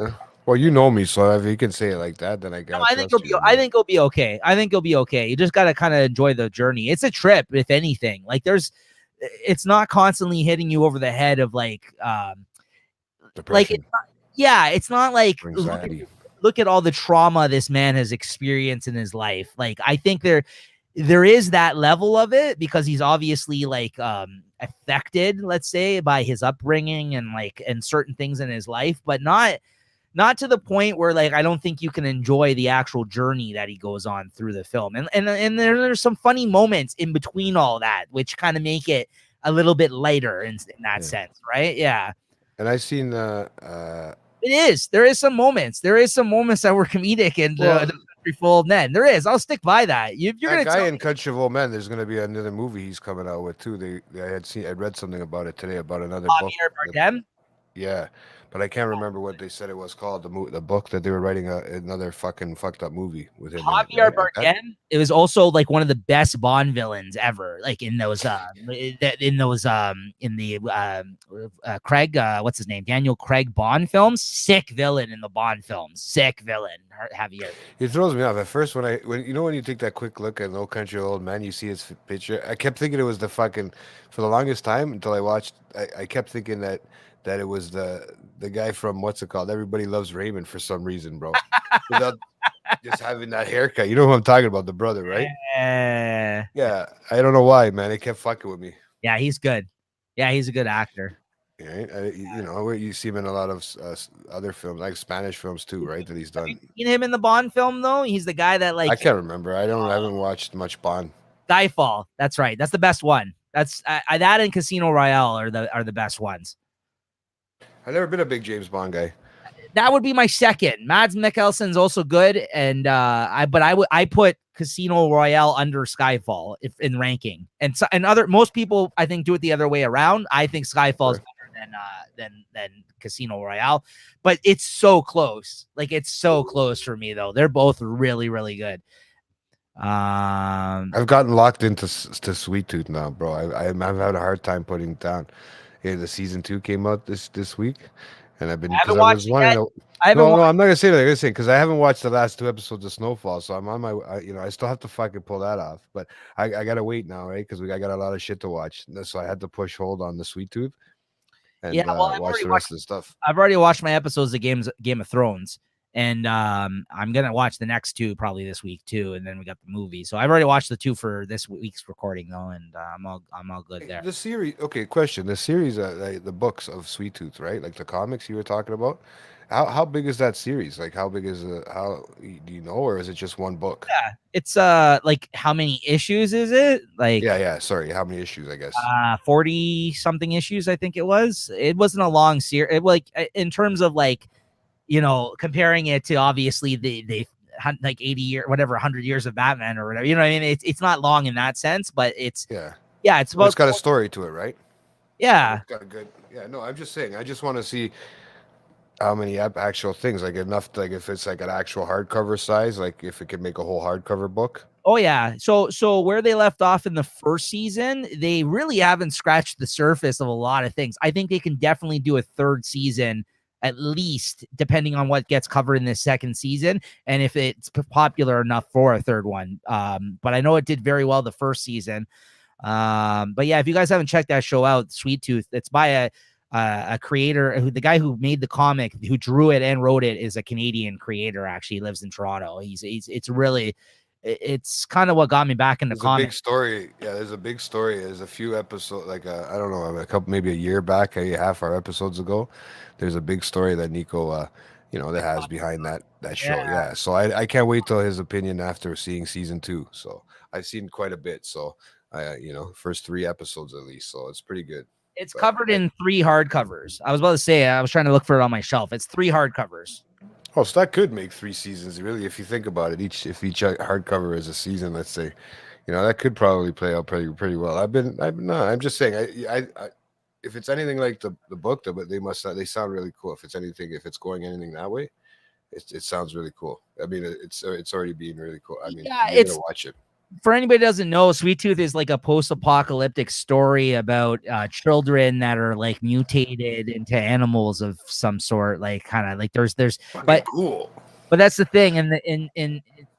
Well, you know me, so if you can say it like that, then I think you'll be okay. I think you'll be okay. You just got to kind of enjoy the journey. It's a trip, if anything. Like it's not constantly hitting you over the head of like, depression. It's not like anxiety. Look at all the trauma this man has experienced in his life. Like, I think there is that level of it because he's obviously like affected, let's say, by his upbringing and certain things in his life, but not to the point where like I don't think you can enjoy the actual journey that he goes on through the film. And there's some funny moments in between all that, which kind of make it a little bit lighter in that sense, right? Yeah. And I've seen it is. There is some moments. There is some moments that were comedic and Country Full of Men. There is. I'll stick by that. You're that guy in Country Full of Men. There's going to be another movie he's coming out with too. I read something about it today about another book. Javier Bardem. Yeah, but I can't remember what they said it was called. The book that they were writing another fucking fucked up movie with him. Javier Bardem. It was also like one of the best Bond villains ever. Like in the Craig, what's his name? Daniel Craig Bond films. Sick villain in the Bond films. Sick villain. Javier. It throws me off at first when you take that quick look at No Country for Old Men, you see his picture. I kept thinking it was for the longest time until I watched. I kept thinking that it was the guy from what's it called? Everybody Loves Raymond for some reason, bro. Without just having that haircut. You know who I'm talking about, the brother, right? Yeah. I don't know why, man. It kept fucking with me. Yeah, he's good. Yeah, he's a good actor. Yeah, you see him in a lot of other films, like Spanish films too, right? That he's done. Have you seen him in the Bond film though? He's the guy that like I can't remember. I haven't watched much Bond. Skyfall. That's right. That's the best one. That's that and Casino Royale are the best ones. I've never been a big James Bond guy. That would be my second. Mads Mikkelsen's also good, and I put Casino Royale under Skyfall in ranking, and most people I think do it the other way around. I think Skyfall is better than Casino Royale, but it's so close. Like it's so close for me though. They're both really really good. I've gotten locked into Sweet Tooth now, bro. I've had a hard time putting it down. Yeah, the season 2 came out this week, and I've been. I'm not gonna say that. I'm gonna say because I haven't watched the last 2 episodes of Snowfall, so I'm on my. I still have to fucking pull that off, but I gotta wait now, right? Because I got a lot of shit to watch, so I had to push hold on the Sweet Tooth. And, watch the rest of the stuff. I've already watched my episodes of Game of Thrones. And I'm gonna watch the next 2 probably this week too, and then we got the movie. So I've already watched the 2 for this week's recording though, and I'm all good there. The series, okay. Question: the series, the books of Sweet Tooth, right? Like the comics you were talking about. How big is that series? Like how big is how do you know, or is it just one book? Yeah, it's like how many issues is it? Like yeah. Sorry, how many issues? I guess 40 something issues. I think it was. It wasn't a long series. Like in terms of like. Comparing it to obviously the like 80 year, whatever, 100 years of Batman or whatever, I mean, it's not long in that sense, but it's it's about. It's got a story to it, right? Yeah, it's got a good. Yeah, no, I'm just saying. I just want to see. how many actual things, like enough, like if it's like an actual hardcover size, like if it could make a whole hardcover book. Oh yeah. So where they left off in the first season, they really haven't scratched the surface of a lot of things. I think they can definitely do a third season at least, depending on what gets covered in this second season and if it's popular enough for a third one. But I know it did very well the first season. But yeah, if you guys haven't checked that show out, Sweet Tooth, it's by a creator who, the guy who made the comic, who drew it and wrote it, is a Canadian creator. Actually, he lives in Toronto. It's really, it's kind of what got me back into There's comics. a big story. Yeah, there's a big story. There's a few episodes, like I don't know, a couple, maybe a year back, a half our episodes ago. There's a big story that Nico, that has behind that show. Yeah. So I can't wait till his opinion after seeing season 2. So I've seen quite a bit. So first 3 episodes at least. So it's pretty good. It's covered in 3 hardcovers. I was about to say, I was trying to look for it on my shelf. It's 3 hardcovers. Oh, so that could make 3 seasons, really, if you think about it. If each hardcover is a season, let's say, that could probably play out pretty well. I'm just saying, I if it's anything like the book, but they sound really cool. If it's going anything that way, it sounds really cool. I mean, it's already being really cool. I mean, Yeah, you're gonna watch it. For anybody who doesn't know, Sweet Tooth is like a post-apocalyptic story about children that are like mutated into animals of some sort, like kind of like there's but cool. But that's the thing.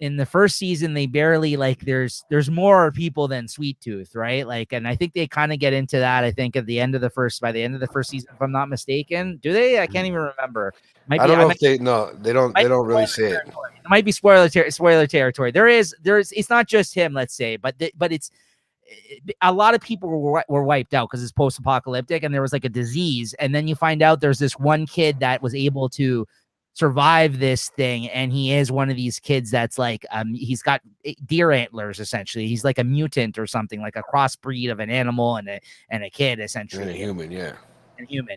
In the first season, they barely, like, there's more people than Sweet Tooth, right? Like, and I think they kind of get into that. I think by the end of the first season, if I'm not mistaken, do they? I can't even remember. I don't know if they don't really say it. It might be spoiler territory. There's it's not just him, let's say, but it's a lot of people were wiped out because it's post-apocalyptic and there was like a disease, and then you find out there's this one kid that was able to survive this thing, and he is one of these kids that's like he's got deer antlers, essentially. He's like a mutant or something, like a crossbreed of an animal and a kid, essentially. And a human,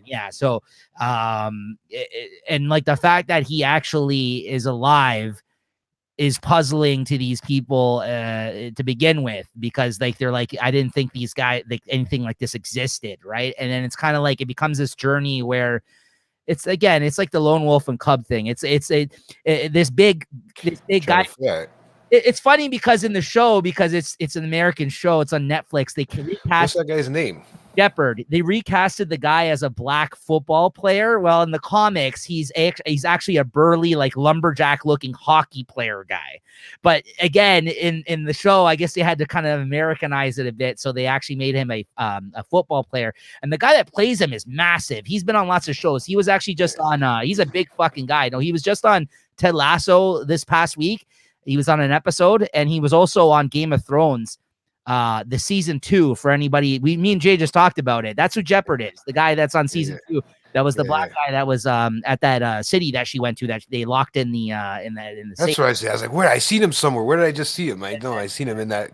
yeah. So and like the fact that he actually is alive is puzzling to these people to begin with, because like they're like, I didn't think these guys, like, anything like this existed, right? And then it's kind of like it becomes this journey where it's like the lone wolf and cub thing. It's this big guy. It's funny because in the show, because it's an American show, it's on Netflix. They recast. What's that guy's name? Shepard. They recasted the guy as a black football player. Well, in the comics, he's actually a burly, like, lumberjack looking hockey player guy. But again, in the show, I guess they had to kind of Americanize it a bit, so they actually made him a football player. And the guy that plays him is massive. He's been on lots of shows. He was actually just on. He's a big fucking guy. No, he was just on Ted Lasso this past week. He was on an episode, and he was also on Game of Thrones. The season 2, for anybody, me and Jay just talked about it. That's who Jeopard is, the guy that's on season 2. That was the black guy that was at that city that she went to, that they locked in the That's safe. what I said. I was like, where? I seen him somewhere. Where did I just see him? I know I seen him in that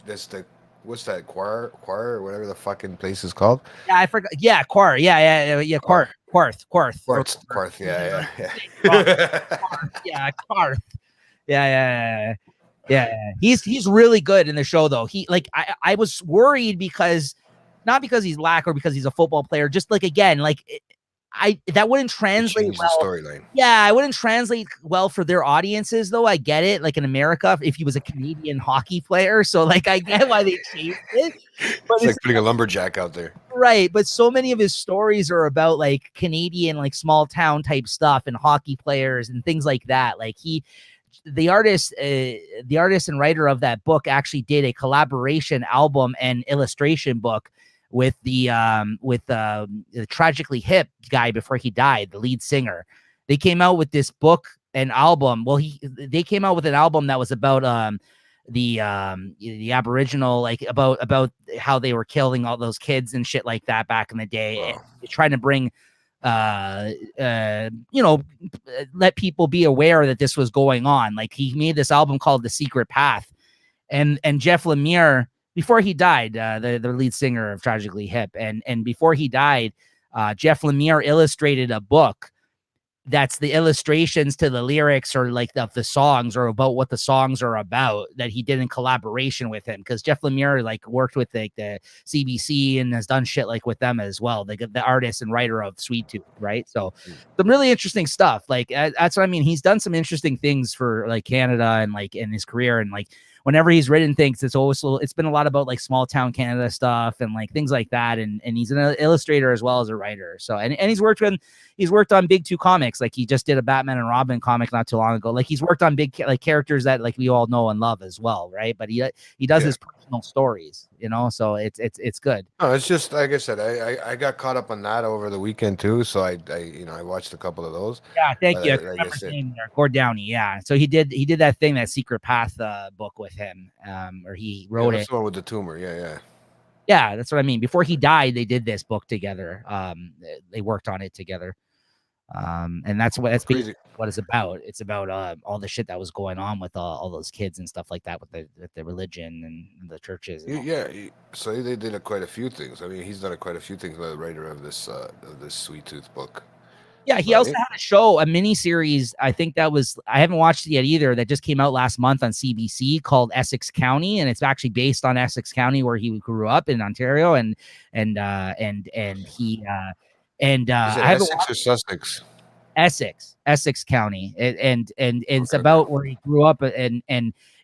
that's the, what's that, Quar or whatever the fucking place is called. Yeah, I forgot. Yeah, Quar. Yeah. Quarth. Quarth. Yeah. Yeah, Quarth. Yeah. He's really good in the show, though. He, like, I was worried because, not because he's black or because he's a football player, just like, again, like, that wouldn't translate well. Storyline. Yeah, I wouldn't translate well for their audiences, though. I get it. Like in America, if he was a Canadian hockey player, so like I get why they changed it. But it's like putting a lumberjack out there, right? But so many of his stories are about like Canadian, like small town type stuff and hockey players and things like that. Like the artist and writer of that book actually did a collaboration album and illustration book with the Tragically Hip guy before he died, the lead singer. They came out with this book and album. Well, they came out with an album that was about the Aboriginal, like about how they were killing all those kids and shit like that back in the day. Wow. And trying to bring let people be aware that this was going on. Like he made this album called The Secret Path, and Jeff Lemire, before he died, the lead singer of Tragically Hip, and before he died, Jeff Lemire illustrated a book that's the illustrations to the lyrics or like the songs or about what the songs are about that he did in collaboration with him, because Jeff Lemire like worked with like the CBC and has done shit like with them as well, the artist and writer of Sweet Tooth, right? So some really interesting stuff. Like that's what I mean, he's done some interesting things for like Canada and like in his career, and like whenever he's written things, it's been a lot about like small town Canada stuff and like things like that. And he's an illustrator as well as a writer. So, and he's worked on big two comics. Like he just did a Batman and Robin comic not too long ago. Like he's worked on big like characters that like we all know and love as well. Right. But he does his personal stories, you know, so it's good. No, it's just like I said, I got caught up on that over the weekend too. So I watched a couple of those. Yeah, thank you. I Like remember I his said, name there, Gord Downey. Yeah, so he did that thing, that Secret Path book with him, or he wrote that's it. the one with the tumor. Yeah. Yeah, that's what I mean. Before he died, they did this book together. They worked on it together. And that's what Crazy. what it's about. It's about all the shit that was going on with all those kids and stuff like that with the religion and the churches. And So they did quite a few things. I mean, he's done quite a few things. The writer of this Sweet Tooth book. Yeah, he also had a show, a mini series. I think that was, I haven't watched it yet either, that just came out last month on CBC called Essex County, and it's actually based on Essex County where he grew up in Ontario, and he I haven't Essex or Sussex? Essex County, and it's about where he grew up, and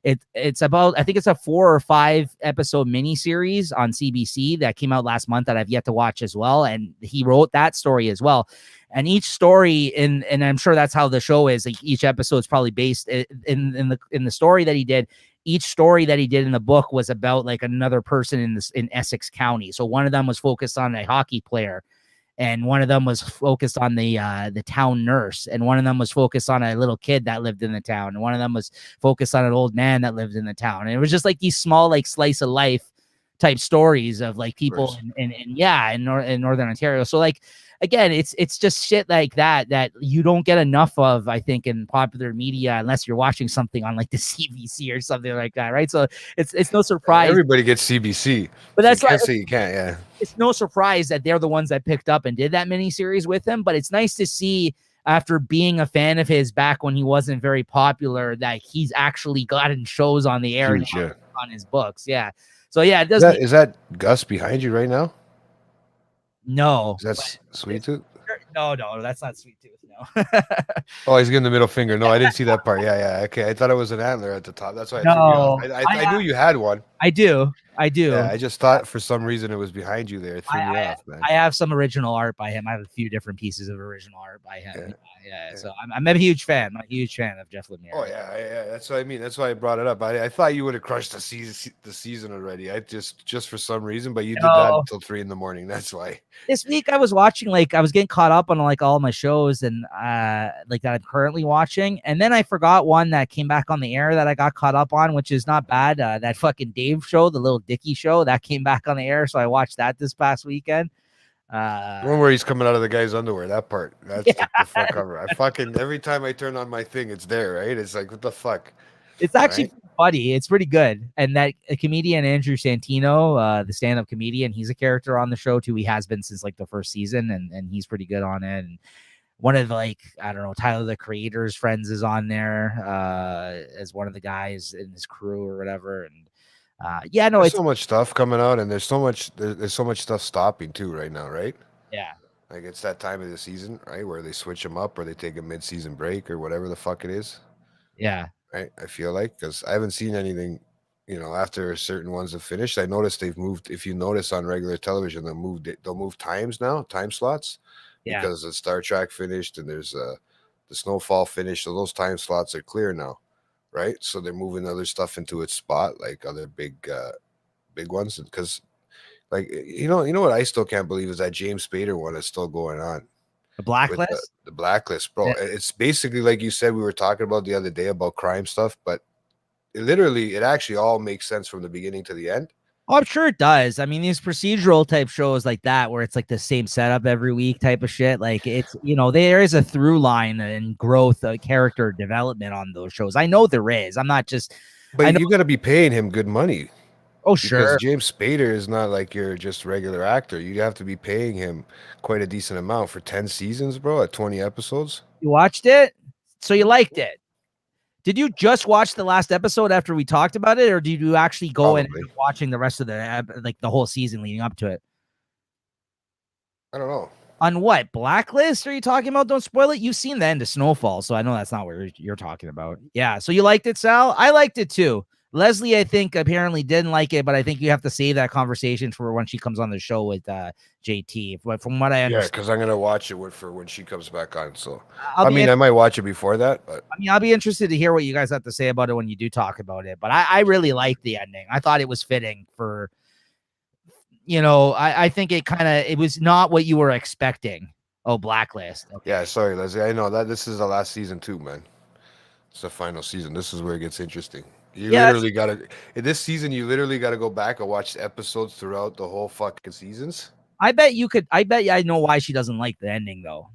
it's about, I think it's a 4 or 5 episode mini series on CBC that came out last month that I've yet to watch as well, and he wrote that story as well. And each story, and I'm sure that's how the show is. Like each episode is probably based in the story that he did. Each story that he did in the book was about like another person in Essex County. So one of them was focused on a hockey player, and one of them was focused on the town nurse, and one of them was focused on a little kid that lived in the town, and one of them was focused on an old man that lived in the town. And it was just like these small like slice of life type stories of like people in Northern Ontario. So like, again, it's just shit like that you don't get enough of, I think, in popular media unless you're watching something on like the CBC or something like that, right? So it's no surprise. Everybody gets CBC, but that's why you can't. Yeah, it's no surprise that they're the ones that picked up and did that miniseries with him. But it's nice to see, after being a fan of his back when he wasn't very popular, that he's actually gotten shows on the air on his books. Yeah. So yeah, it does. Is that Gus behind you right now? No, that's Sweet Tooth. No, that's not Sweet Tooth. No. Oh, he's giving the middle finger. No, I didn't see that part. Yeah. Okay, I thought it was an antler at the top. That's why. I knew you had one. I do. Yeah, I just thought for some reason it was behind you there. It threw me off, man. I have some original art by him. I have a few different pieces of original art by him. Yeah. So I'm a huge fan. I'm a huge fan of Jeff Lemire. Oh yeah. That's what I mean. That's why I brought it up. I thought you would have crushed the season already. I just for some reason, but you did that until 3 a.m. That's why. This week I was watching, like, I was getting caught up on like all my shows and like that I'm currently watching, and then I forgot one that came back on the air that I got caught up on, which is not bad. That fucking Dave show, the Little Dicky show, that came back on the air, so I watched that this past weekend. One where he's coming out of the guy's underwear. That part. That's the fuck cover. I fucking every time I turn on my thing, it's there, right? It's like, what the fuck? It's actually funny. It's pretty good. And that comedian Andrew Santino, the stand-up comedian, he's a character on the show too. He has been since like the first season, and he's pretty good on it. And one of like, I don't know, Tyler the Creator's friends is on there as one of the guys in his crew or whatever. And there's so much stuff coming out, and there's so much stuff stopping too right now, right? Yeah. Like it's that time of the season, right, where they switch them up or they take a mid-season break or whatever the fuck it is. Yeah. Right. I feel like, because I haven't seen anything, after certain ones have finished. I noticed they've moved. If you notice on regular television, they'll move time slots. Yeah. Because the Star Trek finished and there's the Snowfall finished, so those time slots are clear now. Right, so they're moving other stuff into its spot, like other big ones. Because, like, you know what I still can't believe is that James Spader one is still going on. The Blacklist. The Blacklist, bro. Yeah. It's basically like you said we were talking about the other day about crime stuff, but it actually all makes sense from the beginning to the end. Oh, I'm sure it does. I mean, these procedural type shows like that, where it's like the same setup every week type of shit. Like it's, there is a through line and growth, character development on those shows. I know there is. I'm not just. But you got to be paying him good money. Oh, sure. Because James Spader is not like your just regular actor. You have to be paying him quite a decent amount for 10 seasons, bro, at 20 episodes. You watched it? So you liked it? Did you just watch the last episode after we talked about it, or did you actually go and end up watching the rest of the whole season leading up to it? I don't know. On what? Blacklist are you talking about? Don't spoil it. You've seen the end of Snowfall, so I know that's not what you're talking about. Yeah, so you liked it, Sal? I liked it too. Leslie, I think, apparently didn't like it, but I think you have to save that conversation for when she comes on the show with JT. But from what I understand, yeah, because I'm gonna watch it for when she comes back on. So I might watch it before that, but I'll be interested to hear what you guys have to say about it when you do talk about it. But I really liked the ending. I thought it was fitting for, I think it was not what you were expecting. Oh, Blacklist. Okay. Yeah, sorry, Leslie. I know that this is the last season too, man. It's the final season. This is where it gets interesting. Literally gotta in this season. You literally gotta go back and watch episodes throughout the whole fucking seasons. I bet you I know why she doesn't like the ending though.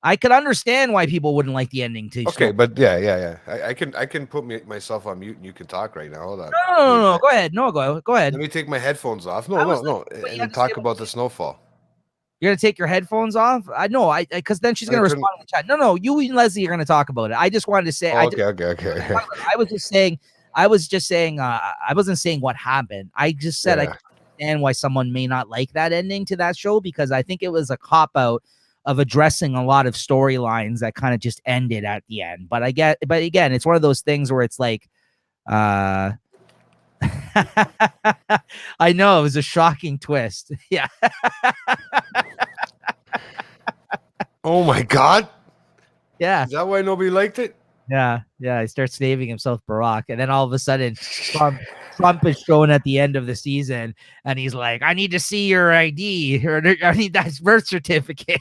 I could understand why people wouldn't like the ending too. Okay, but yeah. I can put myself on mute and you can talk right now. Hold on. No. Go ahead. No, go ahead. Let me take my headphones off. No. And talk about the Snowfall. You're gonna take your headphones off? I know. Because then she's gonna respond in the chat. No. You and Leslie are gonna talk about it. I just wanted to say. Okay. I was just saying. I wasn't saying what happened. I just said I can understand why someone may not like that ending to that show, because I think it was a cop out of addressing a lot of storylines that kind of just ended at the end. But again, it's one of those things where it's like, I know it was a shocking twist. Yeah. Oh my God. Yeah. Is that why nobody liked it? Yeah. He starts naming himself Barack, and then all of a sudden, Trump is showing at the end of the season, and he's like, "I need to see your ID, or I need that birth certificate."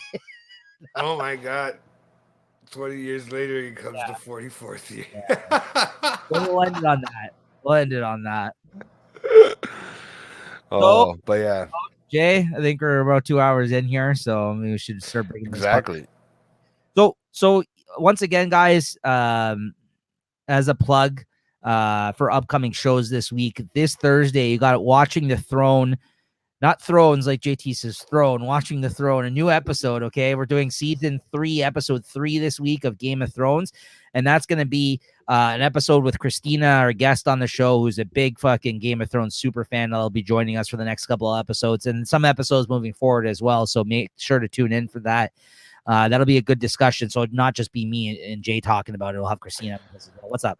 Oh my God! 20 years later, he comes to 44th year. Yeah. We'll end it on that. Oh, but yeah, Jay, I think we're about 2 hours in here, so we should start breaking exactly. So once again, guys, as a plug for upcoming shows this week, this Thursday, you got Watching the Throne, not Thrones like JT says, Throne, Watching the Throne, a new episode. Okay, we're doing season 3, episode 3 this week of Game of Thrones, and that's going to be an episode with Christina, our guest on the show, who's a big fucking Game of Thrones super fan. That'll be joining us for the next couple of episodes and some episodes moving forward as well. So make sure to tune in for that. That'll be a good discussion. So it'll not just be me and Jay talking about it. We'll have Christina. What's up?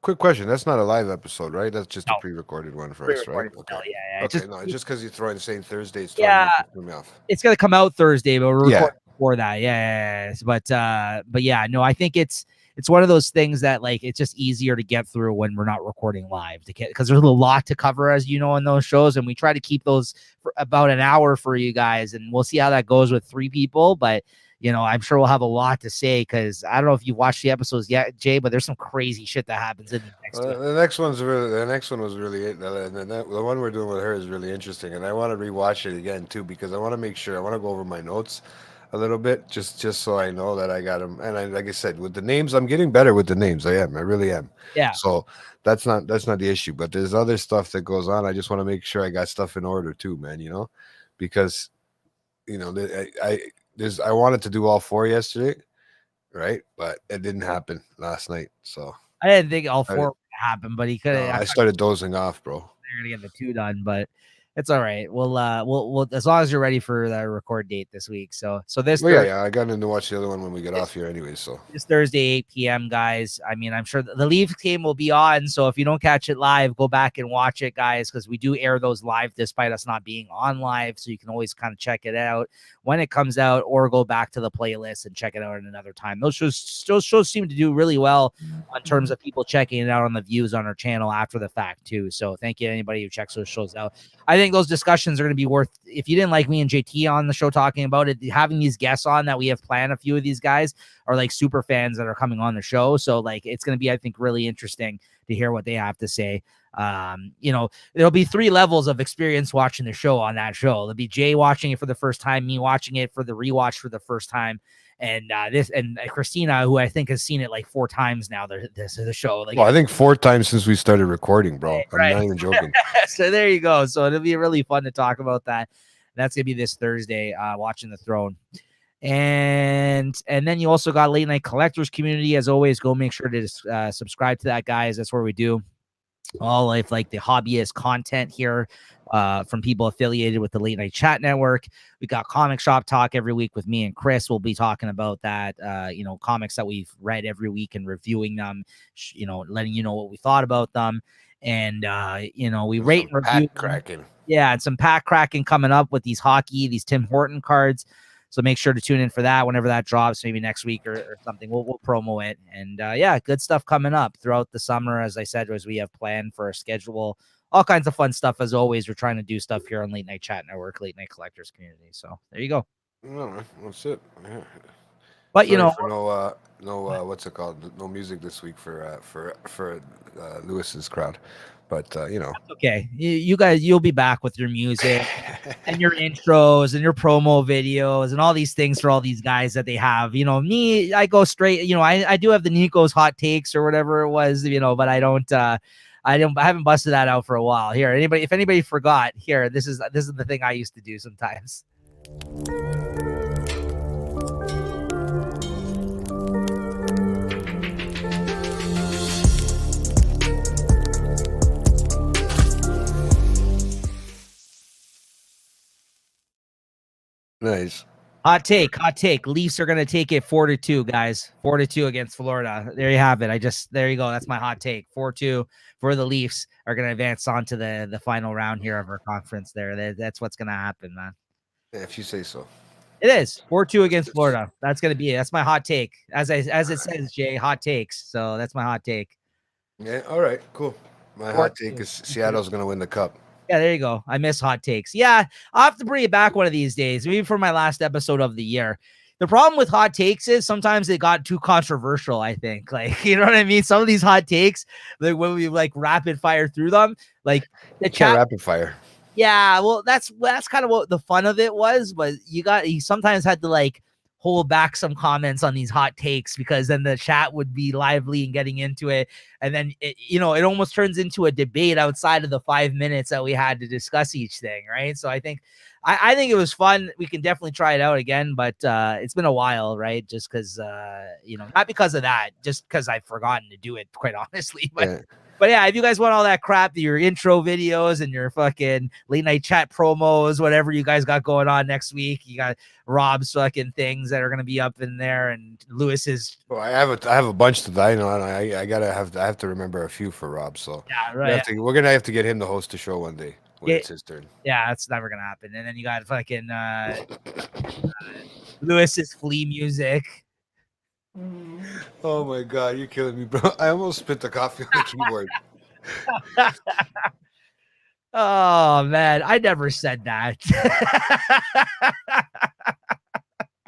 Quick question. That's not a live episode, right? That's just a pre-recorded one for us, right? Okay. Yeah. Okay. Just because you're throwing the same Thursday, it's it's gonna come out Thursday, but we're recording before that. Yeah. But yeah, no, I think it's one of those things that like it's just easier to get through when we're not recording live because there's a lot to cover, as you know, in those shows, and we try to keep those for about an hour for you guys, and we'll see how that goes with 3 people, but. I'm sure we'll have a lot to say because I don't know if you've watched the episodes yet, Jay, but there's some crazy shit that happens in the next one. The next one was really the one we're doing with her is really interesting, and I want to rewatch it again too because I want to make sure I want to go over my notes a little bit just so I know that I got them. And like I said, with the names, I'm getting better with the names. I really am. Yeah. So that's not the issue, but there's other stuff that goes on. I just want to make sure I got stuff in order too, man. Because I wanted to do all 4 yesterday, right? But it didn't happen last night. So I didn't think all 4 would happen, but he could have. I started dozing off, bro. They're gonna get the 2 done, but it's all right. We'll as long as you're ready for the record date this week. So this I got in to watch the other one when we get off here anyway. So this Thursday, 8 p.m., guys. I mean, I'm sure the Leafs game will be on. So if you don't catch it live, go back and watch it, guys, because we do air those live despite us not being on live. So you can always kind of check it out when it comes out, or go back to the playlist and check it out at another time. Those shows seem to do really well in terms of people checking it out on the views on our channel after the fact too. So thank you to anybody who checks those shows out. I think those discussions are going to be worth, if you didn't like me and JT on the show talking about it, having these guests on that we have planned, a few of these guys are like super fans that are coming on the show. So like, it's going to be, I think, really interesting to hear what they have to say. There'll be 3 levels of experience watching the show on that show. There'll be Jay watching it for the first time, me watching it for the rewatch for the first time, and Christina, who I think has seen it like 4 times now. This is the show. Like, I think 4 times since we started recording, bro. Right. I'm not even joking. So there you go. So it'll be really fun to talk about that. That's gonna be this Thursday, Watching the Throne. And then you also got Late Night Collectors Community. As always, go make sure to subscribe to that, guys. That's where we do all of like the hobbyist content here from people affiliated with the Late Night Chat Network. We got Comic Shop Talk every week with me and Chris. We'll be talking about that, comics that we've read every week and reviewing them, letting you know what we thought about them. And, we rate and review. Cracking. Yeah, and some pack cracking coming up with these Tim Horton cards. So make sure to tune in for that whenever that drops, maybe next week or something. We'll promo it. And good stuff coming up throughout the summer, as I said, as we have planned for our schedule. All kinds of fun stuff, as always. We're trying to do stuff here on Late Night Chat Network, Late Night Collectors Community. So there you go. No, that's it. Yeah. But Sorry for no what's it called? No music this week for Lewis's crowd. But okay, you guys, you'll be back with your music and your intros and your promo videos and all these things for all these guys that they have. Me, I go straight. I do have the Nico's hot takes or whatever it was. But I don't. I haven't busted that out for a while. Here, if anybody forgot, here, this is the thing I used to do sometimes. Nice. Hot take. Leafs are going to take it 4-2, guys. 4-2 against Florida. There you have it. There you go. That's my hot take. 4-2 for the Leafs are going to advance on to the final round here of our conference there. That's what's going to happen, man. Yeah, if you say so. It is 4-2 against Florida. That's going to be it. That's my hot take. As it says, Jay, hot takes. So that's my hot take. Yeah. All right. Cool. My hot take is Seattle's going to win the cup. Yeah, there you go. I miss hot takes. Yeah, I'll have to bring it back one of these days, maybe for my last episode of the year. The problem with hot takes is sometimes they got too controversial, I think. Like, you know what I mean? Some of these hot takes, like when we like rapid fire through them, like the chat rapid fire. Yeah, well, that's kind of what the fun of it was, but you sometimes had to like hold back some comments on these hot takes because then the chat would be lively and getting into it. And then, it almost turns into a debate outside of the 5 minutes that we had to discuss each thing. Right. So I think it was fun. We can definitely try it out again, but it's been a while, right? Just because, not because of that, just because I've forgotten to do it, quite honestly. But yeah, if you guys want all that crap, your intro videos and your fucking late night chat promos, whatever you guys got going on next week, you got Rob's fucking things that are gonna be up in there, and Lewis's. Well, I have a bunch to die on. I have to remember a few for Rob. So yeah, right. We're gonna have to get him to host the show one day when it's his turn. Yeah, that's never gonna happen. And then you got fucking Lewis's flea music. Oh my god, you're killing me, bro. I almost spit the coffee on the keyboard. Oh man, I never said that.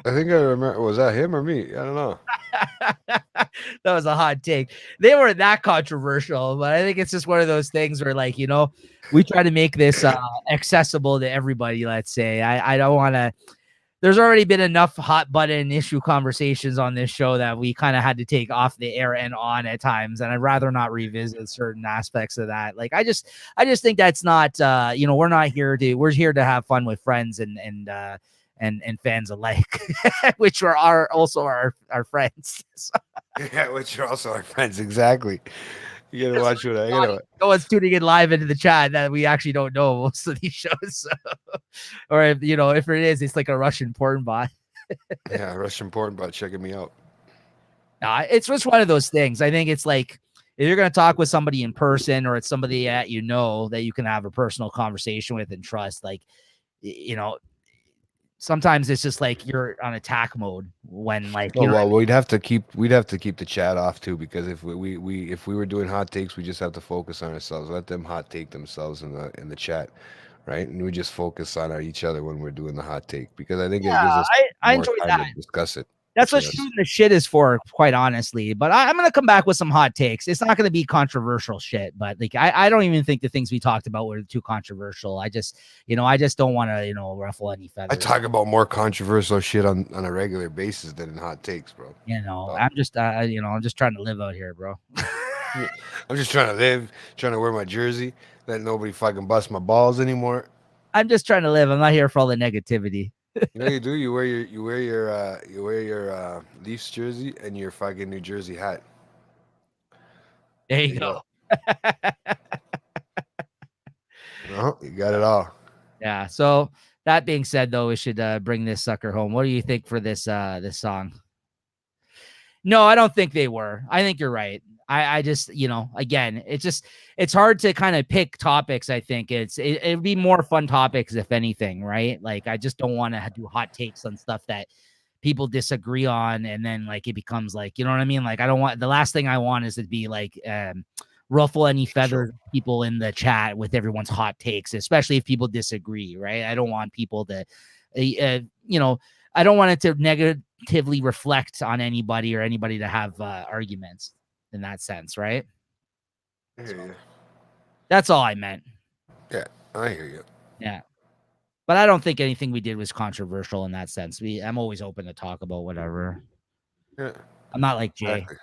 I think I remember. Was that him or me? I don't know. That was a hot take. They weren't that controversial, but I think it's just one of those things where, like, we try to make this accessible to everybody. Let's say I don't want to. There's already been enough hot button issue conversations on this show that we kind of had to take off the air and on at times. And I'd rather not revisit certain aspects of that. Like, I just think that's not, we're here to have fun with friends and fans alike, which are also our friends. So. Yeah, which are also our friends. Exactly. You gotta watch what no one's tuning in live into the chat that we actually don't know most of these shows. So. Or if it is, it's like a Russian porn bot. Yeah, Russian porn bot checking me out. It's just one of those things. I think it's like if you're gonna talk with somebody in person or it's somebody that that you can have a personal conversation with and trust, like sometimes it's just like you're on attack mode when like. We'd have to keep the chat off too, because if we were doing hot takes, we just have to focus on ourselves. Let them hot take themselves in the chat, right? And we just focus on each other when we're doing the hot take, because I think it gives us I more enjoy time that. to discuss it. That's what shooting the shit is for, quite honestly. But I'm going to come back with some hot takes. It's not going to be controversial shit, but like I don't even think the things we talked about were too controversial. I just don't want to, ruffle any feathers. I talk about more controversial shit on a regular basis than in hot takes, bro. I'm just I'm just trying to live out here, bro. I'm just trying to live, trying to wear my jersey, let nobody fucking bust my balls anymore. I'm just trying to live. I'm not here for all the negativity. You know you do. You wear your Leafs jersey and your fucking New Jersey hat. There you go. You got it all. Yeah. So that being said, though, we should bring this sucker home. What do you think for this this song? No, I don't think they were. I think you're right. I just, again, it's hard to kind of pick topics. I think it'd be more fun topics, if anything, right? Like, I just don't want to do hot takes on stuff that people disagree on. And then like, it becomes like, you know what I mean? Like, the last thing I want is to be like, ruffle any feathers people in the chat with everyone's hot takes, especially if people disagree, right? I don't want people to, I don't want it to negatively reflect on anybody or anybody to have arguments in that sense, right? I hear you. That's all I meant. Yeah, I hear you. Yeah. But I don't think anything we did was controversial in that sense. I'm always open to talk about whatever. Yeah. I'm not like Jay, Exactly.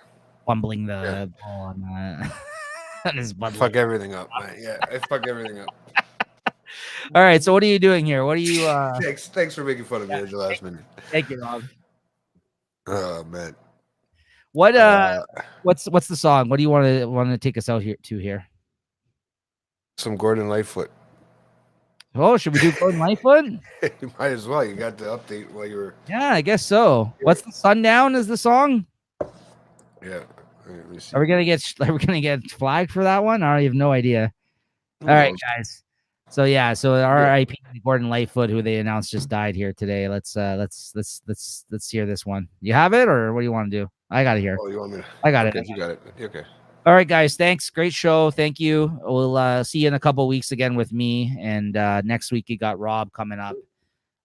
fumbling the ball on his butt. Fuck everything up, man. Yeah, I fuck everything up. All right, so what are you doing here? What are you Thanks for making fun of me at the last minute. Thank you, Rob. Oh man. What's the song? What do you want to take us out here? Some Gordon Lightfoot. Oh, should we do Gordon Lightfoot? You might as well. You got the update while you were. Yeah, I guess so. What's the Sundown is the song? Yeah. Let me see. Are we gonna get flagged for that one? I have no idea. All right, guys. So yeah, so R.I.P. Gordon Lightfoot, who they announced just died here today. Let's hear this one. You have it, or what do you want to do? I got it here. Oh, you want me to? I got Okay, it. you got it. Okay. All right, guys. Thanks. Great show. Thank you. We'll see you in a couple weeks again with me. And next week you got Rob coming up.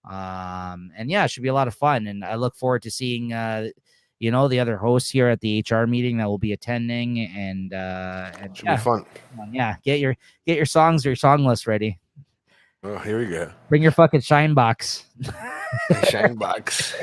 And yeah, it should be a lot of fun. And I look forward to seeing the other hosts here at the HR meeting that will be attending. And Should be fun. Yeah, get your songs or your song list ready. Oh, here we go. Bring your fucking shine box. Shine box.